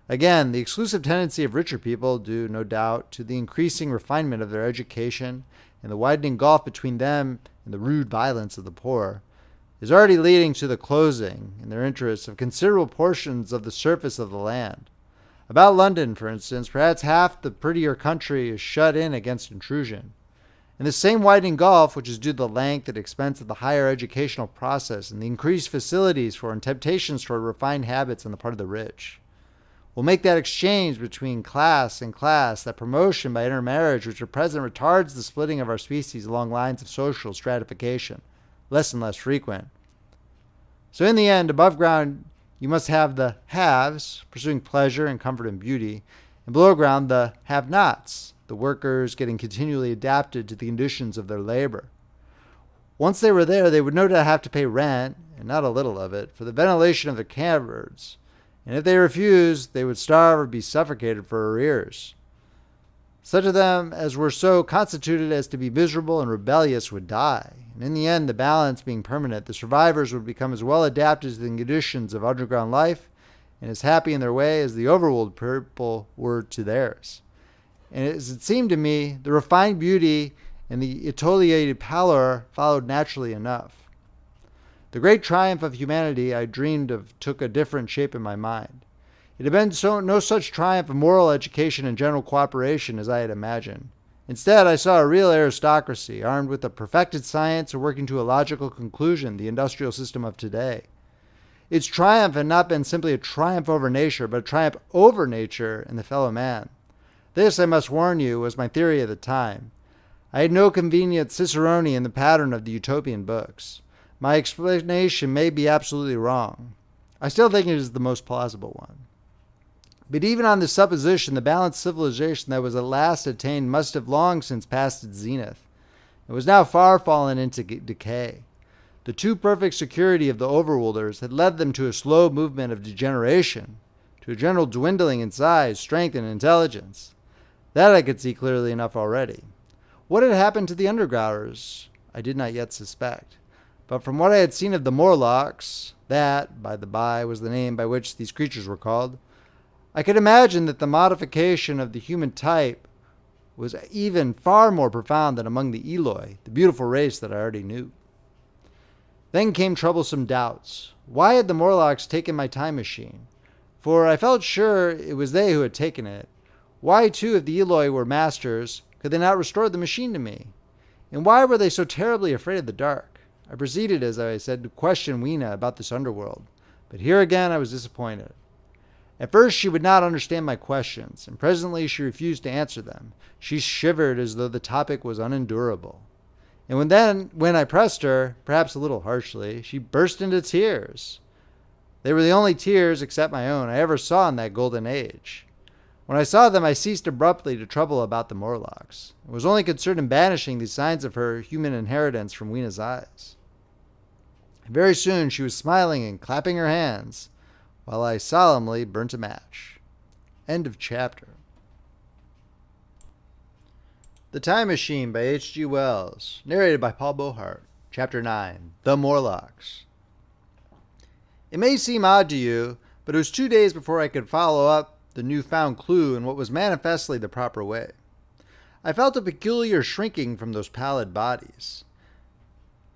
Again, the exclusive tendency of richer people, due no doubt to the increasing refinement of their education and the widening gulf between them and the rude violence of the poor, is already leading to the closing, in their interests, of considerable portions of the surface of the land. About London, for instance, perhaps half the prettier country is shut in against intrusion. And the same widening gulf, which is due to the length and expense of the higher educational process and the increased facilities for and temptations toward refined habits on the part of the rich, will make that exchange between class and class, that promotion by intermarriage which at present retards the splitting of our species along lines of social stratification, less and less frequent. So in the end, above ground, you must have the haves, pursuing pleasure and comfort and beauty, and below ground, the have-nots, the workers getting continually adapted to the conditions of their labor. Once they were there, they would no doubt have to pay rent, and not a little of it, for the ventilation of their cupboards, and if they refused, they would starve or be suffocated for arrears. Such of them as were so constituted as to be miserable and rebellious would die, and in the end, the balance being permanent, the survivors would become as well adapted to the conditions of underground life and as happy in their way as the overworld people were to theirs. And as it seemed to me, the refined beauty and the etiolated pallor followed naturally enough. The great triumph of humanity I dreamed of took a different shape in my mind. It had been no such triumph of moral education and general cooperation as I had imagined. Instead, I saw a real aristocracy, armed with a perfected science and working to a logical conclusion, the industrial system of today. Its triumph had not been simply a triumph over nature, but a triumph over nature and the fellow man. This, I must warn you, was my theory at the time. I had no convenient cicerone in the pattern of the utopian books. My explanation may be absolutely wrong. I still think it is the most plausible one. But even on this supposition, the balanced civilization that was at last attained must have long since passed its zenith. It was now far fallen into decay. The too perfect security of the overworlders had led them to a slow movement of degeneration, to a general dwindling in size, strength, and intelligence. That I could see clearly enough already. What had happened to the undergrounders, I did not yet suspect. But from what I had seen of the Morlocks, that, by the by, was the name by which these creatures were called, I could imagine that the modification of the human type was even far more profound than among the Eloi, the beautiful race that I already knew. Then came troublesome doubts. Why had the Morlocks taken my time machine? For I felt sure it was they who had taken it. Why, too, if the Eloi were masters, could they not restore the machine to me? And why were they so terribly afraid of the dark? I proceeded, as I said, to question Weena about this underworld. But here again I was disappointed. At first she would not understand my questions, and presently she refused to answer them. She shivered as though the topic was unendurable. And when I pressed her, perhaps a little harshly, she burst into tears. They were the only tears, except my own, I ever saw in that golden age. When I saw them, I ceased abruptly to trouble about the Morlocks. I was only concerned in banishing these signs of her human inheritance from Weena's eyes. And very soon she was smiling and clapping her hands, while I solemnly burnt a match. End of chapter. The Time Machine by H.G. Wells, narrated by Paul Beauheart. Chapter 9, The Morlocks. It may seem odd to you, but it was 2 days before I could follow up the newfound clue in what was manifestly the proper way. I felt a peculiar shrinking from those pallid bodies.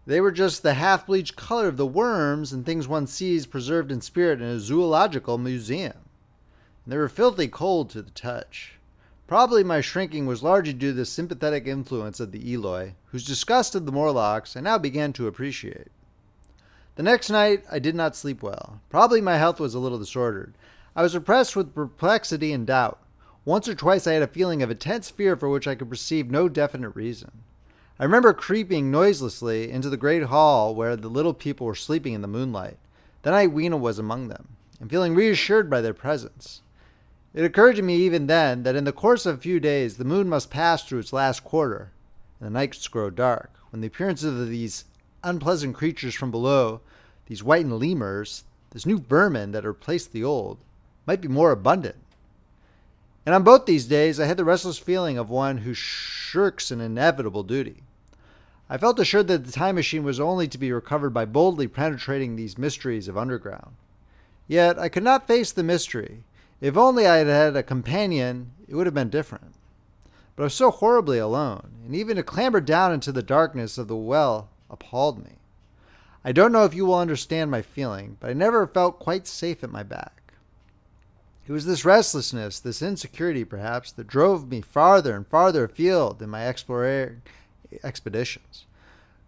They were just the half-bleached color of the worms and things one sees preserved in spirit in a zoological museum. And they were filthy cold to the touch. Probably my shrinking was largely due to the sympathetic influence of the Eloi, whose disgust of the Morlocks I now began to appreciate. The next night I did not sleep well. Probably my health was a little disordered. I was oppressed with perplexity and doubt. Once or twice I had a feeling of intense fear for which I could perceive no definite reason. I remember creeping noiselessly into the great hall where the little people were sleeping in the moonlight. The night Weena was among them, and feeling reassured by their presence. It occurred to me even then that in the course of a few days the moon must pass through its last quarter, and the nights grow dark, when the appearance of these unpleasant creatures from below, these whitened lemurs, this new vermin that replaced the old, might be more abundant. And on both these days I had the restless feeling of one who shirks an inevitable duty. I felt assured that the time machine was only to be recovered by boldly penetrating these mysteries of underground. Yet I could not face the mystery. If only I had had a companion, it would have been different. But I was so horribly alone, and even to clamber down into the darkness of the well appalled me. I don't know if you will understand my feeling, but I never felt quite safe at my back. It was this restlessness, this insecurity perhaps, that drove me farther and farther afield in my expeditions.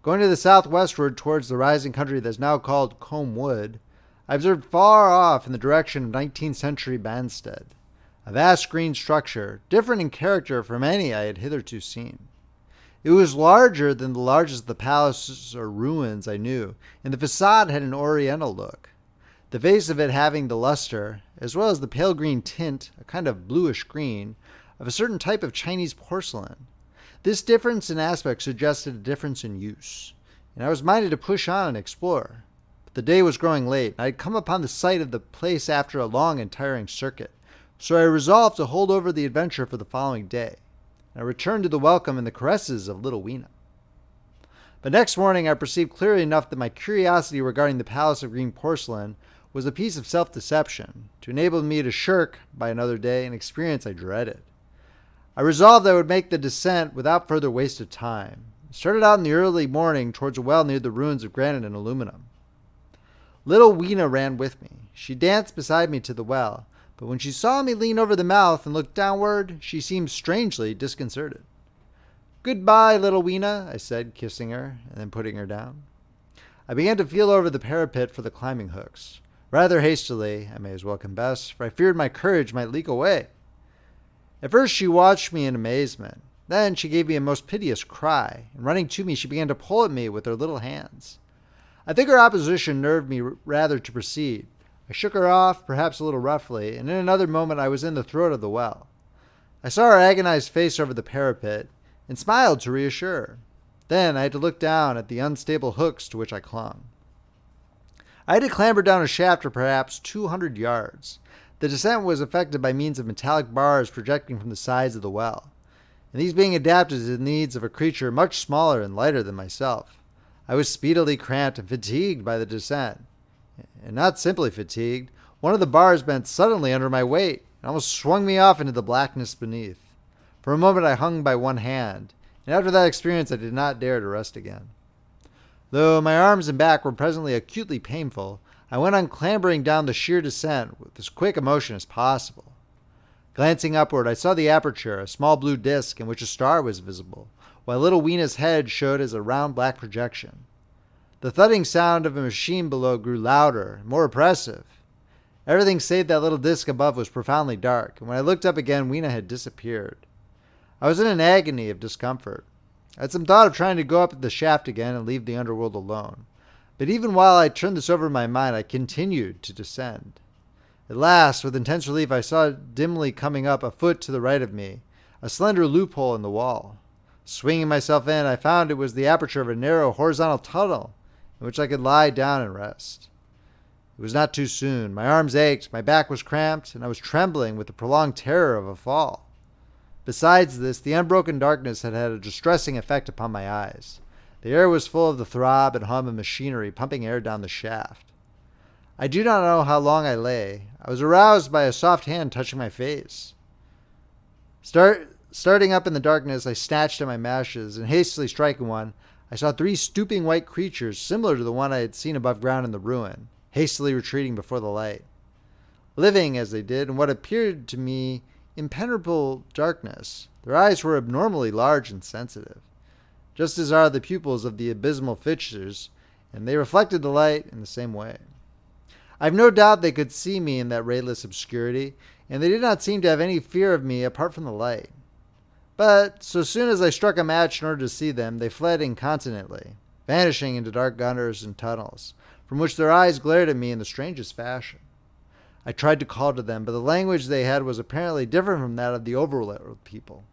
Going to the southwestward towards the rising country that is now called Combe Wood, I observed far off in the direction of 19th century Banstead, a vast green structure, different in character from any I had hitherto seen. It was larger than the largest of the palaces or ruins I knew, and the facade had an oriental look, the face of it having the luster, as well as the pale green tint, a kind of bluish green, of a certain type of Chinese porcelain. This difference in aspect suggested a difference in use, and I was minded to push on and explore. The day was growing late, and I had come upon the site of the place after a long and tiring circuit, so I resolved to hold over the adventure for the following day, and I returned to the welcome and the caresses of little Weena. But next morning I perceived clearly enough that my curiosity regarding the Palace of Green Porcelain was a piece of self-deception, to enable me to shirk, by another day, an experience I dreaded. I resolved I would make the descent without further waste of time, and started out in the early morning towards a well near the ruins of granite and aluminum. Little Weena ran with me. She danced beside me to the well, but when she saw me lean over the mouth and look downward, she seemed strangely disconcerted. "Goodbye, little Weena," I said, kissing her, and then putting her down. I began to feel over the parapet for the climbing hooks. Rather hastily, I may as well confess, for I feared my courage might leak away. At first she watched me in amazement. Then she gave me a most piteous cry, and running to me she began to pull at me with her little hands. I think her opposition nerved me rather to proceed. I shook her off, perhaps a little roughly, and in another moment I was in the throat of the well. I saw her agonized face over the parapet, and smiled to reassure her. Then I had to look down at the unstable hooks to which I clung. I had to clamber down a shaft of perhaps 200 yards. The descent was effected by means of metallic bars projecting from the sides of the well, and these being adapted to the needs of a creature much smaller and lighter than myself. I was speedily cramped and fatigued by the descent. And not simply fatigued. One of the bars bent suddenly under my weight and almost swung me off into the blackness beneath. For a moment I hung by one hand, and after that experience I did not dare to rest again. Though my arms and back were presently acutely painful, I went on clambering down the sheer descent with as quick a motion as possible. Glancing upward, I saw the aperture, a small blue disk in which a star was visible, while little Weena's head showed as a round black projection. The thudding sound of a machine below grew louder, more oppressive. Everything save that little disk above was profoundly dark, and when I looked up again, Weena had disappeared. I was in an agony of discomfort. I had some thought of trying to go up the shaft again and leave the underworld alone. But even while I turned this over in my mind, I continued to descend. At last, with intense relief, I saw dimly coming up a foot to the right of me, a slender loophole in the wall. Swinging myself in, I found it was the aperture of a narrow horizontal tunnel in which I could lie down and rest. It was not too soon. My arms ached, my back was cramped, and I was trembling with the prolonged terror of a fall. Besides this, the unbroken darkness had had a distressing effect upon my eyes. The air was full of the throb and hum of machinery pumping air down the shaft. I do not know how long I lay. I was aroused by a soft hand touching my face. Starting up in the darkness, I snatched at my matches, and hastily striking one, I saw 3 stooping white creatures similar to the one I had seen above ground in the ruin, hastily retreating before the light. Living, as they did, in what appeared to me impenetrable darkness, their eyes were abnormally large and sensitive, just as are the pupils of the abysmal fishes, and they reflected the light in the same way. I have no doubt they could see me in that rayless obscurity, and they did not seem to have any fear of me apart from the light. But so soon as I struck a match in order to see them, they fled incontinently, vanishing into dark gutters and tunnels, from which their eyes glared at me in the strangest fashion. I tried to call to them, but the language they had was apparently different from that of the overworld people,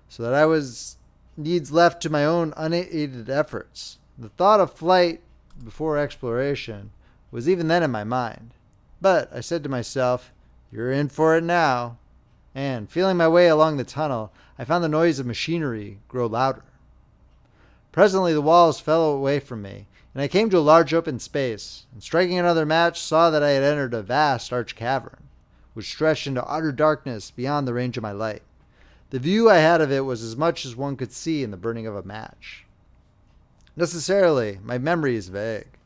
so that I was needs left to my own unaided efforts. The thought of flight before exploration was even then in my mind. But I said to myself, "You're in for it now." And, feeling my way along the tunnel, I found the noise of machinery grow louder. Presently the walls fell away from me, and I came to a large open space, and striking another match, saw that I had entered a vast arched cavern, which stretched into utter darkness beyond the range of my light. The view I had of it was as much as one could see in the burning of a match. Necessarily, my memory is vague.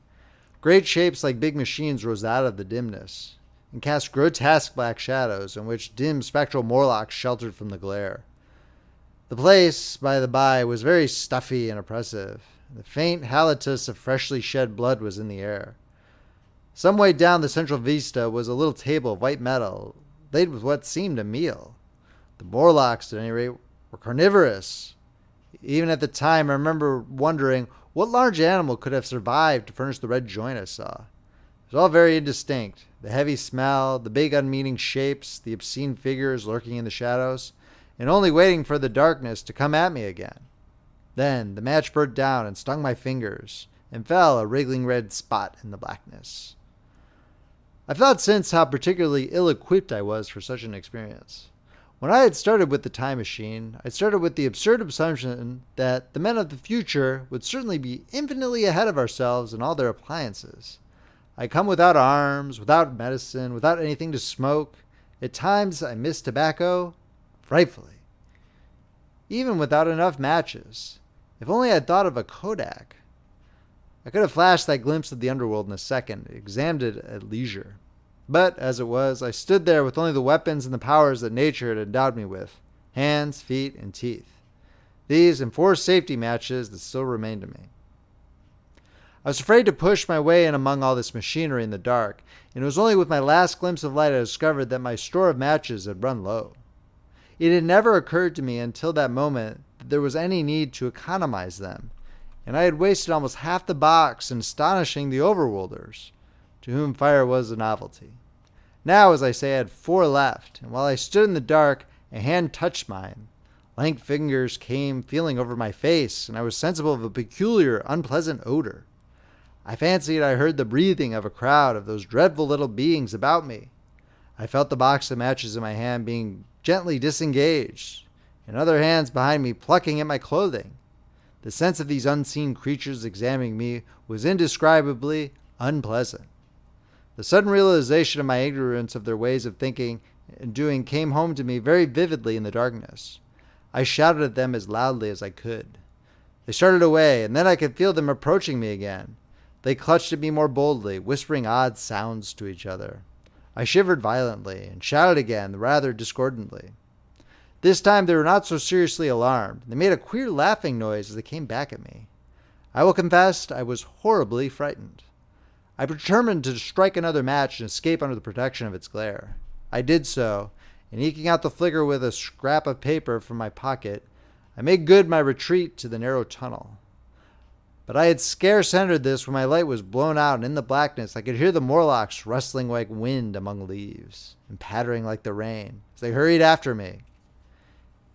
Great shapes like big machines rose out of the dimness, and cast grotesque black shadows in which dim spectral Morlocks sheltered from the glare. The place, by the by, was very stuffy and oppressive. The faint halitus of freshly shed blood was in the air. Some way down the central vista was a little table of white metal, laid with what seemed a meal. The Morlocks, at any rate, were carnivorous. Even at the time, I remember wondering what large animal could have survived to furnish the red joint I saw. It was all very indistinct. The heavy smell, the big unmeaning shapes, the obscene figures lurking in the shadows, and only waiting for the darkness to come at me again. Then the match burnt down and stung my fingers, and fell a wriggling red spot in the blackness. I've thought since how particularly ill-equipped I was for such an experience. When I had started with the time machine, I started with the absurd assumption that the men of the future would certainly be infinitely ahead of ourselves in all their appliances. I come without arms, without medicine, without anything to smoke. At times I miss tobacco frightfully. Even without enough matches. If only I had thought of a Kodak. I could have flashed that glimpse of the underworld in a second, examined it at leisure. But, as it was, I stood there with only the weapons and the powers that nature had endowed me with, hands, feet, and teeth. These and 4 safety matches that still remained to me. I was afraid to push my way in among all this machinery in the dark, and it was only with my last glimpse of light I discovered that my store of matches had run low. It had never occurred to me until that moment that there was any need to economize them, and I had wasted almost half the box in astonishing the overworlders, to whom fire was a novelty. Now, as I say, I had 4 left, and while I stood in the dark, a hand touched mine. Lank fingers came feeling over my face, and I was sensible of a peculiar, unpleasant odor. I fancied I heard the breathing of a crowd of those dreadful little beings about me. I felt the box of matches in my hand being gently disengaged, and other hands behind me plucking at my clothing. The sense of these unseen creatures examining me was indescribably unpleasant. The sudden realization of my ignorance of their ways of thinking and doing came home to me very vividly in the darkness. I shouted at them as loudly as I could. They started away, and then I could feel them approaching me again. They clutched at me more boldly, whispering odd sounds to each other. I shivered violently and shouted again, rather discordantly. This time they were not so seriously alarmed. They made a queer laughing noise as they came back at me. I will confess I was horribly frightened. I determined to strike another match and escape under the protection of its glare. I did so, and eking out the flicker with a scrap of paper from my pocket, I made good my retreat to the narrow tunnel. But I had scarce entered this when my light was blown out, and in the blackness I could hear the Morlocks rustling like wind among leaves, and pattering like the rain, as they hurried after me.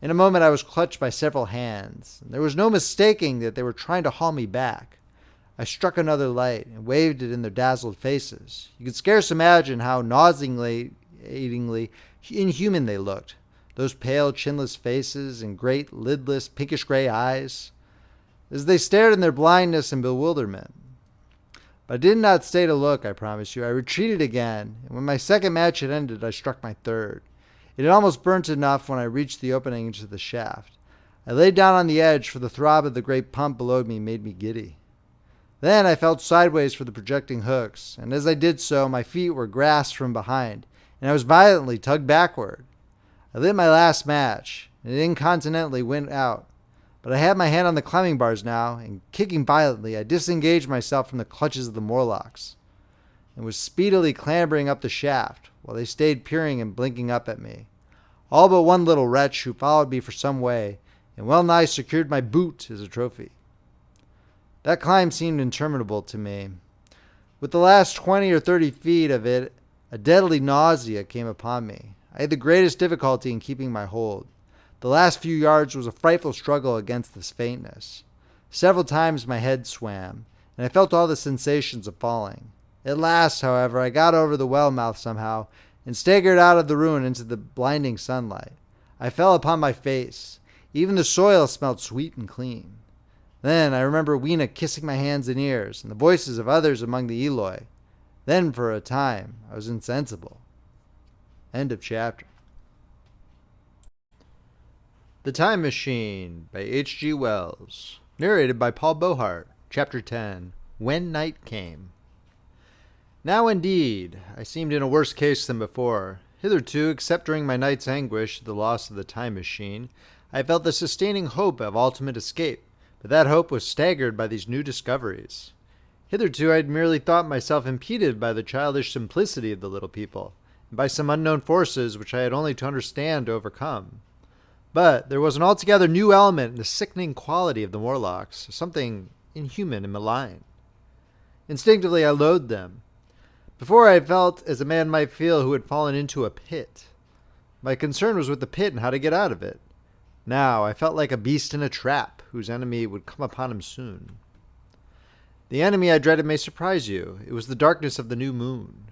In a moment I was clutched by several hands, and there was no mistaking that they were trying to haul me back. I struck another light and waved it in their dazzled faces. You could scarce imagine how nauseatingly inhuman they looked, those pale, chinless faces and great, lidless, pinkish-gray eyes, as they stared in their blindness and bewilderment. But I did not stay to look, I promise you. I retreated again, and when my second match had ended, I struck my third. It had almost burnt enough when I reached the opening into the shaft. I lay down on the edge, for the throb of the great pump below me made me giddy. Then I felt sideways for the projecting hooks, and as I did so, my feet were grasped from behind, and I was violently tugged backward. I lit my last match, and it incontinently went out. But I had my hand on the climbing bars now, and kicking violently, I disengaged myself from the clutches of the Morlocks, and was speedily clambering up the shaft, while they stayed peering and blinking up at me. All but one little wretch who followed me for some way, and well nigh secured my boot as a trophy. That climb seemed interminable to me. With the last 20 or 30 feet of it, a deadly nausea came upon me. I had the greatest difficulty in keeping my hold. The last few yards was a frightful struggle against this faintness. Several times my head swam, and I felt all the sensations of falling. At last, however, I got over the well mouth somehow, and staggered out of the ruin into the blinding sunlight. I fell upon my face. Even the soil smelled sweet and clean. Then I remember Weena kissing my hands and ears, and the voices of others among the Eloi. Then, for a time, I was insensible. End of chapter. The Time Machine by H.G. Wells. Narrated by Paul Beauheart. Chapter 10. When Night Came. Now indeed, I seemed in a worse case than before. Hitherto, except during my night's anguish at the loss of the time machine, I felt the sustaining hope of ultimate escape, but that hope was staggered by these new discoveries. Hitherto I had merely thought myself impeded by the childish simplicity of the little people, and by some unknown forces which I had only to understand to overcome. But there was an altogether new element in the sickening quality of the Morlocks, something inhuman and malign. Instinctively I loathed them. Before I had felt as a man might feel who had fallen into a pit. My concern was with the pit and how to get out of it. Now I felt like a beast in a trap, whose enemy would come upon him soon. The enemy I dreaded may surprise you. It was the darkness of the new moon.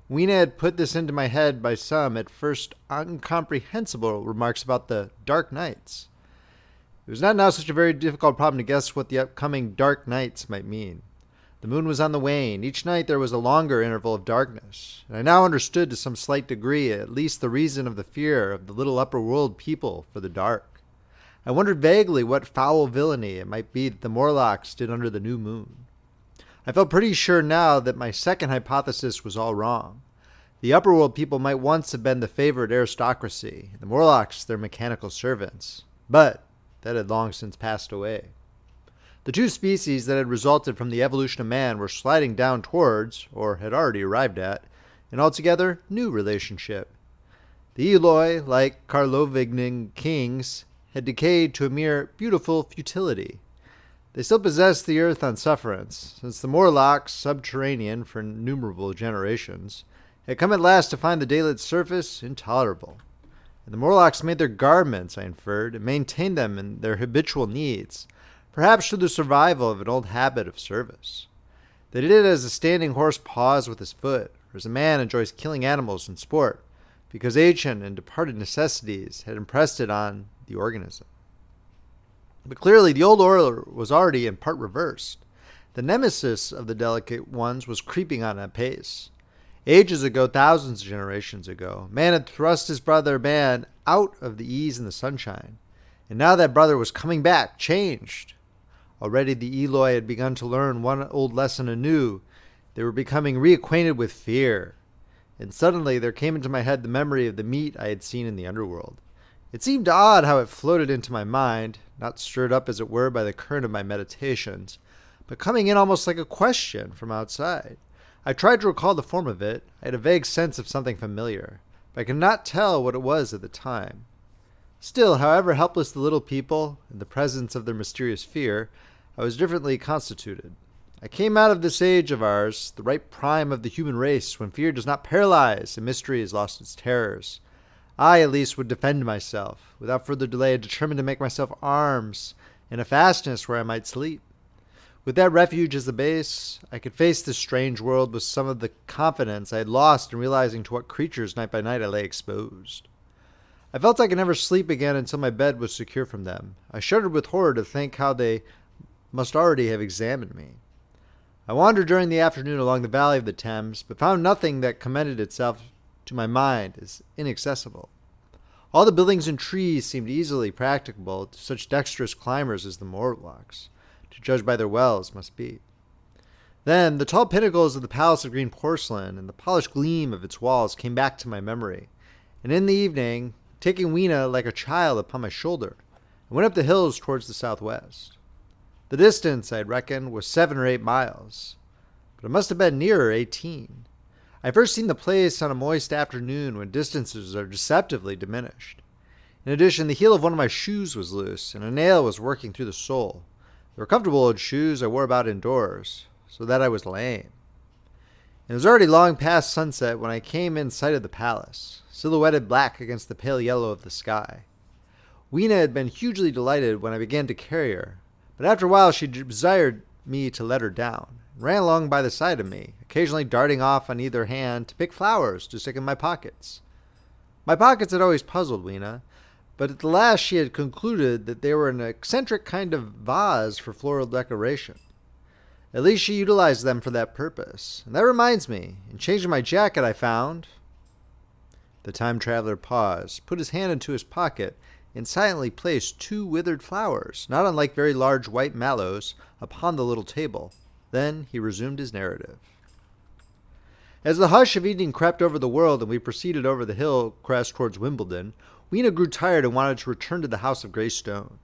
Weena had put this into my head by some, at first, incomprehensible remarks about the dark nights. It was not now such a very difficult problem to guess what the upcoming dark nights might mean. The moon was on the wane. Each night there was a longer interval of darkness, and I now understood to some slight degree at least the reason of the fear of the little upper world people for the dark. I wondered vaguely what foul villainy it might be that the Morlocks did under the new moon. I felt pretty sure now that my second hypothesis was all wrong. The upper world people might once have been the favored aristocracy, the Morlocks their mechanical servants, but that had long since passed away. The two species that had resulted from the evolution of man were sliding down towards, or had already arrived at, an altogether new relationship. The Eloi, like Carlovignan kings, had decayed to a mere beautiful futility. They still possessed the earth on sufferance, since the Morlocks, subterranean for innumerable generations, had come at last to find the daylit surface intolerable. And the Morlocks made their garments, I inferred, and maintained them in their habitual needs, perhaps through the survival of an old habit of service. They did it as a standing horse paws with his foot, or as a man enjoys killing animals in sport, because ancient and departed necessities had impressed it on the organism. But clearly the old order was already in part reversed. The nemesis of the delicate ones was creeping on apace. Ages ago, thousands of generations ago, man had thrust his brother man out of the ease and the sunshine, and now that brother was coming back, changed. Already the Eloi had begun to learn one old lesson anew. They were becoming reacquainted with fear. And suddenly there came into my head the memory of the meat I had seen in the underworld. It seemed odd how it floated into my mind, not stirred up as it were by the current of my meditations, but coming in almost like a question from outside. I tried to recall the form of it. I had a vague sense of something familiar, but I could not tell what it was at the time. Still, however helpless the little people, in the presence of their mysterious fear, I was differently constituted. I came out of this age of ours, the ripe prime of the human race, when fear does not paralyze and mystery has lost its terrors. I, at least, would defend myself. Without further delay, I determined to make myself arms and a fastness where I might sleep. With that refuge as the base, I could face this strange world with some of the confidence I had lost in realizing to what creatures night by night I lay exposed. I felt I could never sleep again until my bed was secure from them. I shuddered with horror to think how they must already have examined me. I wandered during the afternoon along the valley of the Thames, but found nothing that commended itself to my mind as inaccessible. All the buildings and trees seemed easily practicable to such dexterous climbers as the Morlocks, to judge by their wells, must be. Then the tall pinnacles of the Palace of Green Porcelain and the polished gleam of its walls came back to my memory, and in the evening, taking Weena like a child upon my shoulder, I went up the hills towards the southwest. The distance, I had reckoned, was 7 or 8 miles, but it must have been nearer 18. I had first seen the place on a moist afternoon when distances are deceptively diminished. In addition, the heel of one of my shoes was loose, and a nail was working through the sole. They were comfortable old shoes I wore about indoors, so that I was lame. It was already long past sunset when I came in sight of the palace, silhouetted black against the pale yellow of the sky. Weena had been hugely delighted when I began to carry her, but after a while she desired me to let her down, and ran along by the side of me, occasionally darting off on either hand to pick flowers to stick in my pockets. My pockets had always puzzled Weena, but at the last she had concluded that they were an eccentric kind of vase for floral decoration. At least she utilized them for that purpose. And that reminds me, in changing my jacket I found... The time traveler paused, put his hand into his pocket, and silently placed 2 withered flowers, not unlike very large white mallows, upon the little table. Then he resumed his narrative. As the hush of evening crept over the world and we proceeded over the hill crest towards Wimbledon, Weena grew tired and wanted to return to the House of Grey Stone.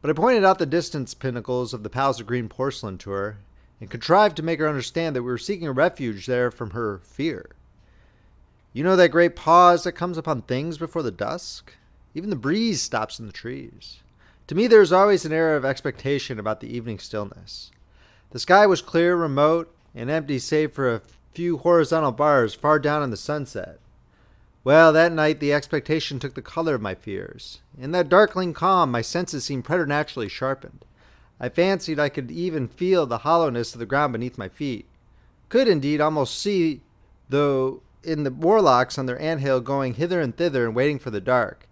But I pointed out the distant pinnacles of the Palace of Green Porcelain to her, and contrived to make her understand that we were seeking a refuge there from her fear. You know that great pause that comes upon things before the dusk? Even the breeze stops in the trees. To me there is always an air of expectation about the evening stillness. The sky was clear, remote, and empty save for a few horizontal bars far down in the sunset. Well, that night the expectation took the color of my fears. In that darkling calm my senses seemed preternaturally sharpened. I fancied I could even feel the hollowness of the ground beneath my feet. Could indeed almost see, though, in the Morlocks on their anthill going hither and thither and waiting for the dark.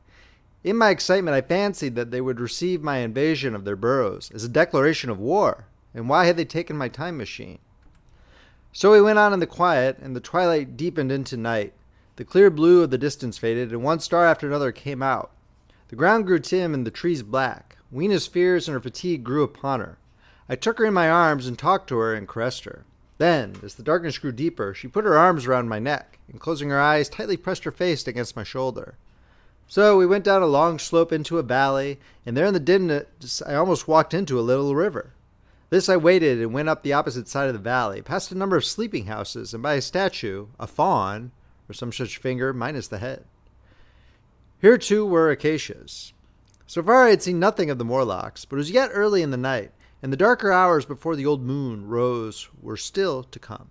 In my excitement I fancied that they would receive my invasion of their burrows as a declaration of war, and why had they taken my time machine? So we went on in the quiet, and the twilight deepened into night. The clear blue of the distance faded, and one star after another came out. The ground grew dim and the trees black. Weena's fears and her fatigue grew upon her. I took her in my arms and talked to her and caressed her. Then, as the darkness grew deeper, she put her arms around my neck, and closing her eyes, tightly pressed her face against my shoulder. So we went down a long slope into a valley, and there in the dimness I almost walked into a little river. This I waded and went up the opposite side of the valley, past a number of sleeping houses, and by a statue, a faun, or some such finger, minus the head. Here too were acacias. So far I had seen nothing of the Morlocks, but it was yet early in the night, and the darker hours before the old moon rose were still to come.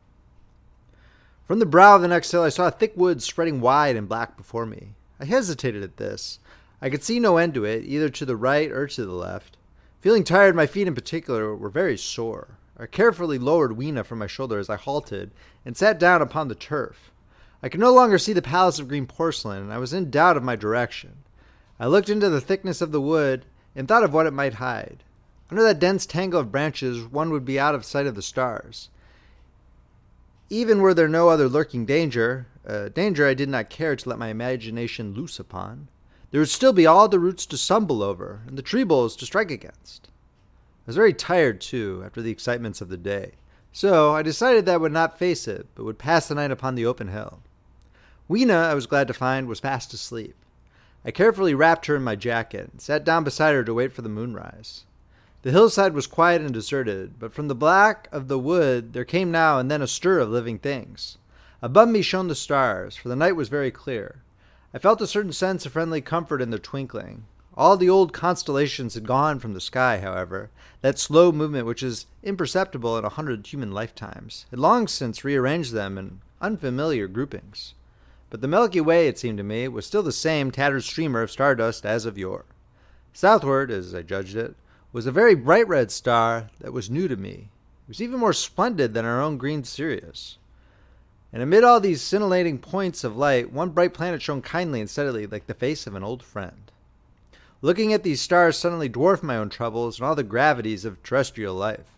From the brow of the next hill I saw a thick wood spreading wide and black before me. I hesitated at this. I could see no end to it, either to the right or to the left. Feeling tired, my feet in particular were very sore. I carefully lowered Weena from my shoulder as I halted, and sat down upon the turf. I could no longer see the Palace of Green Porcelain, and I was in doubt of my direction. I looked into the thickness of the wood, and thought of what it might hide. Under that dense tangle of branches one would be out of sight of the stars. Even were there no other lurking danger, danger I did not care to let my imagination loose upon, there would still be all the roots to stumble over, and the tree boles to strike against. was very tired, too, after the excitements of the day, so I decided that I would not face it, but would pass the night upon the open hill. Weena, I was glad to find, was fast asleep. I carefully wrapped her in my jacket and sat down beside her to wait for the moonrise. The hillside was quiet and deserted, but from the black of the wood there came now and then a stir of living things. Above me shone the stars, for the night was very clear. I felt a certain sense of friendly comfort in their twinkling. All the old constellations had gone from the sky, however. That slow movement which is imperceptible in 100 human lifetimes had long since rearranged them in unfamiliar groupings. But the Milky Way, it seemed to me, was still the same tattered streamer of stardust as of yore. Southward, as I judged it, was a very bright red star that was new to me. It was even more splendid than our own green Sirius. And amid all these scintillating points of light, one bright planet shone kindly and steadily like the face of an old friend. Looking at these stars suddenly dwarfed my own troubles and all the gravities of terrestrial life.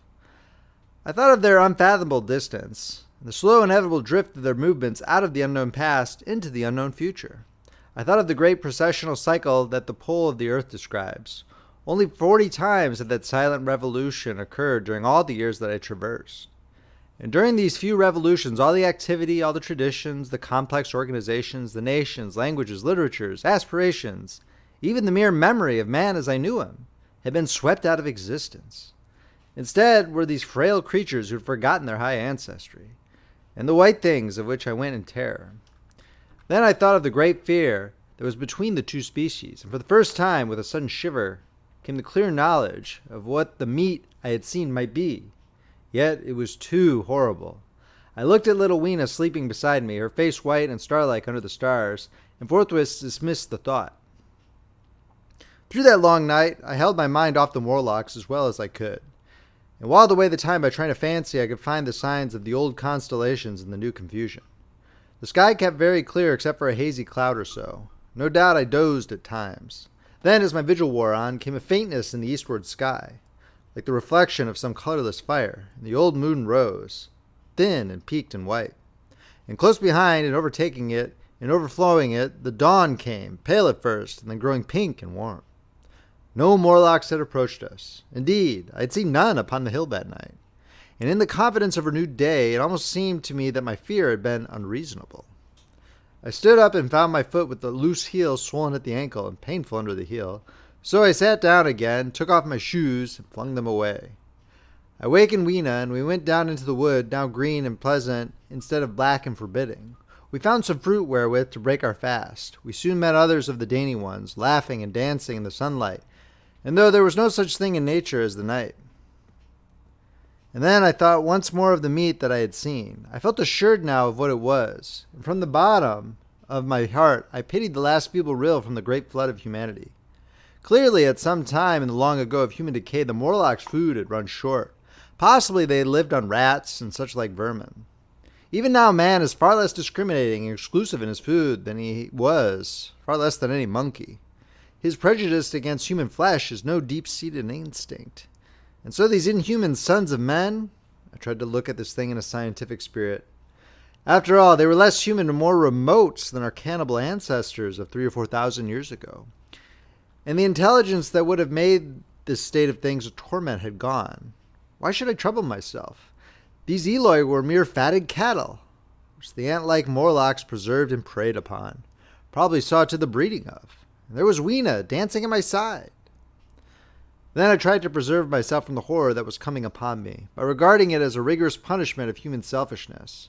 I thought of their unfathomable distance, and the slow inevitable drift of their movements out of the unknown past into the unknown future. I thought of the great processional cycle that the pole of the earth describes. Only 40 times had that silent revolution occurred during all the years that I traversed. And during these few revolutions, all the activity, all the traditions, the complex organizations, the nations, languages, literatures, aspirations, even the mere memory of man as I knew him, had been swept out of existence. Instead were these frail creatures who had forgotten their high ancestry, and the white things of which I went in terror. Then I thought of the great fear that was between the two species, and for the first time, with a sudden shiver, came the clear knowledge of what the meat I had seen might be. Yet it was too horrible. I looked at little Weena sleeping beside me, her face white and star-like under the stars, and forthwith dismissed the thought. Through that long night, I held my mind off the Morlocks as well as I could, and whiled away the time by trying to fancy I could find the signs of the old constellations in the new confusion. The sky kept very clear except for a hazy cloud or so. No doubt I dozed at times. Then, as my vigil wore on, came a faintness in the eastward sky, like the reflection of some colorless fire, and the old moon rose, thin and peaked and white. And close behind and overtaking it and overflowing it, the dawn came, pale at first, and then growing pink and warm. No Morlocks had approached us. Indeed, I had seen none upon the hill that night. And in the confidence of renewed day, it almost seemed to me that my fear had been unreasonable. I stood up and found my foot with the loose heel swollen at the ankle and painful under the heel. So I sat down again, took off my shoes, and flung them away. I wakened Weena, and we went down into the wood, now green and pleasant instead of black and forbidding. We found some fruit wherewith to break our fast. We soon met others of the dainty ones, laughing and dancing in the sunlight, and though there was no such thing in nature as the night. And then I thought once more of the meat that I had seen. I felt assured now of what it was, and from the bottom of my heart I pitied the last feeble rill from the great flood of humanity. Clearly, at some time in the long ago of human decay, the Morlocks' food had run short. Possibly they had lived on rats and such like vermin. Even now man is far less discriminating and exclusive in his food than he was, far less than any monkey. His prejudice against human flesh is no deep-seated instinct. And so these inhuman sons of men, I tried to look at this thing in a scientific spirit. After all, they were less human and more remote than our cannibal ancestors of 3,000 or 4,000 years ago. And the intelligence that would have made this state of things a torment had gone. Why should I trouble myself? These Eloi were mere fatted cattle, which the ant-like Morlocks preserved and preyed upon, probably saw to the breeding of. And there was Weena dancing at my side. Then I tried to preserve myself from the horror that was coming upon me, by regarding it as a rigorous punishment of human selfishness.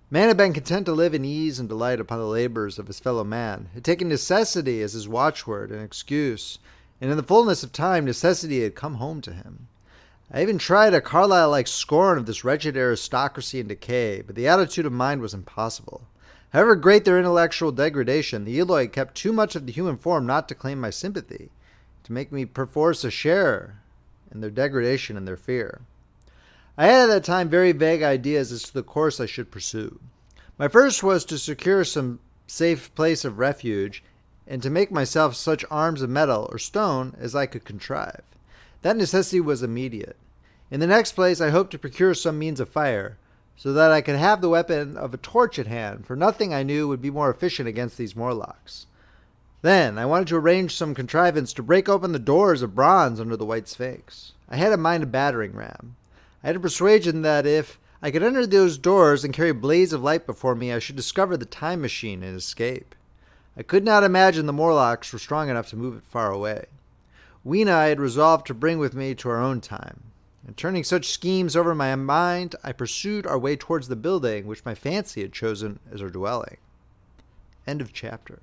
Man had been content to live in ease and delight upon the labors of his fellow man, had taken necessity as his watchword and excuse, and in the fullness of time necessity had come home to him. I even tried a Carlyle-like scorn of this wretched aristocracy in decay, but the attitude of mind was impossible. However great their intellectual degradation, the Eloi kept too much of the human form not to claim my sympathy, to make me perforce a share in their degradation and their fear. I had at that time very vague ideas as to the course I should pursue. My first was to secure some safe place of refuge, and to make myself such arms of metal or stone as I could contrive. That necessity was immediate. In the next place, I hoped to procure some means of fire, so that I could have the weapon of a torch at hand, for nothing I knew would be more efficient against these Morlocks. Then I wanted to arrange some contrivance to break open the doors of bronze under the white Sphinx. I had in mind a battering ram. I had a persuasion that if I could enter those doors and carry a blaze of light before me, I should discover the time machine and escape. I could not imagine the Morlocks were strong enough to move it far away. Weena I had resolved to bring with me to our own time. And turning such schemes over my mind, I pursued our way towards the building which my fancy had chosen as our dwelling. End of chapter.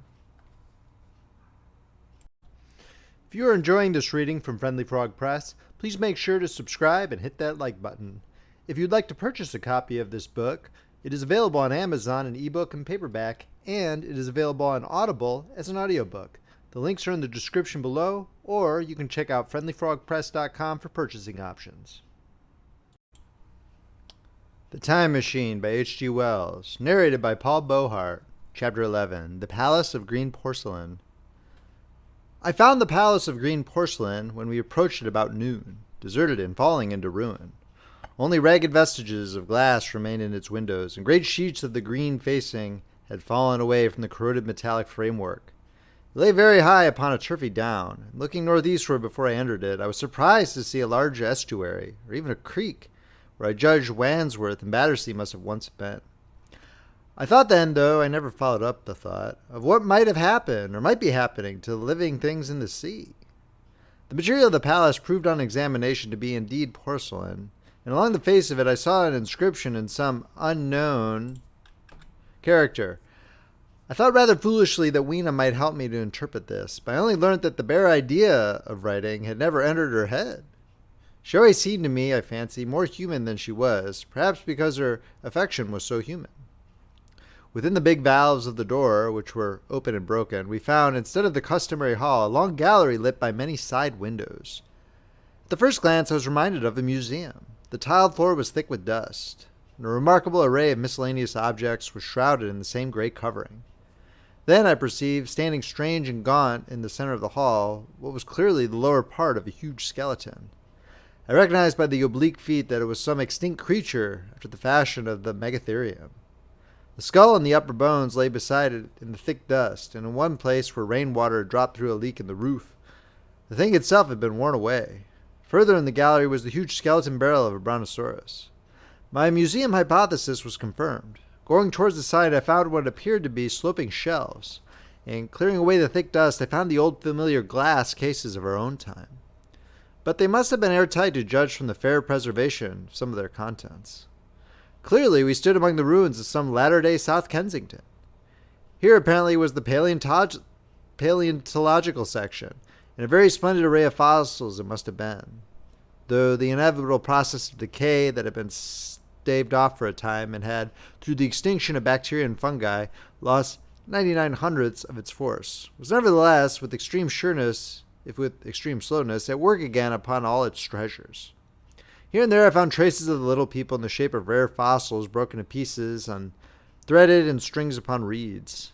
If you are enjoying this reading from Friendly Frog Press, please make sure to subscribe and hit that like button. If you'd like to purchase a copy of this book, it is available on Amazon in ebook and paperback, and it is available on Audible as an audiobook. The links are in the description below, or you can check out friendlyfrogpress.com for purchasing options. The Time Machine by H.G. Wells, narrated by Paul Beauheart. Chapter 11, The Palace of Green Porcelain. I found the Palace of Green Porcelain when we approached it about noon, deserted and falling into ruin. Only ragged vestiges of glass remained in its windows, and great sheets of the green facing had fallen away from the corroded metallic framework. It lay very high upon a turfy down, and looking northeastward before I entered it, I was surprised to see a large estuary, or even a creek, where I judged Wandsworth and Battersea must have once been. I thought then, though I never followed up the thought, of what might have happened, or might be happening, to the living things in the sea. The material of the palace proved on examination to be indeed porcelain, and along the face of it I saw an inscription in some unknown character. I thought rather foolishly that Weena might help me to interpret this, but I only learnt that the bare idea of writing had never entered her head. She always seemed to me, I fancy, more human than she was, perhaps because her affection was so human. Within the big valves of the door, which were open and broken, we found, instead of the customary hall, a long gallery lit by many side windows. At the first glance I was reminded of a museum. The tiled floor was thick with dust, and a remarkable array of miscellaneous objects was shrouded in the same grey covering. Then I perceived, standing strange and gaunt in the center of the hall, what was clearly the lower part of a huge skeleton. I recognized by the oblique feet that it was some extinct creature after the fashion of the megatherium. The skull and the upper bones lay beside it in the thick dust, and in one place where rainwater had dropped through a leak in the roof. The thing itself had been worn away. Further in the gallery was the huge skeleton barrel of a brontosaurus. My museum hypothesis was confirmed. Going towards the side, I found what appeared to be sloping shelves, and clearing away the thick dust, I found the old familiar glass cases of our own time. But they must have been airtight to judge from the fair preservation of some of their contents. Clearly, we stood among the ruins of some latter-day South Kensington. Here apparently was the paleontological section, and a very splendid array of fossils it must have been, though the inevitable process of decay that had been staved off for a time and had, through the extinction of bacteria and fungi, lost 99/100ths of its force, was nevertheless, with extreme sureness, if with extreme slowness, at work again upon all its treasures. Here and there I found traces of the little people in the shape of rare fossils broken to pieces and threaded in strings upon reeds,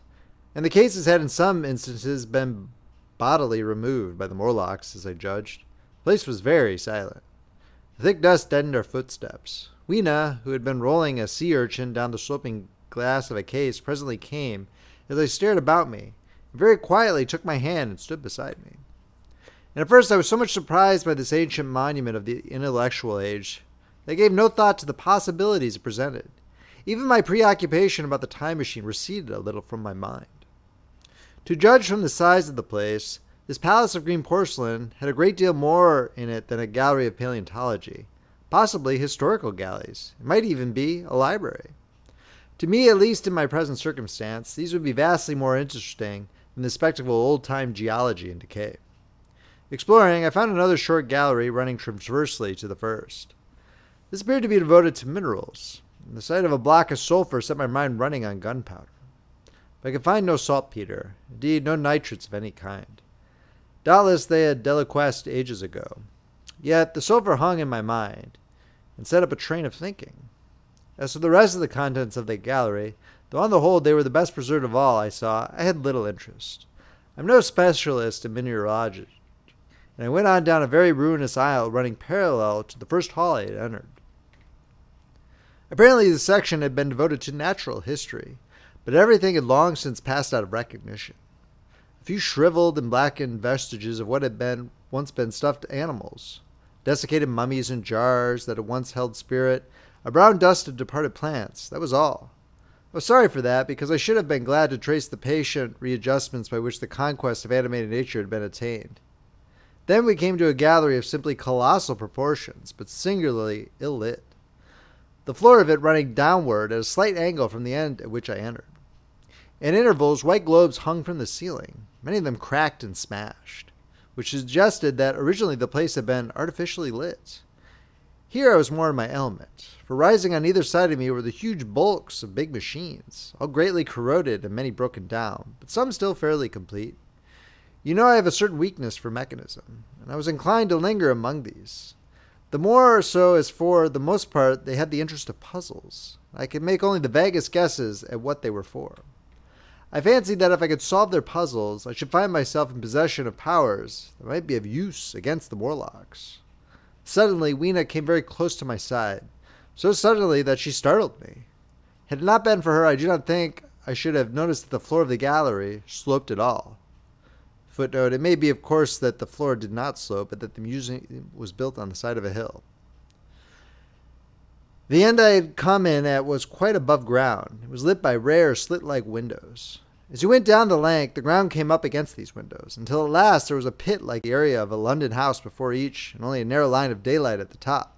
and the cases had in some instances been bodily removed by the Morlocks, as I judged. The place was very silent. The thick dust deadened our footsteps. Weena, who had been rolling a sea urchin down the sloping glass of a case, presently came, as I stared about me, and very quietly took my hand and stood beside me. And at first I was so much surprised by this ancient monument of the intellectual age that I gave no thought to the possibilities it presented. Even my preoccupation about the time machine receded a little from my mind. To judge from the size of the place, this palace of green porcelain had a great deal more in it than a gallery of paleontology, possibly historical galleries. It might even be a library. To me, at least in my present circumstance, these would be vastly more interesting than the spectacle of old-time geology and decay. Exploring, I found another short gallery running transversely to the first. This appeared to be devoted to minerals, and the sight of a block of sulfur set my mind running on gunpowder. But I could find no saltpeter, indeed no nitrates of any kind. Doubtless they had deliquesced ages ago. Yet the sulfur hung in my mind, and set up a train of thinking. As for the rest of the contents of the gallery, though on the whole they were the best preserved of all I saw, I had little interest. I am no specialist in mineralogy, and I went on down a very ruinous aisle running parallel to the first hall I had entered. Apparently the section had been devoted to natural history, but everything had long since passed out of recognition. A few shriveled and blackened vestiges of what had once been stuffed animals, desiccated mummies in jars that had once held spirit, a brown dust of departed plants. That was all. I was sorry for that, because I should have been glad to trace the patient readjustments by which the conquest of animated nature had been attained. Then we came to a gallery of simply colossal proportions, but singularly ill-lit. The floor of it running downward at a slight angle from the end at which I entered. At intervals, white globes hung from the ceiling, many of them cracked and smashed, which suggested that originally the place had been artificially lit. Here I was more in my element, for rising on either side of me were the huge bulks of big machines, all greatly corroded and many broken down, but some still fairly complete. You know I have a certain weakness for mechanism, and I was inclined to linger among these. The more so as for the most part they had the interest of puzzles. I could make only the vaguest guesses at what they were for. I fancied that if I could solve their puzzles, I should find myself in possession of powers that might be of use against the Morlocks. Suddenly, Weena came very close to my side, so suddenly that she startled me. Had it not been for her, I do not think I should have noticed that the floor of the gallery sloped at all. Footnote, it may be, of course, that the floor did not slope, but that the museum was built on the side of a hill. The end I had come in at was quite above ground. It was lit by rare slit-like windows. As you went down the length, the ground came up against these windows, until at last there was a pit-like area of a London house before each, and only a narrow line of daylight at the top.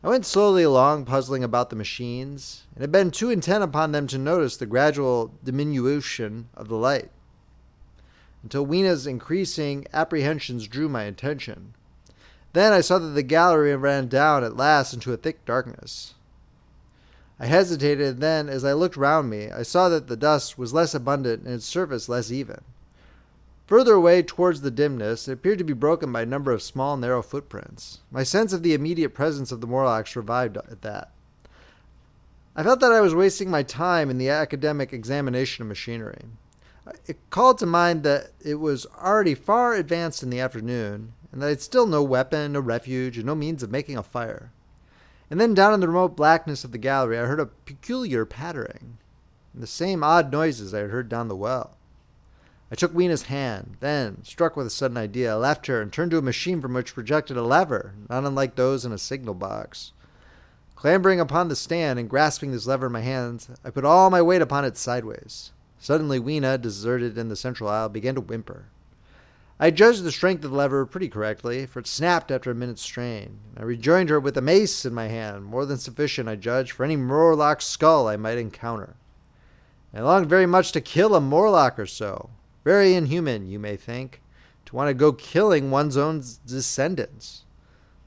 I went slowly along, puzzling about the machines, and had been too intent upon them to notice the gradual diminution of the light, until Weena's increasing apprehensions drew my attention. Then I saw that the gallery ran down at last into a thick darkness. I hesitated, and then, as I looked round me, I saw that the dust was less abundant and its surface less even. Further away towards the dimness, it appeared to be broken by a number of small, narrow footprints. My sense of the immediate presence of the Morlocks revived at that. I felt that I was wasting my time in the academic examination of machinery. It called to mind that it was already far advanced in the afternoon, and that I had still no weapon, no refuge, and no means of making a fire. And then down in the remote blackness of the gallery I heard a peculiar pattering, and the same odd noises I had heard down the well. I took Weena's hand, then, struck with a sudden idea, I left her and turned to a machine from which projected a lever, not unlike those in a signal box. Clambering upon the stand and grasping this lever in my hands, I put all my weight upon it sideways. Suddenly Weena, deserted in the central aisle, began to whimper. I judged the strength of the lever pretty correctly, for it snapped after a minute's strain. I rejoined her with a mace in my hand, more than sufficient, I judged, for any Morlock skull I might encounter. I longed very much to kill a Morlock or so. Very inhuman, you may think, to want to go killing one's own descendants.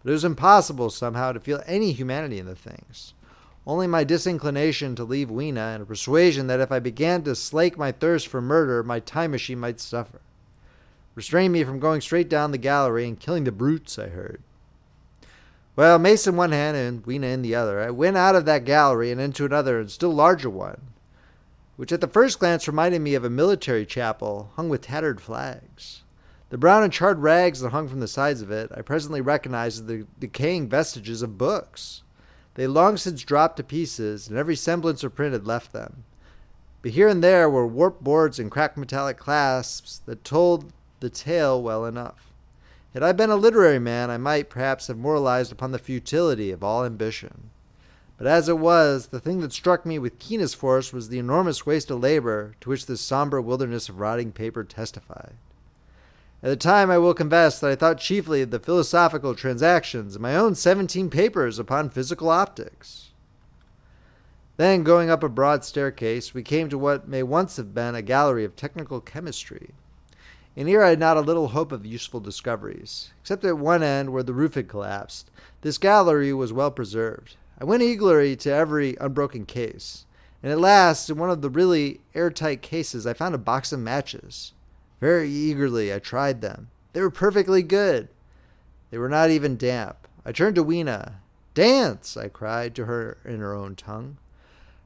But it was impossible, somehow, to feel any humanity in the things. Only my disinclination to leave Weena, and a persuasion that if I began to slake my thirst for murder, my time machine might suffer, restrained me from going straight down the gallery and killing the brutes I heard. Well, mace in one hand and Weena in the other, I went out of that gallery and into another and still larger one, which at the first glance reminded me of a military chapel hung with tattered flags. The brown and charred rags that hung from the sides of it I presently recognized as the decaying vestiges of books. They had long since dropped to pieces, and every semblance of print had left them. But here and there were warped boards and cracked metallic clasps that told the tale well enough. Had I been a literary man, I might perhaps have moralized upon the futility of all ambition. But as it was, the thing that struck me with keenest force was the enormous waste of labor to which this somber wilderness of rotting paper testified. At the time, I will confess that I thought chiefly of the philosophical transactions in my own 17 papers upon physical optics. Then, going up a broad staircase, we came to what may once have been a gallery of technical chemistry. And here I had not a little hope of useful discoveries. Except at one end, where the roof had collapsed, this gallery was well preserved. I went eagerly to every unbroken case, and at last, in one of the really airtight cases, I found a box of matches. Very eagerly I tried them. They were perfectly good. They were not even damp. I turned to Weena. "Dance!" I cried to her in her own tongue.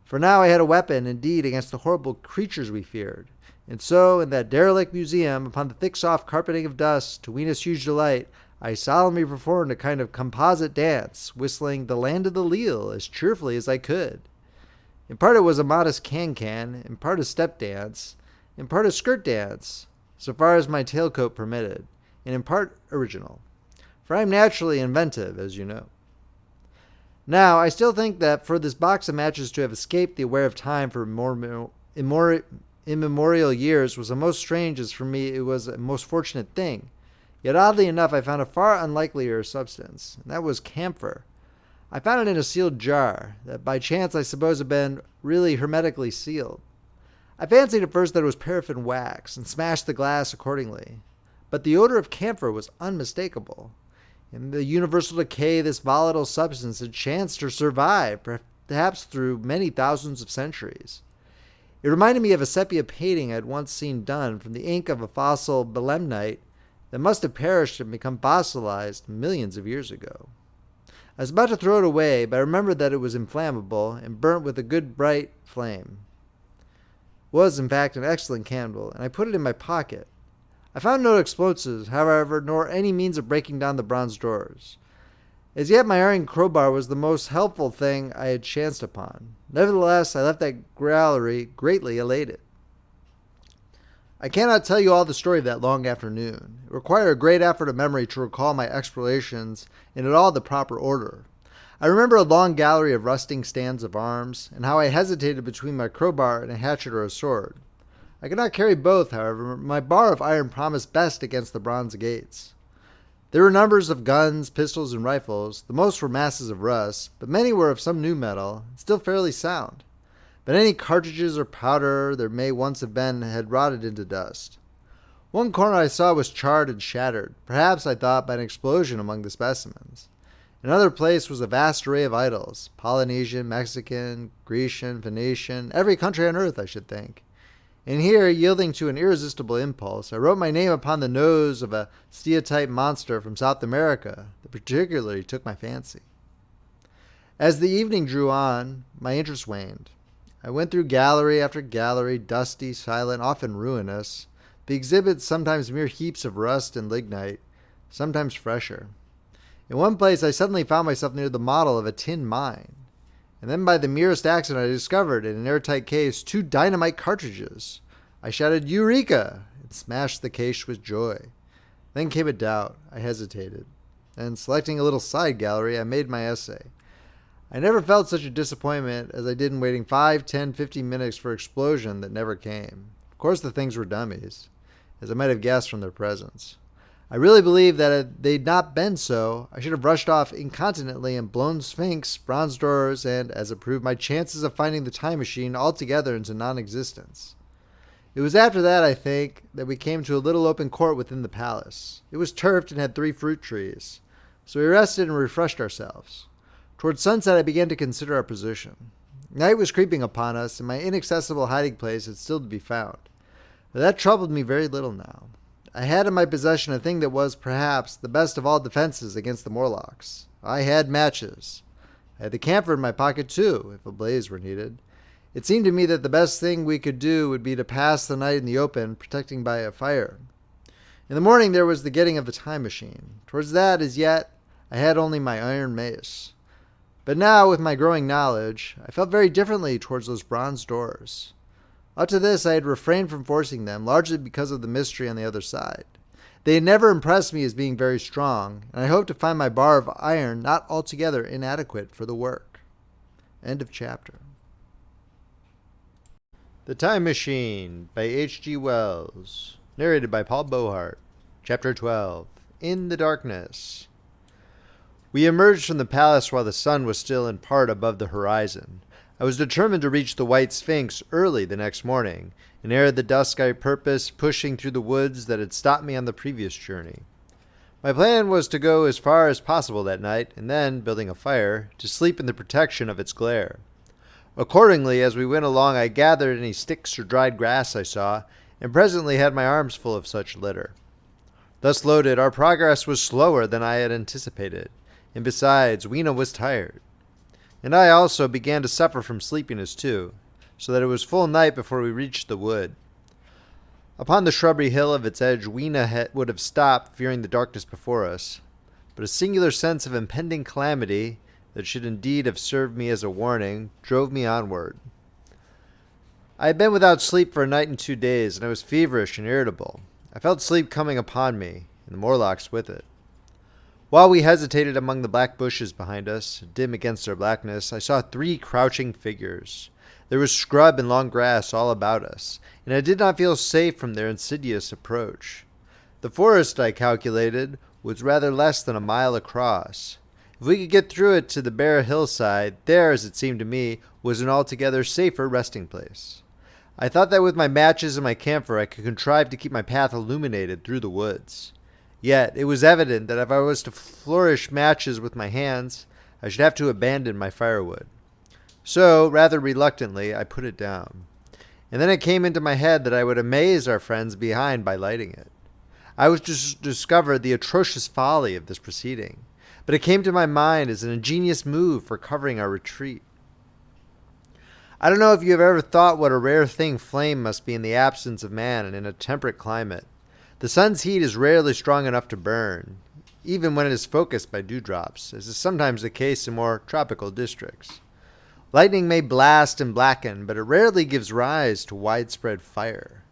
For now I had a weapon, indeed, against the horrible creatures we feared. And so, in that derelict museum, upon the thick soft carpeting of dust, to Weena's huge delight, I solemnly performed a kind of composite dance, whistling "The Land of the Leal" as cheerfully as I could. In part it was a modest can-can, in part a step dance, in part a skirt dance, so far as my tailcoat permitted, and in part original. for I am naturally inventive, as you know. Now, I still think that for this box of matches to have escaped the aware of time for immemorial years was the most strange, as for me it was a most fortunate thing. Yet oddly enough, I found a far unlikelier substance, and that was camphor. I found it in a sealed jar, that by chance I suppose had been really hermetically sealed. I fancied at first that it was paraffin wax, and smashed the glass accordingly. But the odor of camphor was unmistakable. In the universal decay, this volatile substance had chanced to survive, perhaps through many thousands of centuries. It reminded me of a sepia painting I had once seen done from the ink of a fossil belemnite that must have perished and become fossilized millions of years ago. I was about to throw it away, but I remembered that it was inflammable and burnt with a good bright flame. It was, in fact, an excellent candle, and I put it in my pocket. I found no explosives, however, nor any means of breaking down the bronze doors. As yet, my iron crowbar was the most helpful thing I had chanced upon. Nevertheless, I left that gallery greatly elated. I cannot tell you all the story of that long afternoon. It required a great effort of memory to recall my explorations in all the proper order. I remember a long gallery of rusting stands of arms, and how I hesitated between my crowbar and a hatchet or a sword. I could not carry both, however. My bar of iron promised best against the bronze gates. There were numbers of guns, pistols, and rifles. The most were masses of rust, but many were of some new metal, still fairly sound. But any cartridges or powder there may once have been had rotted into dust. One corner I saw was charred and shattered, perhaps, I thought, by an explosion among the specimens. Another place was a vast array of idols, Polynesian, Mexican, Grecian, Phoenician, every country on earth, I should think. And here, yielding to an irresistible impulse, I wrote my name upon the nose of a stereotype monster from South America that particularly took my fancy. As the evening drew on, my interest waned. I went through gallery after gallery, dusty, silent, often ruinous, the exhibits sometimes mere heaps of rust and lignite, sometimes fresher. In one place I suddenly found myself near the model of a tin mine. And then by the merest accident I discovered in an airtight case 2 dynamite cartridges. I shouted, "Eureka!" and smashed the case with joy. Then came a doubt. I hesitated. And selecting a little side gallery, I made my essay. I never felt such a disappointment as I did in waiting 5, 10, 15 minutes for explosion that never came. Of course the things were dummies, as I might have guessed from their presence. I really believe that if they'd not been so, I should have rushed off incontinently and blown Sphinx, bronze doors, and, as it proved, my chances of finding the time machine altogether into non-existence. It was after that, I think, that we came to a little open court within the palace. It was turfed and had 3 fruit trees, so we rested and refreshed ourselves. Towards sunset, I began to consider our position. Night was creeping upon us, and my inaccessible hiding place had still to be found. But that troubled me very little now. I had in my possession a thing that was, perhaps, the best of all defenses against the Morlocks. I had matches. I had the camphor in my pocket, too, if a blaze were needed. It seemed to me that the best thing we could do would be to pass the night in the open, protecting by a fire. In the morning there was the getting of the time machine. Towards that, as yet, I had only my iron mace. But now, with my growing knowledge, I felt very differently towards those bronze doors. Up to this, I had refrained from forcing them, largely because of the mystery on the other side. They had never impressed me as being very strong, and I hoped to find my bar of iron not altogether inadequate for the work. End of chapter. The Time Machine by H.G. Wells. Narrated by Paul Beauheart. Chapter 12. In the Darkness. We emerged from the palace while the sun was still in part above the horizon. I was determined to reach the White Sphinx early the next morning, and ere the dusk I purposed pushing through the woods that had stopped me on the previous journey. My plan was to go as far as possible that night, and then, building a fire, to sleep in the protection of its glare. Accordingly, as we went along, I gathered any sticks or dried grass I saw, and presently had my arms full of such litter. Thus loaded, our progress was slower than I had anticipated, and besides, Weena was tired. And I also began to suffer from sleepiness too, so that it was full night before we reached the wood. Upon the shrubbery hill of its edge Weena would have stopped, fearing the darkness before us, but a singular sense of impending calamity, that should indeed have served me as a warning, drove me onward. I had been without sleep for a night and 2 days, and I was feverish and irritable. I felt sleep coming upon me, and the Morlocks with it. While we hesitated among the black bushes behind us, dim against their blackness, I saw 3 crouching figures. There was scrub and long grass all about us, and I did not feel safe from their insidious approach. The forest, I calculated, was rather less than a mile across. If we could get through it to the bare hillside, there, as it seemed to me, was an altogether safer resting place. I thought that with my matches and my camphor I could contrive to keep my path illuminated through the woods. Yet it was evident that if I was to flourish matches with my hands, I should have to abandon my firewood. So, rather reluctantly, I put it down. And then it came into my head that I would amaze our friends behind by lighting it. I was to discover the atrocious folly of this proceeding, but it came to my mind as an ingenious move for covering our retreat. I don't know if you have ever thought what a rare thing flame must be in the absence of man and in a temperate climate. The sun's heat is rarely strong enough to burn, even when it is focused by dewdrops, as is sometimes the case in more tropical districts. Lightning may blast and blacken, but it rarely gives rise to widespread fire.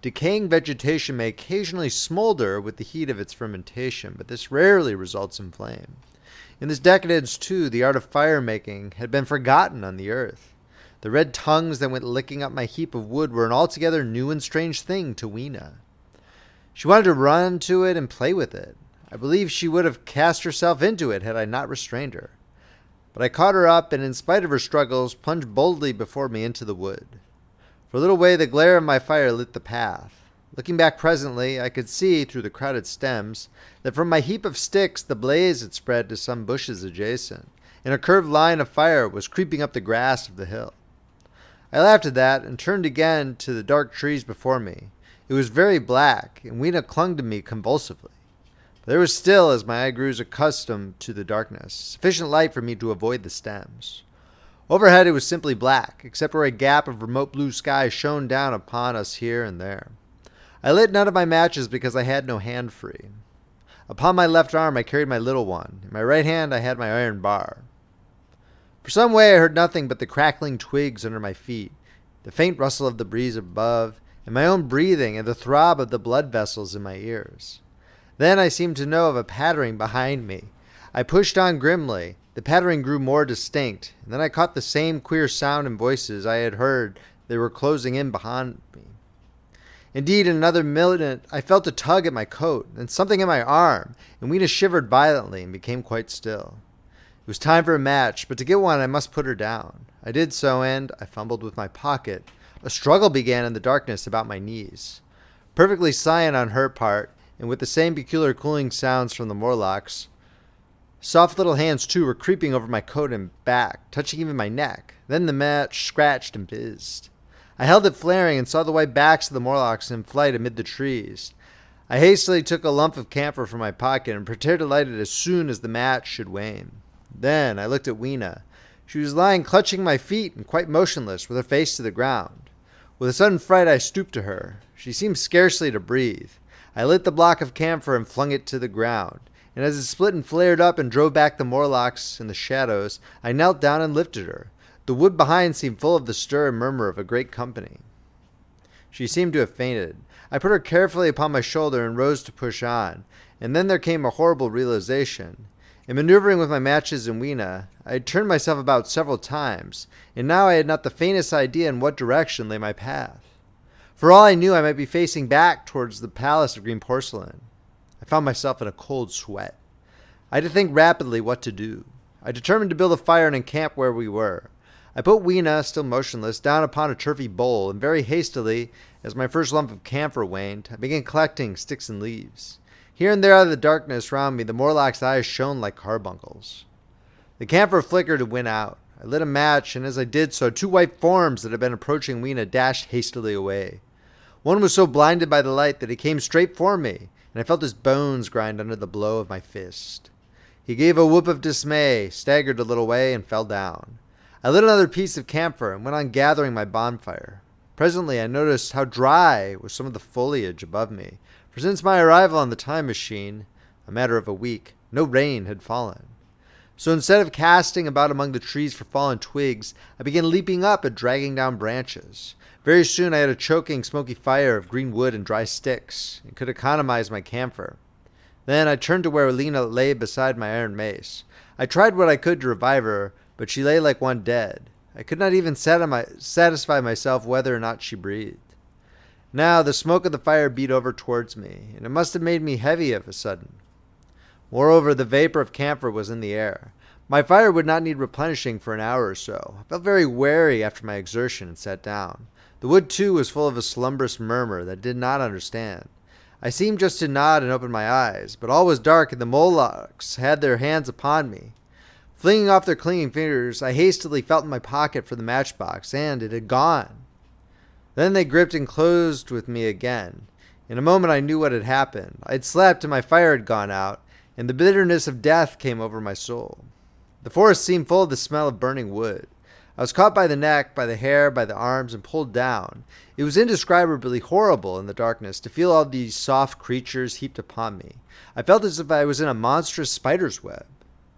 Decaying vegetation may occasionally smolder with the heat of its fermentation, but this rarely results in flame. In this decadence, too, the art of fire-making had been forgotten on the earth. The red tongues that went licking up my heap of wood were an altogether new and strange thing to Weena. She wanted to run to it and play with it. I believe she would have cast herself into it had I not restrained her. But I caught her up, and in spite of her struggles, plunged boldly before me into the wood. For a little way the glare of my fire lit the path. Looking back presently, I could see, through the crowded stems, that from my heap of sticks the blaze had spread to some bushes adjacent, and a curved line of fire was creeping up the grass of the hill. I laughed at that, and turned again to the dark trees before me. It was very black, and Weena clung to me convulsively. But there was still, as my eye grew accustomed to the darkness, sufficient light for me to avoid the stems. Overhead it was simply black, except where a gap of remote blue sky shone down upon us here and there. I lit none of my matches because I had no hand free. Upon my left arm I carried my little one. In my right hand I had my iron bar. For some way I heard nothing but the crackling twigs under my feet, the faint rustle of the breeze above, and my own breathing and the throb of the blood vessels in my ears. Then I seemed to know of a pattering behind me. I pushed on grimly. The pattering grew more distinct, and then I caught the same queer sound and voices I had heard. They were closing in behind me. Indeed, in another minute I felt a tug at my coat, and something in my arm, and Weena shivered violently and became quite still. It was time for a match, but to get one I must put her down. I did so, and I fumbled with my pocket. A struggle began in the darkness about my knees. Perfectly silent on her part, and with the same peculiar cooling sounds from the Morlocks. Soft little hands, too, were creeping over my coat and back, touching even my neck. Then the match scratched and fizzed. I held it flaring and saw the white backs of the Morlocks in flight amid the trees. I hastily took a lump of camphor from my pocket and prepared to light it as soon as the match should wane. Then I looked at Weena. She was lying clutching my feet and quite motionless, with her face to the ground. With a sudden fright I stooped to her. She seemed scarcely to breathe. I lit the block of camphor and flung it to the ground, and as it split and flared up and drove back the Morlocks in the shadows, I knelt down and lifted her. The wood behind seemed full of the stir and murmur of a great company. She seemed to have fainted. I put her carefully upon my shoulder and rose to push on, and then there came a horrible realization. In maneuvering with my matches and Weena, I had turned myself about several times, and now I had not the faintest idea in what direction lay my path. For all I knew, I might be facing back towards the palace of green porcelain. I found myself in a cold sweat. I had to think rapidly what to do. I determined to build a fire and encamp where we were. I put Weena, still motionless, down upon a turfy bowl, and very hastily, as my first lump of camphor waned, I began collecting sticks and leaves. Here and there out of the darkness round me, the Morlock's eyes shone like carbuncles. The camphor flickered and went out. I lit a match, and as I did so, 2 white forms that had been approaching Weena dashed hastily away. One was so blinded by the light that he came straight for me, and I felt his bones grind under the blow of my fist. He gave a whoop of dismay, staggered a little way, and fell down. I lit another piece of camphor and went on gathering my bonfire. Presently I noticed how dry was some of the foliage above me, for since my arrival on the time machine, a matter of a week, no rain had fallen. So instead of casting about among the trees for fallen twigs, I began leaping up and dragging down branches. Very soon I had a choking, smoky fire of green wood and dry sticks, and could economize my camphor. Then I turned to where Lena lay beside my iron mace. I tried what I could to revive her, but she lay like one dead. I could not even satisfy myself whether or not she breathed. Now the smoke of the fire beat over towards me, and it must have made me heavy of a sudden. Moreover, the vapor of camphor was in the air. My fire would not need replenishing for an hour or so. I felt very weary after my exertion and sat down. The wood, too, was full of a slumberous murmur that I did not understand. I seemed just to nod and open my eyes, but all was dark, and the Morlocks had their hands upon me. Flinging off their clinging fingers, I hastily felt in my pocket for the matchbox, and it had gone. Then they gripped and closed with me again. In a moment I knew what had happened. I had slept and my fire had gone out, and the bitterness of death came over my soul. The forest seemed full of the smell of burning wood. I was caught by the neck, by the hair, by the arms, and pulled down. It was indescribably horrible in the darkness to feel all these soft creatures heaped upon me. I felt as if I was in a monstrous spider's web.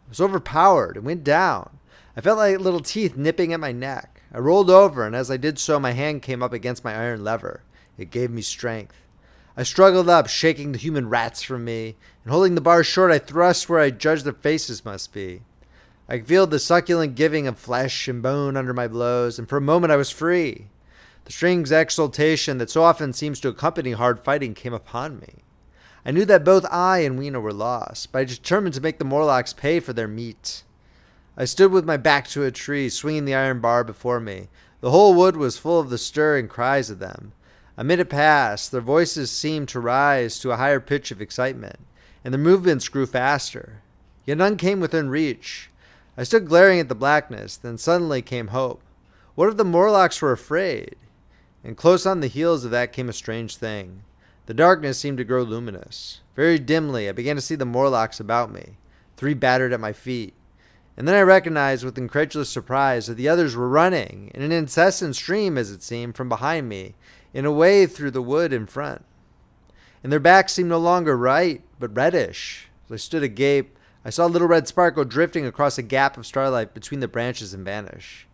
I was overpowered and went down. I felt like little teeth nipping at my neck. I rolled over, and as I did so, my hand came up against my iron lever. It gave me strength. I struggled up, shaking the human rats from me, and holding the bars short, I thrust where I judged their faces must be. I could feel the succulent giving of flesh and bone under my blows, and for a moment I was free. The strange exultation that so often seems to accompany hard fighting came upon me. I knew that both I and Weena were lost, but I determined to make the Morlocks pay for their meat. I stood with my back to a tree, swinging the iron bar before me. The whole wood was full of the stir and cries of them. A minute passed. Their voices seemed to rise to a higher pitch of excitement, and their movements grew faster. Yet none came within reach. I stood glaring at the blackness, then suddenly came hope. What if the Morlocks were afraid? And close on the heels of that came a strange thing. The darkness seemed to grow luminous. Very dimly I began to see the Morlocks about me, 3 battered at my feet. And then I recognized with incredulous surprise that the others were running, in an incessant stream as it seemed, from behind me, in a way through the wood in front. And their backs seemed no longer white, but reddish. As I stood agape, I saw a little red sparkle drifting across a gap of starlight between the branches and vanish.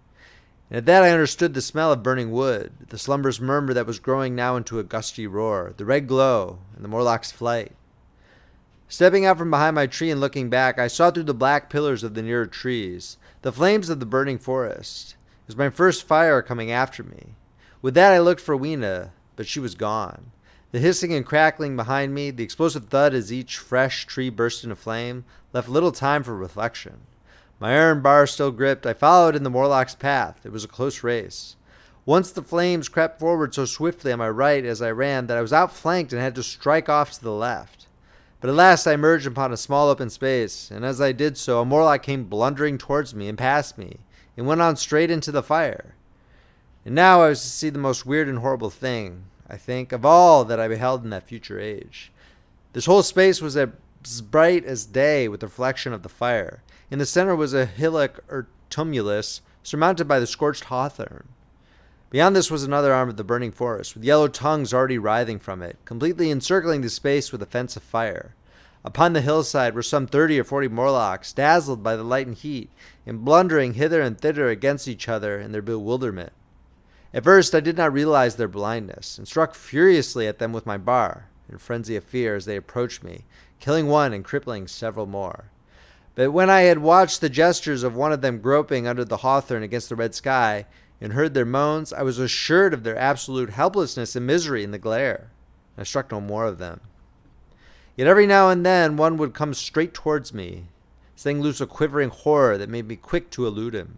And at that I understood the smell of burning wood, the slumberous murmur that was growing now into a gusty roar, the red glow, and the Morlock's flight. Stepping out from behind my tree and looking back, I saw through the black pillars of the nearer trees the flames of the burning forest. It was my first fire coming after me. With that I looked for Weena, but she was gone. The hissing and crackling behind me, the explosive thud as each fresh tree burst into flame, left little time for reflection. My iron bar still gripped, I followed in the Morlock's path. It was a close race. Once the flames crept forward so swiftly on my right as I ran that I was outflanked and had to strike off to the left. But at last I emerged upon a small open space, and as I did so, a Morlock came blundering towards me and past me, and went on straight into the fire. And now I was to see the most weird and horrible thing, I think, of all that I beheld in that future age. This whole space was as bright as day with the reflection of the fire. In the center was a hillock or tumulus surmounted by the scorched hawthorn. Beyond this was another arm of the burning forest, with yellow tongues already writhing from it, completely encircling the space with a fence of fire. Upon the hillside were some 30 or 40 Morlocks, dazzled by the light and heat, and blundering hither and thither against each other in their bewilderment. At first I did not realize their blindness, and struck furiously at them with my bar, in a frenzy of fear as they approached me, killing one and crippling several more. But when I had watched the gestures of one of them groping under the hawthorn against the red sky, and heard their moans, I was assured of their absolute helplessness and misery in the glare. I struck no more of them. Yet every now and then one would come straight towards me, setting loose a quivering horror that made me quick to elude him.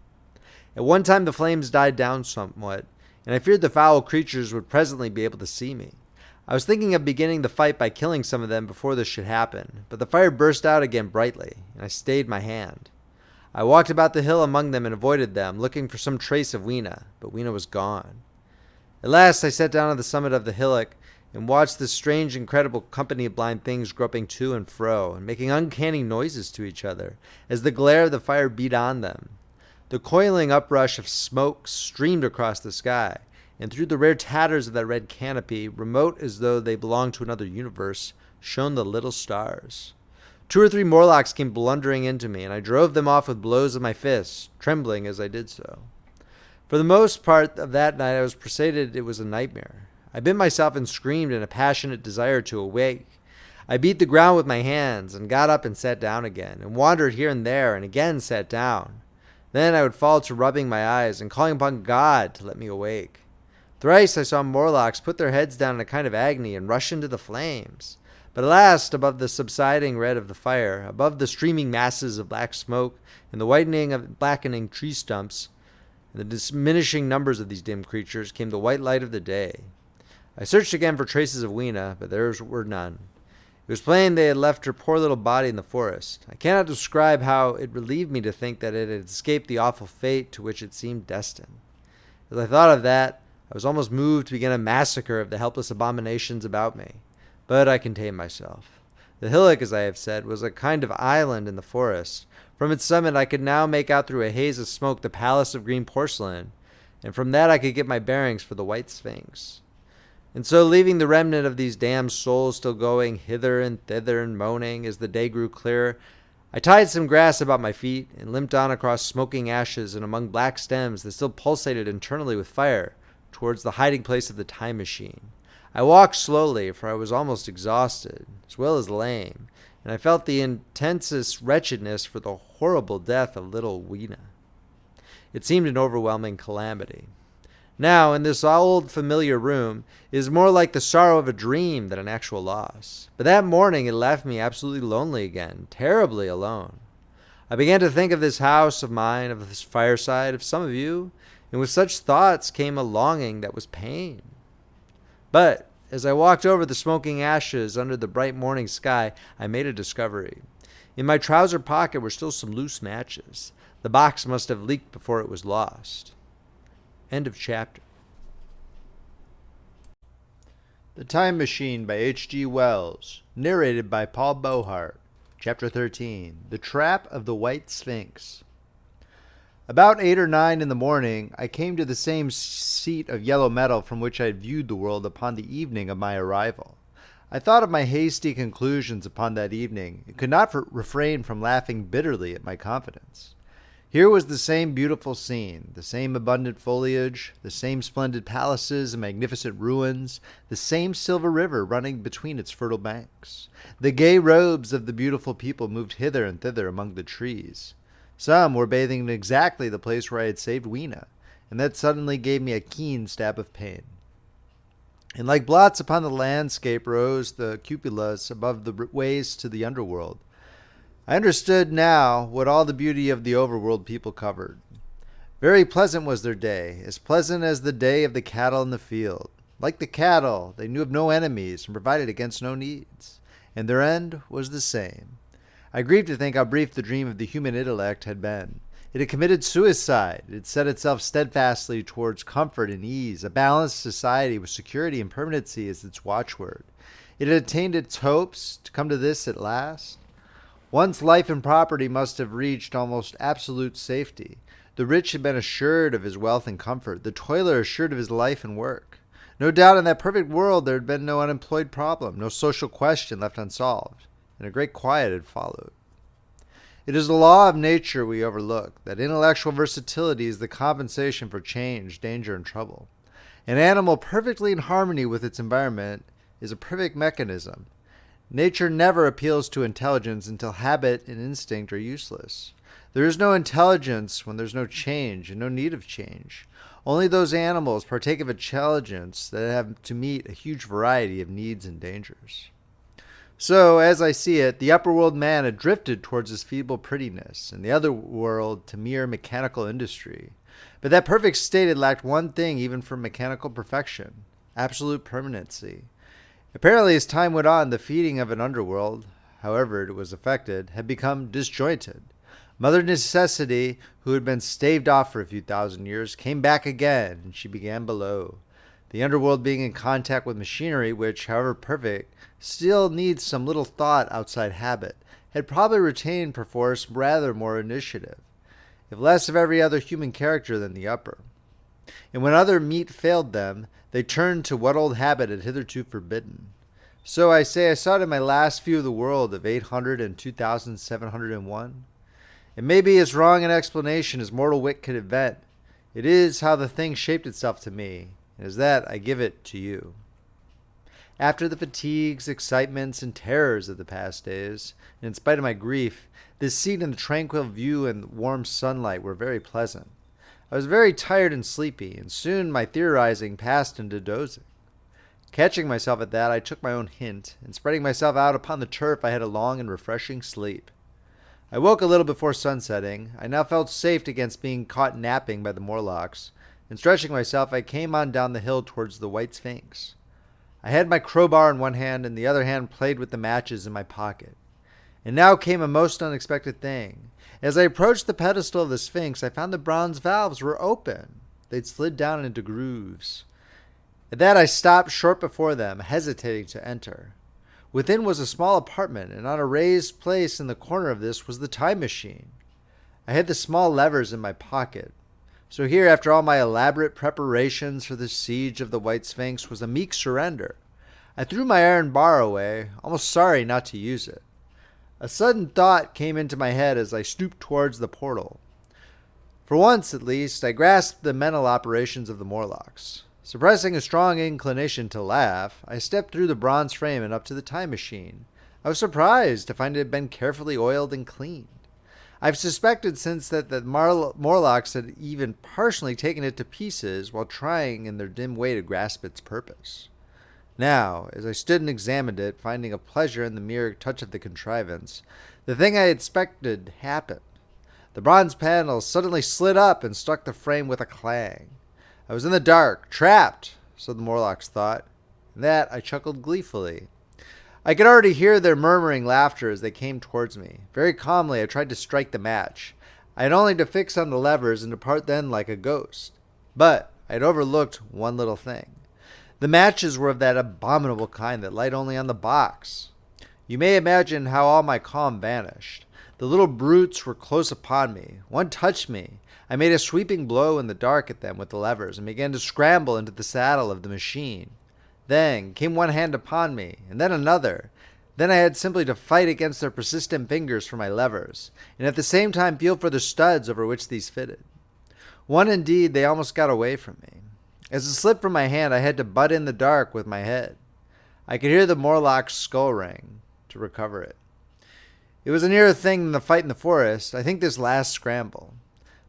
At one time the flames died down somewhat, and I feared the foul creatures would presently be able to see me. I was thinking of beginning the fight by killing some of them before this should happen, but the fire burst out again brightly, and I stayed my hand. I walked about the hill among them and avoided them, looking for some trace of Weena, but Weena was gone. At last I sat down on the summit of the hillock and watched this strange, incredible company of blind things groping to and fro and making uncanny noises to each other as the glare of the fire beat on them. The coiling uprush of smoke streamed across the sky, and through the rare tatters of that red canopy, remote as though they belonged to another universe, shone the little stars. 2 or 3 Morlocks came blundering into me, and I drove them off with blows of my fists, trembling as I did so. For the most part of that night I was persuaded it was a nightmare. I bit myself and screamed in a passionate desire to awake. I beat the ground with my hands, and got up and sat down again, and wandered here and there, and again sat down. Then I would fall to rubbing my eyes, and calling upon God to let me awake. Thrice I saw Morlocks put their heads down in a kind of agony, and rush into the flames. But at last, above the subsiding red of the fire, above the streaming masses of black smoke, and the whitening of blackening tree stumps, and the diminishing numbers of these dim creatures, came the white light of the day. I searched again for traces of Weena, but there were none. It was plain they had left her poor little body in the forest. I cannot describe how it relieved me to think that it had escaped the awful fate to which it seemed destined. As I thought of that, I was almost moved to begin a massacre of the helpless abominations about me. But I contained myself. The hillock, as I have said, was a kind of island in the forest. From its summit I could now make out through a haze of smoke the palace of green porcelain, and from that I could get my bearings for the white Sphinx. And so, leaving the remnant of these damned souls still going hither and thither and moaning as the day grew clearer, I tied some grass about my feet and limped on across smoking ashes and among black stems that still pulsated internally with fire towards the hiding place of the time machine. I walked slowly, for I was almost exhausted, as well as lame, and I felt the intensest wretchedness for the horrible death of little Weena. It seemed an overwhelming calamity. Now, in this old familiar room, it is more like the sorrow of a dream than an actual loss. But that morning it left me absolutely lonely again, terribly alone. I began to think of this house of mine, of this fireside, of some of you, and with such thoughts came a longing that was pain. But as I walked over the smoking ashes under the bright morning sky, I made a discovery. In my trouser pocket were still some loose matches. The box must have leaked before it was lost. End of chapter. The Time Machine by H.G. Wells. Narrated by Paul Beauheart. Chapter 13. The Trap of the White Sphinx. About 8 or 9 in the morning, I came to the same seat of yellow metal from which I had viewed the world upon the evening of my arrival. I thought of my hasty conclusions upon that evening, and could not refrain from laughing bitterly at my confidence. Here was the same beautiful scene, the same abundant foliage, the same splendid palaces and magnificent ruins, the same silver river running between its fertile banks. The gay robes of the beautiful people moved hither and thither among the trees. Some were bathing in exactly the place where I had saved Weena, and that suddenly gave me a keen stab of pain. And like blots upon the landscape rose the cupolas above the ways to the underworld. I understood now what all the beauty of the overworld people covered. Very pleasant was their day, as pleasant as the day of the cattle in the field. Like the cattle, they knew of no enemies and provided against no needs, and their end was the same. I grieve to think how brief the dream of the human intellect had been. It had committed suicide. It had set itself steadfastly towards comfort and ease, a balanced society with security and permanency as its watchword. It had attained its hopes to come to this at last. Once life and property must have reached almost absolute safety. The rich had been assured of his wealth and comfort, the toiler assured of his life and work. No doubt in that perfect world there had been no unemployed problem, no social question left unsolved, and a great quiet had followed. It is the law of nature we overlook, that intellectual versatility is the compensation for change, danger, and trouble. An animal perfectly in harmony with its environment is a perfect mechanism. Nature never appeals to intelligence until habit and instinct are useless. There is no intelligence when there is no change and no need of change. Only those animals partake of intelligence that have to meet a huge variety of needs and dangers. So, as I see it, the upper world man had drifted towards his feeble prettiness, and the other world to mere mechanical industry. But that perfect state had lacked one thing even for mechanical perfection: absolute permanency. Apparently, as time went on, the feeding of an underworld, however it was effected, had become disjointed. Mother Necessity, who had been staved off for a few thousand years, came back again, and she began below. The underworld being in contact with machinery which, however perfect, still needs some little thought outside habit, had probably retained perforce rather more initiative, if less of every other human character than the upper. And when other meat failed them, they turned to what old habit had hitherto forbidden. So I say I saw it in my last view of the world of 800 and 2701. It may be as wrong an explanation as mortal wit could invent. It is how the thing shaped itself to me, and as that I give it to you. After the fatigues, excitements, and terrors of the past days, and in spite of my grief, this seat and the tranquil view and warm sunlight were very pleasant. I was very tired and sleepy, and soon my theorizing passed into dozing. Catching myself at that, I took my own hint, and spreading myself out upon the turf, I had a long and refreshing sleep. I woke a little before sunsetting. I now felt safe against being caught napping by the Morlocks, and stretching myself, I came on down the hill towards the White Sphinx. I had my crowbar in one hand, and the other hand played with the matches in my pocket. And now came a most unexpected thing. As I approached the pedestal of the Sphinx, I found the bronze valves were open. They'd slid down into grooves. At that I stopped short before them, hesitating to enter. Within was a small apartment, and on a raised place in the corner of this was the time machine. I had the small levers in my pocket. So here, after all my elaborate preparations for the siege of the White Sphinx, was a meek surrender. I threw my iron bar away, almost sorry not to use it. A sudden thought came into my head as I stooped towards the portal. For once, at least, I grasped the mental operations of the Morlocks. Suppressing a strong inclination to laugh, I stepped through the bronze frame and up to the time machine. I was surprised to find it had been carefully oiled and cleaned. I've suspected since that the Morlocks had even partially taken it to pieces while trying in their dim way to grasp its purpose. Now, as I stood and examined it, finding a pleasure in the mere touch of the contrivance, the thing I had expected happened. The bronze panel suddenly slid up and struck the frame with a clang. I was in the dark, trapped, so the Morlocks thought. At that I chuckled gleefully. I could already hear their murmuring laughter as they came towards me. Very calmly I tried to strike the match. I had only to fix on the levers and depart then like a ghost. But I had overlooked one little thing. The matches were of that abominable kind that light only on the box. You may imagine how all my calm vanished. The little brutes were close upon me. One touched me. I made a sweeping blow in the dark at them with the levers and began to scramble into the saddle of the machine. Then came one hand upon me, and then another. Then I had simply to fight against their persistent fingers for my levers, and at the same time feel for the studs over which these fitted. One indeed, they almost got away from me. As it slipped from my hand, I had to butt in the dark with my head. I could hear the Morlock's skull ring to recover it. It was a nearer thing than the fight in the forest, I think this last scramble.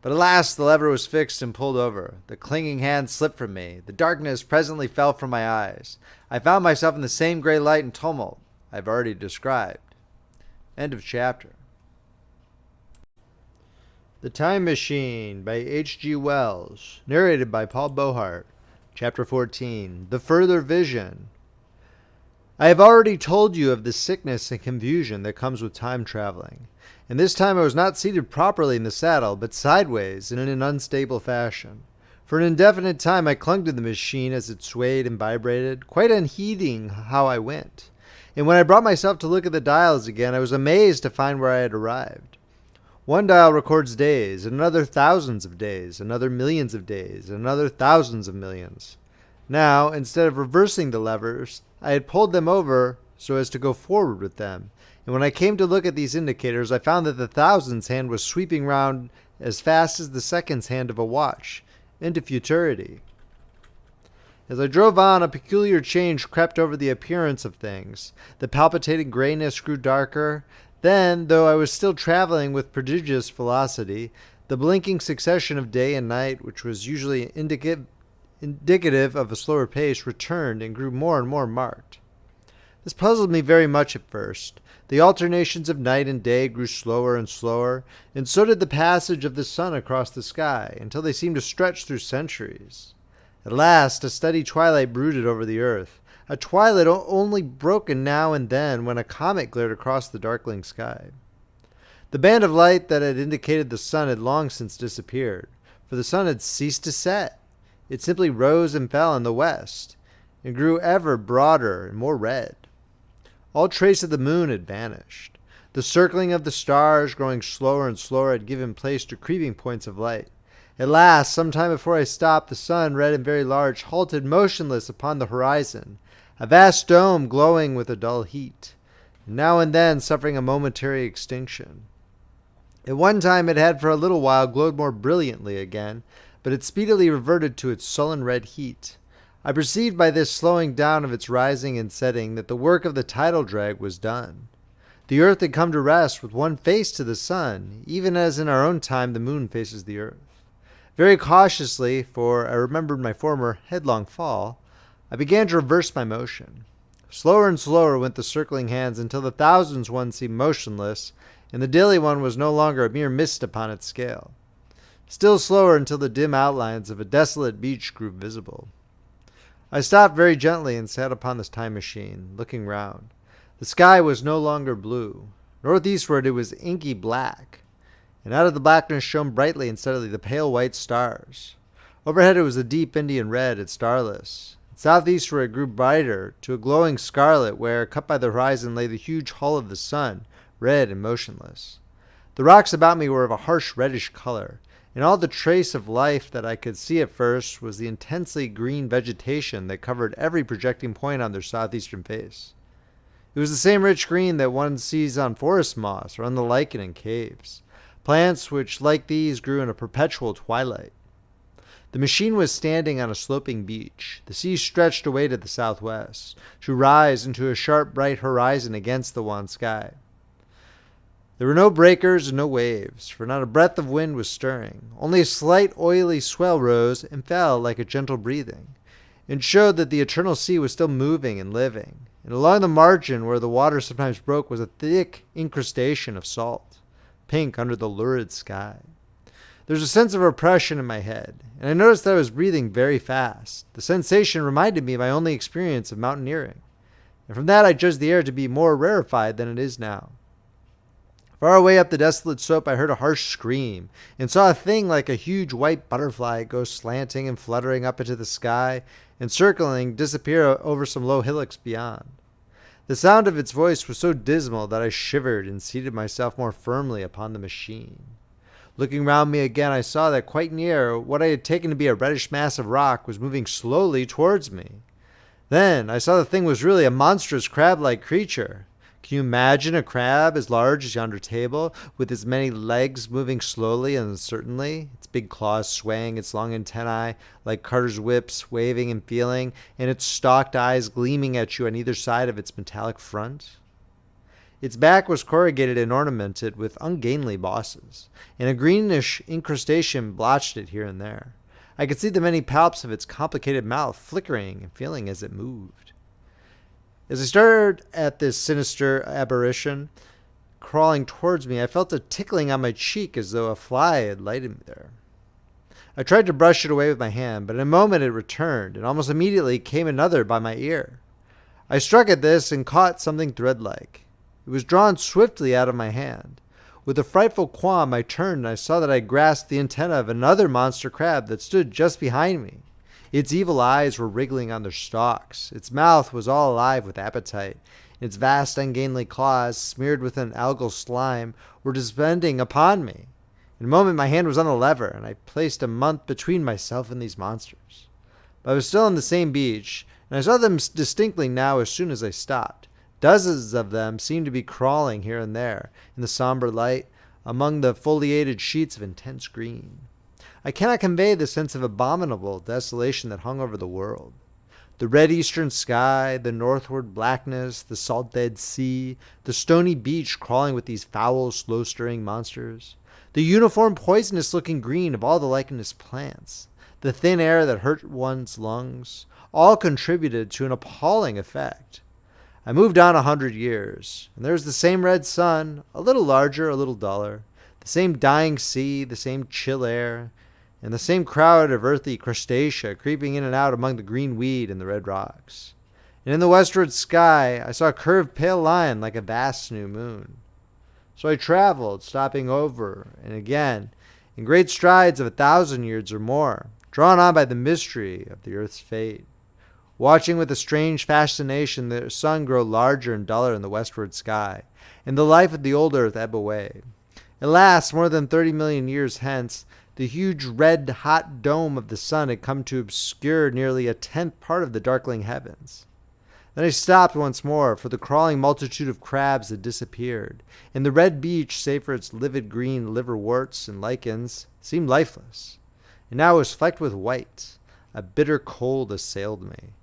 But alas, the lever was fixed and pulled over. The clinging hand slipped from me. The darkness presently fell from my eyes. I found myself in the same gray light and tumult I've already described. End of chapter. The Time Machine by H.G. Wells. Narrated by Paul Beauheart. Chapter 14. The Further Vision. I have already told you of the sickness and confusion that comes with time traveling. And this time I was not seated properly in the saddle, but sideways and in an unstable fashion. For an indefinite time I clung to the machine as it swayed and vibrated, quite unheeding how I went. And when I brought myself to look at the dials again, I was amazed to find where I had arrived. One dial records days, and another thousands of days, another millions of days, and another thousands of millions. Now, instead of reversing the levers, I had pulled them over so as to go forward with them. And when I came to look at these indicators, I found that the thousands hand was sweeping round as fast as the seconds hand of a watch, into futurity. As I drove on, a peculiar change crept over the appearance of things. The palpitating grayness grew darker. Then, though I was still traveling with prodigious velocity, the blinking succession of day and night, which was usually indicative of a slower pace, returned and grew more and more marked. This puzzled me very much at first. The alternations of night and day grew slower and slower, and so did the passage of the sun across the sky, until they seemed to stretch through centuries. At last, a steady twilight brooded over the earth, a twilight only broken now and then when a comet glared across the darkling sky. The band of light that had indicated the sun had long since disappeared, for the sun had ceased to set. It simply rose and fell in the west, and grew ever broader and more red. All trace of the moon had vanished. The circling of the stars, growing slower and slower, had given place to creeping points of light. At last, some time before I stopped, the sun, red and very large, halted motionless upon the horizon, a vast dome glowing with a dull heat, and now and then suffering a momentary extinction. At one time it had for a little while glowed more brilliantly again, but it speedily reverted to its sullen red heat. I perceived by this slowing down of its rising and setting that the work of the tidal drag was done. The earth had come to rest with one face to the sun, even as in our own time the moon faces the earth. Very cautiously, for I remembered my former headlong fall, I began to reverse my motion. Slower and slower went the circling hands until the thousands one seemed motionless, and the daily one was no longer a mere mist upon its scale. Still slower until the dim outlines of a desolate beach grew visible. I stopped very gently and sat upon this time machine, looking round. The sky was no longer blue. Northeastward it was inky black, and out of the blackness shone brightly and steadily the pale white stars. Overhead it was a deep Indian red and starless. Southeastward it grew brighter to a glowing scarlet where, cut by the horizon, lay the huge hull of the sun, red and motionless. The rocks about me were of a harsh reddish color, and all the trace of life that I could see at first was the intensely green vegetation that covered every projecting point on their southeastern face. It was the same rich green that one sees on forest moss or on the lichen in caves, plants which, like these, grew in a perpetual twilight. The machine was standing on a sloping beach. The sea stretched away to the southwest, to rise into a sharp bright horizon against the wan sky. There were no breakers and no waves, for not a breath of wind was stirring. Only a slight oily swell rose and fell like a gentle breathing, and showed that the eternal sea was still moving and living. And along the margin where the water sometimes broke was a thick incrustation of salt, pink under the lurid sky. There was a sense of oppression in my head, and I noticed that I was breathing very fast. The sensation reminded me of my only experience of mountaineering, and from that I judged the air to be more rarefied than it is now. Far away up the desolate slope I heard a harsh scream, and saw a thing like a huge white butterfly go slanting and fluttering up into the sky, and circling disappear over some low hillocks beyond. The sound of its voice was so dismal that I shivered and seated myself more firmly upon the machine. Looking round me again, I saw that quite near, what I had taken to be a reddish mass of rock was moving slowly towards me. Then I saw the thing was really a monstrous crab-like creature. Can you imagine a crab as large as yonder table, with its many legs moving slowly and uncertainly, its big claws swaying, its long antennae like carter's whips waving and feeling, and its stalked eyes gleaming at you on either side of its metallic front? Its back was corrugated and ornamented with ungainly bosses, and a greenish incrustation blotched it here and there. I could see the many palps of its complicated mouth flickering and feeling as it moved. As I stared at this sinister apparition crawling towards me, I felt a tickling on my cheek as though a fly had lighted me there. I tried to brush it away with my hand, but in a moment it returned, and almost immediately came another by my ear. I struck at this and caught something thread-like. It was drawn swiftly out of my hand. With a frightful qualm, I turned and I saw that I grasped the antenna of another monster crab that stood just behind me. Its evil eyes were wriggling on their stalks. Its mouth was all alive with appetite. Its vast ungainly claws, smeared with an algal slime, were descending upon me. In a moment my hand was on the lever, and I placed a month between myself and these monsters. But I was still on the same beach, and I saw them distinctly now as soon as I stopped. Dozens of them seemed to be crawling here and there, in the somber light, among the foliated sheets of intense green. I cannot convey the sense of abominable desolation that hung over the world. The red eastern sky, the northward blackness, the salt dead sea, the stony beach crawling with these foul, slow-stirring monsters, the uniform poisonous-looking green of all the lichenous plants, the thin air that hurt one's lungs, all contributed to an appalling effect. I moved on 100 years, and there was the same red sun, a little larger, a little duller, the same dying sea, the same chill air, and the same crowd of earthy crustacea creeping in and out among the green weed and the red rocks. And in the westward sky I saw a curved pale line like a vast new moon. So I traveled, stopping over and again, in great strides of 1,000 years or more, drawn on by the mystery of the earth's fate, watching with a strange fascination the sun grow larger and duller in the westward sky, and the life of the old earth ebb away. At last, more than 30 million years hence, the huge red hot dome of the sun had come to obscure nearly a tenth part of the darkling heavens. Then I stopped once more, for the crawling multitude of crabs had disappeared, and the red beach, save for its livid green liverworts and lichens, seemed lifeless. And now it was flecked with white, a bitter cold assailed me.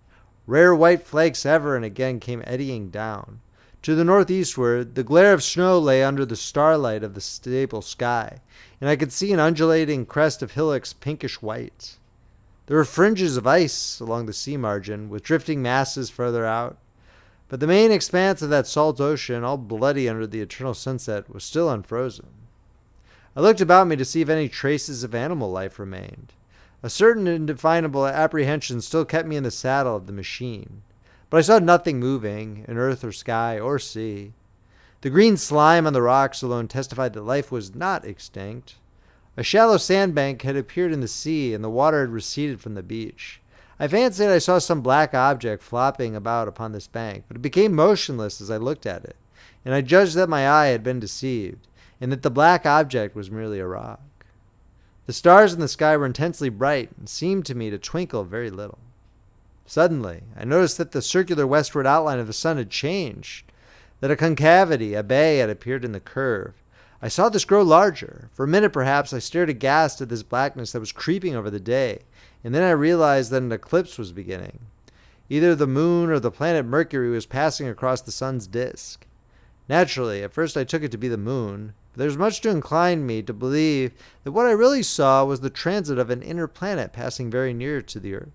Rare white flakes ever and again came eddying down. To the northeastward, the glare of snow lay under the starlight of the stable sky, and I could see an undulating crest of hillocks pinkish white. There were fringes of ice along the sea margin, with drifting masses further out. But the main expanse of that salt ocean, all bloody under the eternal sunset, was still unfrozen. I looked about me to see if any traces of animal life remained. A certain indefinable apprehension still kept me in the saddle of the machine. But I saw nothing moving, in earth or sky or sea. The green slime on the rocks alone testified that life was not extinct. A shallow sandbank had appeared in the sea, and the water had receded from the beach. I fancied I saw some black object flopping about upon this bank, but it became motionless as I looked at it, and I judged that my eye had been deceived, and that the black object was merely a rock. The stars in the sky were intensely bright and seemed to me to twinkle very little. Suddenly, I noticed that the circular westward outline of the sun had changed, that a concavity, a bay, had appeared in the curve. I saw this grow larger. For a minute, perhaps, I stared aghast at this blackness that was creeping over the day, and then I realized that an eclipse was beginning. Either the moon or the planet Mercury was passing across the sun's disk. Naturally, at first I took it to be the moon, but there was much to incline me to believe that what I really saw was the transit of an inner planet passing very near to the earth.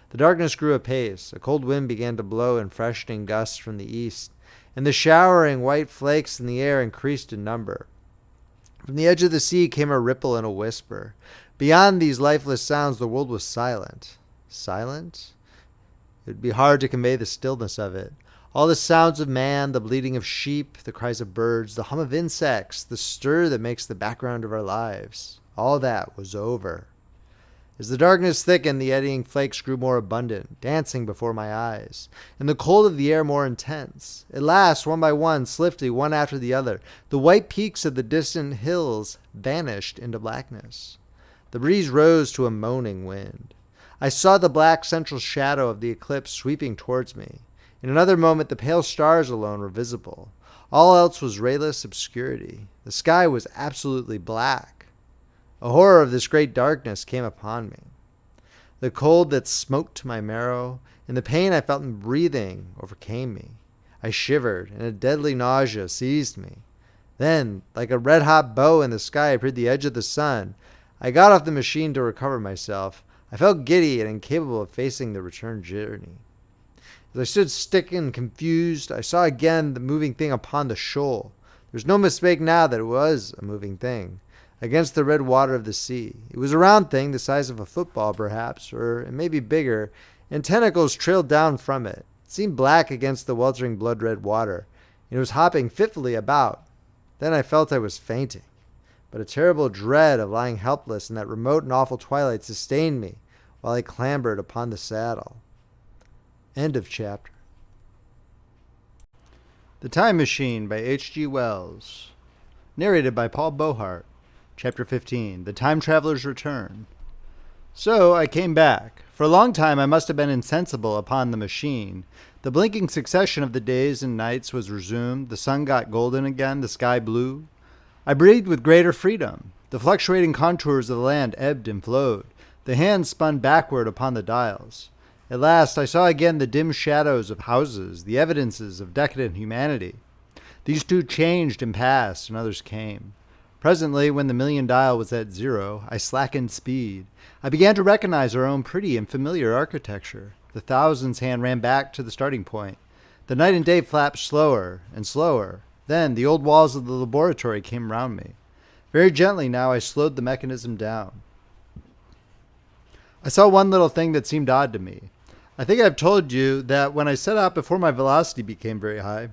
The darkness grew apace. A cold wind began to blow in freshening gusts from the east, and the showering white flakes in the air increased in number. From the edge of the sea came a ripple and a whisper. Beyond these lifeless sounds, the world was silent. Silent? It would be hard to convey the stillness of it. All the sounds of man, the bleating of sheep, the cries of birds, the hum of insects, the stir that makes the background of our lives, all that was over. As the darkness thickened, the eddying flakes grew more abundant, dancing before my eyes, and the cold of the air more intense. At last, one by one, swiftly, one after the other, the white peaks of the distant hills vanished into blackness. The breeze rose to a moaning wind. I saw the black central shadow of the eclipse sweeping towards me. In another moment, the pale stars alone were visible. All else was rayless obscurity. The sky was absolutely black. A horror of this great darkness came upon me. The cold that smote to my marrow and the pain I felt in breathing overcame me. I shivered, and a deadly nausea seized me. Then, like a red-hot bow in the sky appeared the edge of the sun. I got off the machine to recover myself. I felt giddy and incapable of facing the return journey. As I stood stricken and confused, I saw again the moving thing upon the shoal. There was no mistake now that it was a moving thing. Against the red water of the sea. It was a round thing, the size of a football perhaps, or it may be bigger, and tentacles trailed down from it. It seemed black against the weltering blood-red water, and it was hopping fitfully about. Then I felt I was fainting, but a terrible dread of lying helpless in that remote and awful twilight sustained me while I clambered upon the saddle. End of chapter. The Time Machine by H.G. Wells. Narrated by Paul Beauheart. Chapter 15. The Time Traveler's Return. So I came back. For a long time I must have been insensible upon the machine. The blinking succession of the days and nights was resumed. The sun got golden again, the sky blue. I breathed with greater freedom. The fluctuating contours of the land ebbed and flowed. The hands spun backward upon the dials. At last I saw again the dim shadows of houses, the evidences of decadent humanity. These too changed and passed, and others came. Presently, when the million dial was at 0, I slackened speed. I began to recognize our own pretty and familiar architecture. The thousands hand ran back to the starting point. The night and day flapped slower and slower. Then the old walls of the laboratory came round me. Very gently now I slowed the mechanism down. I saw one little thing that seemed odd to me. I think I've told you that when I set out before my velocity became very high,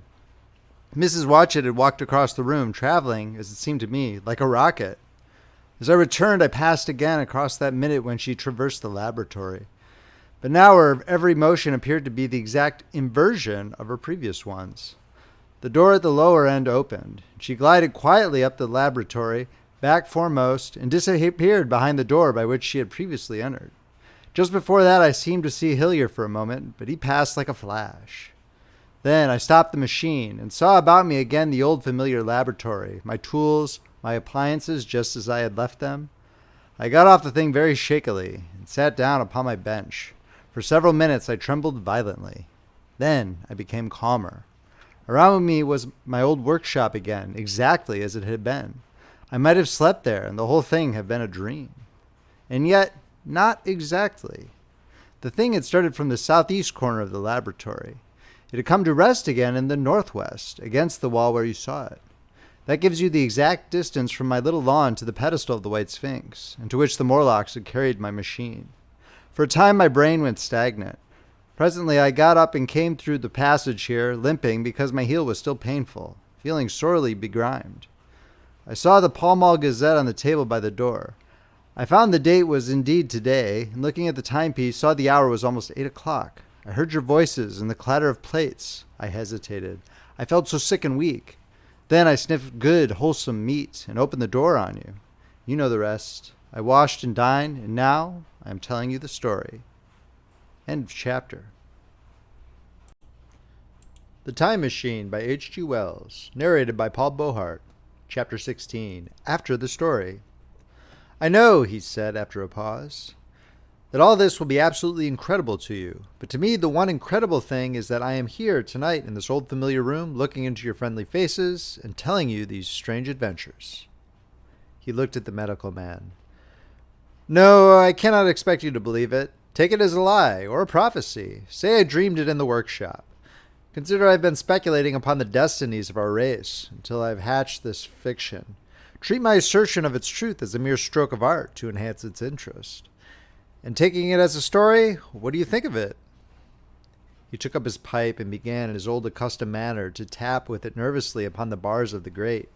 Mrs. Watchett had walked across the room, traveling, as it seemed to me, like a rocket. As I returned, I passed again across that minute when she traversed the laboratory. But now her every motion appeared to be the exact inversion of her previous ones. The door at the lower end opened. She glided quietly up the laboratory, back foremost, and disappeared behind the door by which she had previously entered. Just before that, I seemed to see Hillier for a moment, but he passed like a flash. Then I stopped the machine and saw about me again the old familiar laboratory, my tools, my appliances just as I had left them. I got off the thing very shakily and sat down upon my bench. For several minutes I trembled violently. Then I became calmer. Around me was my old workshop again, exactly as it had been. I might have slept there, and the whole thing have been a dream. And yet, not exactly. The thing had started from the southeast corner of the laboratory. It had come to rest again in the northwest, against the wall where you saw it. That gives you the exact distance from my little lawn to the pedestal of the White Sphinx, and to which the Morlocks had carried my machine. For a time my brain went stagnant. Presently I got up and came through the passage here, limping because my heel was still painful, feeling sorely begrimed. I saw the Pall Mall Gazette on the table by the door. I found the date was indeed today, and looking at the timepiece, saw the hour was almost 8 o'clock. I heard your voices and the clatter of plates. I hesitated. I felt so sick and weak. Then I sniffed good, wholesome meat and opened the door on you. You know the rest. I washed and dined, and now I am telling you the story. End of chapter. The Time Machine by H.G. Wells, narrated by Paul Beauheart. Chapter 16. After the story. I know, he said after a pause, that all this will be absolutely incredible to you. But to me, the one incredible thing is that I am here tonight in this old familiar room, looking into your friendly faces and telling you these strange adventures. He looked at the medical man. No, I cannot expect you to believe it. Take it as a lie or a prophecy. Say I dreamed it in the workshop. Consider I've been speculating upon the destinies of our race until I've hatched this fiction. Treat my assertion of its truth as a mere stroke of art to enhance its interest. And taking it as a story, what do you think of it? He took up his pipe and began in his old accustomed manner to tap with it nervously upon the bars of the grate.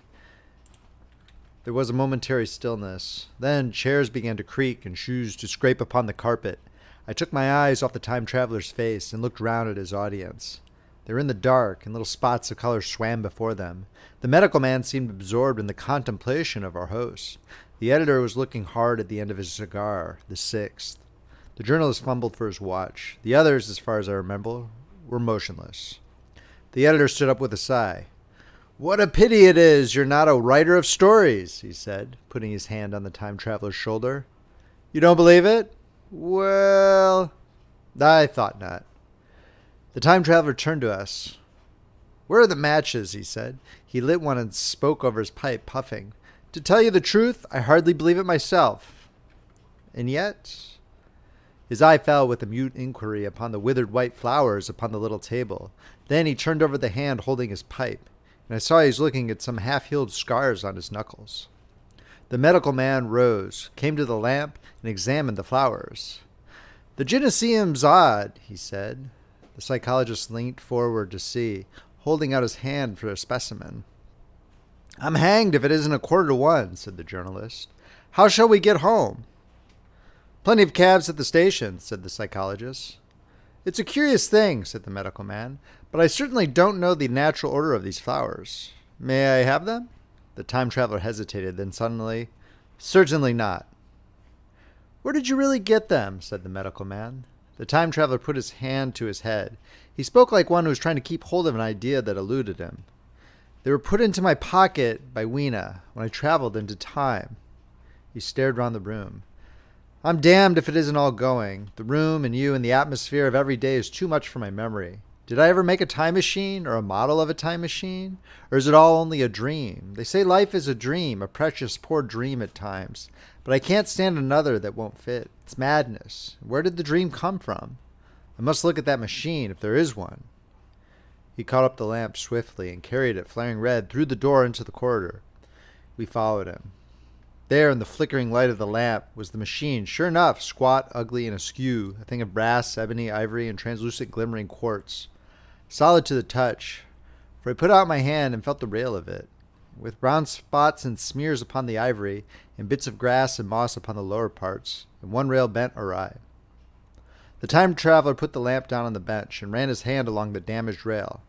There was a momentary stillness. Then chairs began to creak and shoes to scrape upon the carpet. I took my eyes off the time traveler's face and looked round at his audience. They were in the dark, and little spots of color swam before them. The medical man seemed absorbed in the contemplation of our host. The editor was looking hard at the end of his cigar, the sixth. The journalist fumbled for his watch. The others, as far as I remember, were motionless. The editor stood up with a sigh. What a pity it is you're not a writer of stories, he said, putting his hand on the time traveler's shoulder. You don't believe it? Well, I thought not. The time traveler turned to us. Where are the matches, he said. He lit one and spoke over his pipe, puffing. To tell you the truth, I hardly believe it myself. And yet... His eye fell with a mute inquiry upon the withered white flowers upon the little table. Then he turned over the hand holding his pipe, and I saw he was looking at some half-healed scars on his knuckles. The medical man rose, came to the lamp, and examined the flowers. The gynecium's odd, he said. The psychologist leant forward to see, holding out his hand for a specimen. I'm hanged if it isn't 1:45, said the journalist. How shall we get home? Plenty of cabs at the station, said the psychologist. It's a curious thing, said the medical man, but I certainly don't know the natural order of these flowers. May I have them? The time traveler hesitated, then suddenly, Certainly not. Where did you really get them? Said the medical man. The time traveler put his hand to his head. He spoke like one who was trying to keep hold of an idea that eluded him. They were put into my pocket by Weena when I traveled into time. He stared round the room. I'm damned if it isn't all going. The room and you and the atmosphere of every day is too much for my memory. Did I ever make a time machine or a model of a time machine? Or is it all only a dream? They say life is a dream, a precious poor dream at times. But I can't stand another that won't fit. It's madness. Where did the dream come from? I must look at that machine if there is one. He caught up the lamp swiftly and carried it, flaring red, through the door into the corridor. We followed him. There, in the flickering light of the lamp, was the machine, sure enough, squat, ugly, and askew, a thing of brass, ebony, ivory, and translucent glimmering quartz. Solid to the touch, for I put out my hand and felt the rail of it, with brown spots and smears upon the ivory, and bits of grass and moss upon the lower parts, and one rail bent awry. The time traveler put the lamp down on the bench and ran his hand along the damaged rail.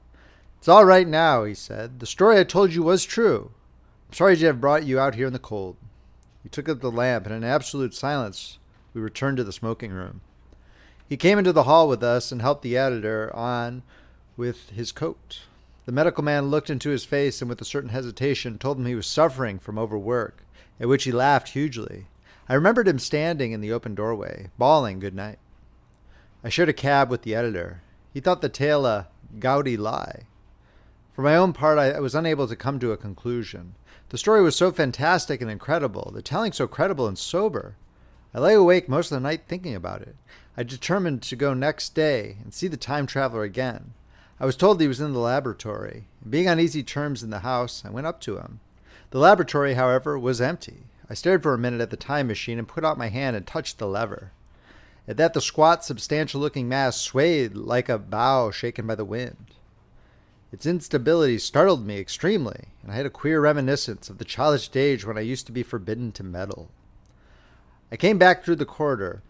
It's all right now, he said. The story I told you was true. I'm sorry to have brought you out here in the cold. He took up the lamp, and in absolute silence we returned to the smoking room. He came into the hall with us and helped the editor on with his coat. The medical man looked into his face and with a certain hesitation told him he was suffering from overwork, at which he laughed hugely. I remembered him standing in the open doorway, bawling good night. I shared a cab with the editor. He thought the tale a gaudy lie. For my own part, I was unable to come to a conclusion. The story was so fantastic and incredible, the telling so credible and sober. I lay awake most of the night thinking about it. I determined to go next day and see the time traveler again. I was told he was in the laboratory, and being on easy terms in the house, I went up to him. The laboratory, however, was empty. I stared for a minute at the time machine and put out my hand and touched the lever. At that, the squat, substantial-looking mass swayed like a bough shaken by the wind. Its instability startled me extremely, and I had a queer reminiscence of the childish days when I used to be forbidden to meddle. I came back through the corridor.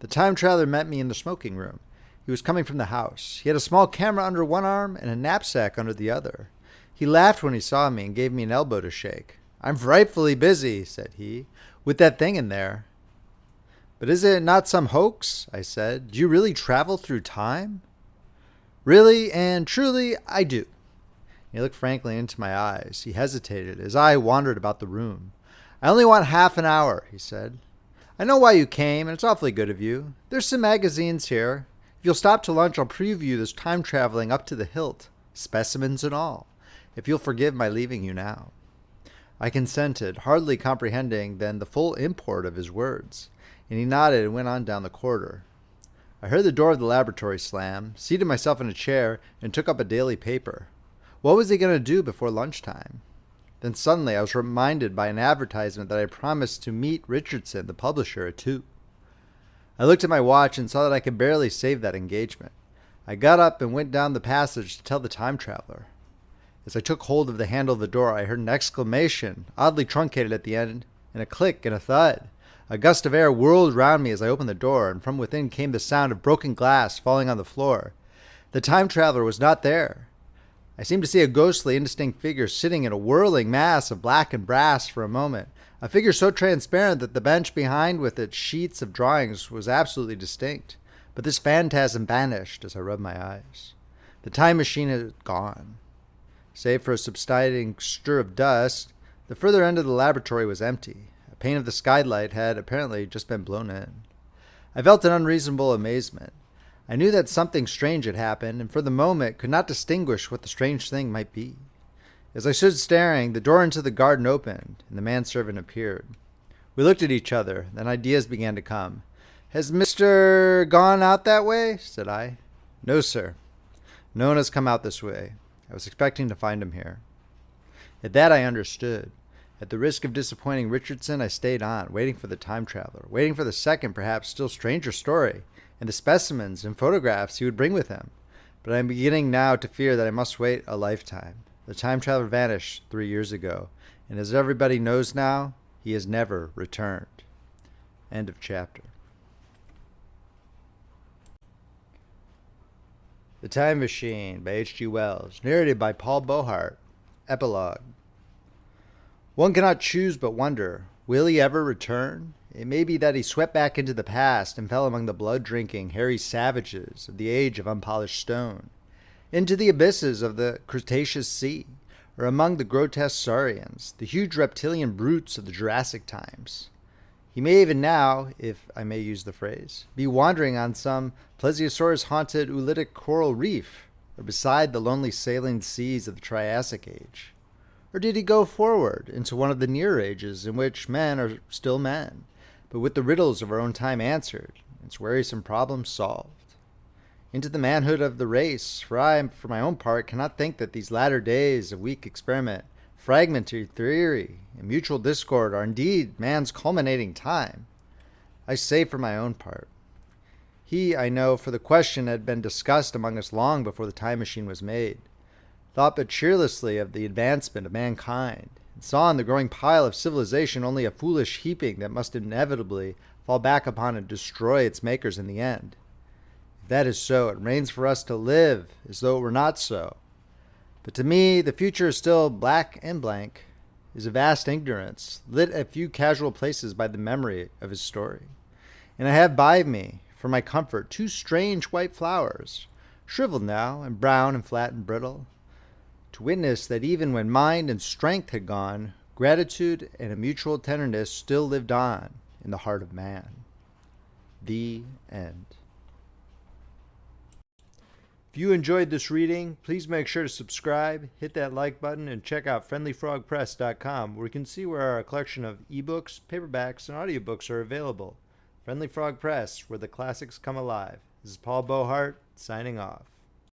The time traveler met me in the smoking room. He was coming from the house. He had a small camera under one arm and a knapsack under the other. He laughed when he saw me and gave me an elbow to shake. "I'm frightfully busy," said he, "with that thing in there." "But is it not some hoax?" I said. "Do you really travel through time?" "Really and truly, I do." He looked frankly into my eyes. He hesitated. His eye wandered about the room. "I only want half an hour," he said. "I know why you came, and it's awfully good of you. There's some magazines here. If you'll stop to lunch, I'll preview this time traveling up to the hilt, specimens and all, if you'll forgive my leaving you now." I consented, hardly comprehending then the full import of his words, and he nodded and went on down the corridor. I heard the door of the laboratory slam, seated myself in a chair, and took up a daily paper. What was he going to do before lunchtime? Then suddenly I was reminded by an advertisement that I promised to meet Richardson, the publisher, at 2. I looked at my watch and saw that I could barely save that engagement. I got up and went down the passage to tell the time traveler. As I took hold of the handle of the door, I heard an exclamation, oddly truncated at the end, and a click and a thud. A gust of air whirled round me as I opened the door, and from within came the sound of broken glass falling on the floor. The time traveler was not there. I seemed to see a ghostly, indistinct figure sitting in a whirling mass of black and brass for a moment, a figure so transparent that the bench behind with its sheets of drawings was absolutely distinct. But this phantasm vanished as I rubbed my eyes. The time machine had gone. Save for a subsiding stir of dust, the further end of the laboratory was empty. A pane of the skylight had apparently just been blown in. I felt an unreasonable amazement. I knew that something strange had happened, and for the moment could not distinguish what the strange thing might be. As I stood staring, the door into the garden opened, and the manservant appeared. We looked at each other, then ideas began to come. "Has Mr. gone out that way?" said I. "No, sir. No one has come out this way. I was expecting to find him here." At that I understood. At the risk of disappointing Richardson, I stayed on, waiting for the time traveler, waiting for the second, perhaps still stranger story, and the specimens and photographs he would bring with him. But I am beginning now to fear that I must wait a lifetime. The time traveler vanished 3 years ago, and as everybody knows now, he has never returned. End of chapter. The Time Machine by H.G. Wells, narrated by Paul Beauheart. Epilogue. One cannot choose but wonder, will he ever return? It may be that he swept back into the past and fell among the blood-drinking, hairy savages of the age of unpolished stone, into the abysses of the Cretaceous Sea, or among the grotesque saurians, the huge reptilian brutes of the Jurassic times. He may even now, if I may use the phrase, be wandering on some plesiosaurus-haunted oolitic coral reef, or beside the lonely saline seas of the Triassic Age. Or did he go forward into one of the nearer ages in which men are still men, but with the riddles of our own time answered, its wearisome problems solved? Into the manhood of the race, for I, for my own part, cannot think that these latter days of weak experiment, fragmentary theory, and mutual discord are indeed man's culminating time. I say for my own part. He, I know, for the question had been discussed among us long before the time machine was made, thought but cheerlessly of the advancement of mankind, and saw in the growing pile of civilization only a foolish heaping that must inevitably fall back upon and destroy its makers in the end. If that is so, it remains for us to live as though it were not so. But to me, the future is still black and blank, is a vast ignorance, lit at few casual places by the memory of his story. And I have by me, for my comfort, 2 strange white flowers, shriveled now, and brown and flat and brittle, to witness that even when mind and strength had gone, gratitude and a mutual tenderness still lived on in the heart of man. The end. If you enjoyed this reading, please make sure to subscribe, hit that like button, and check out friendlyfrogpress.com, where you can see where our collection of ebooks, paperbacks, and audiobooks are available. Friendly Frog Press, where the classics come alive. This is Paul Beauheart, signing off.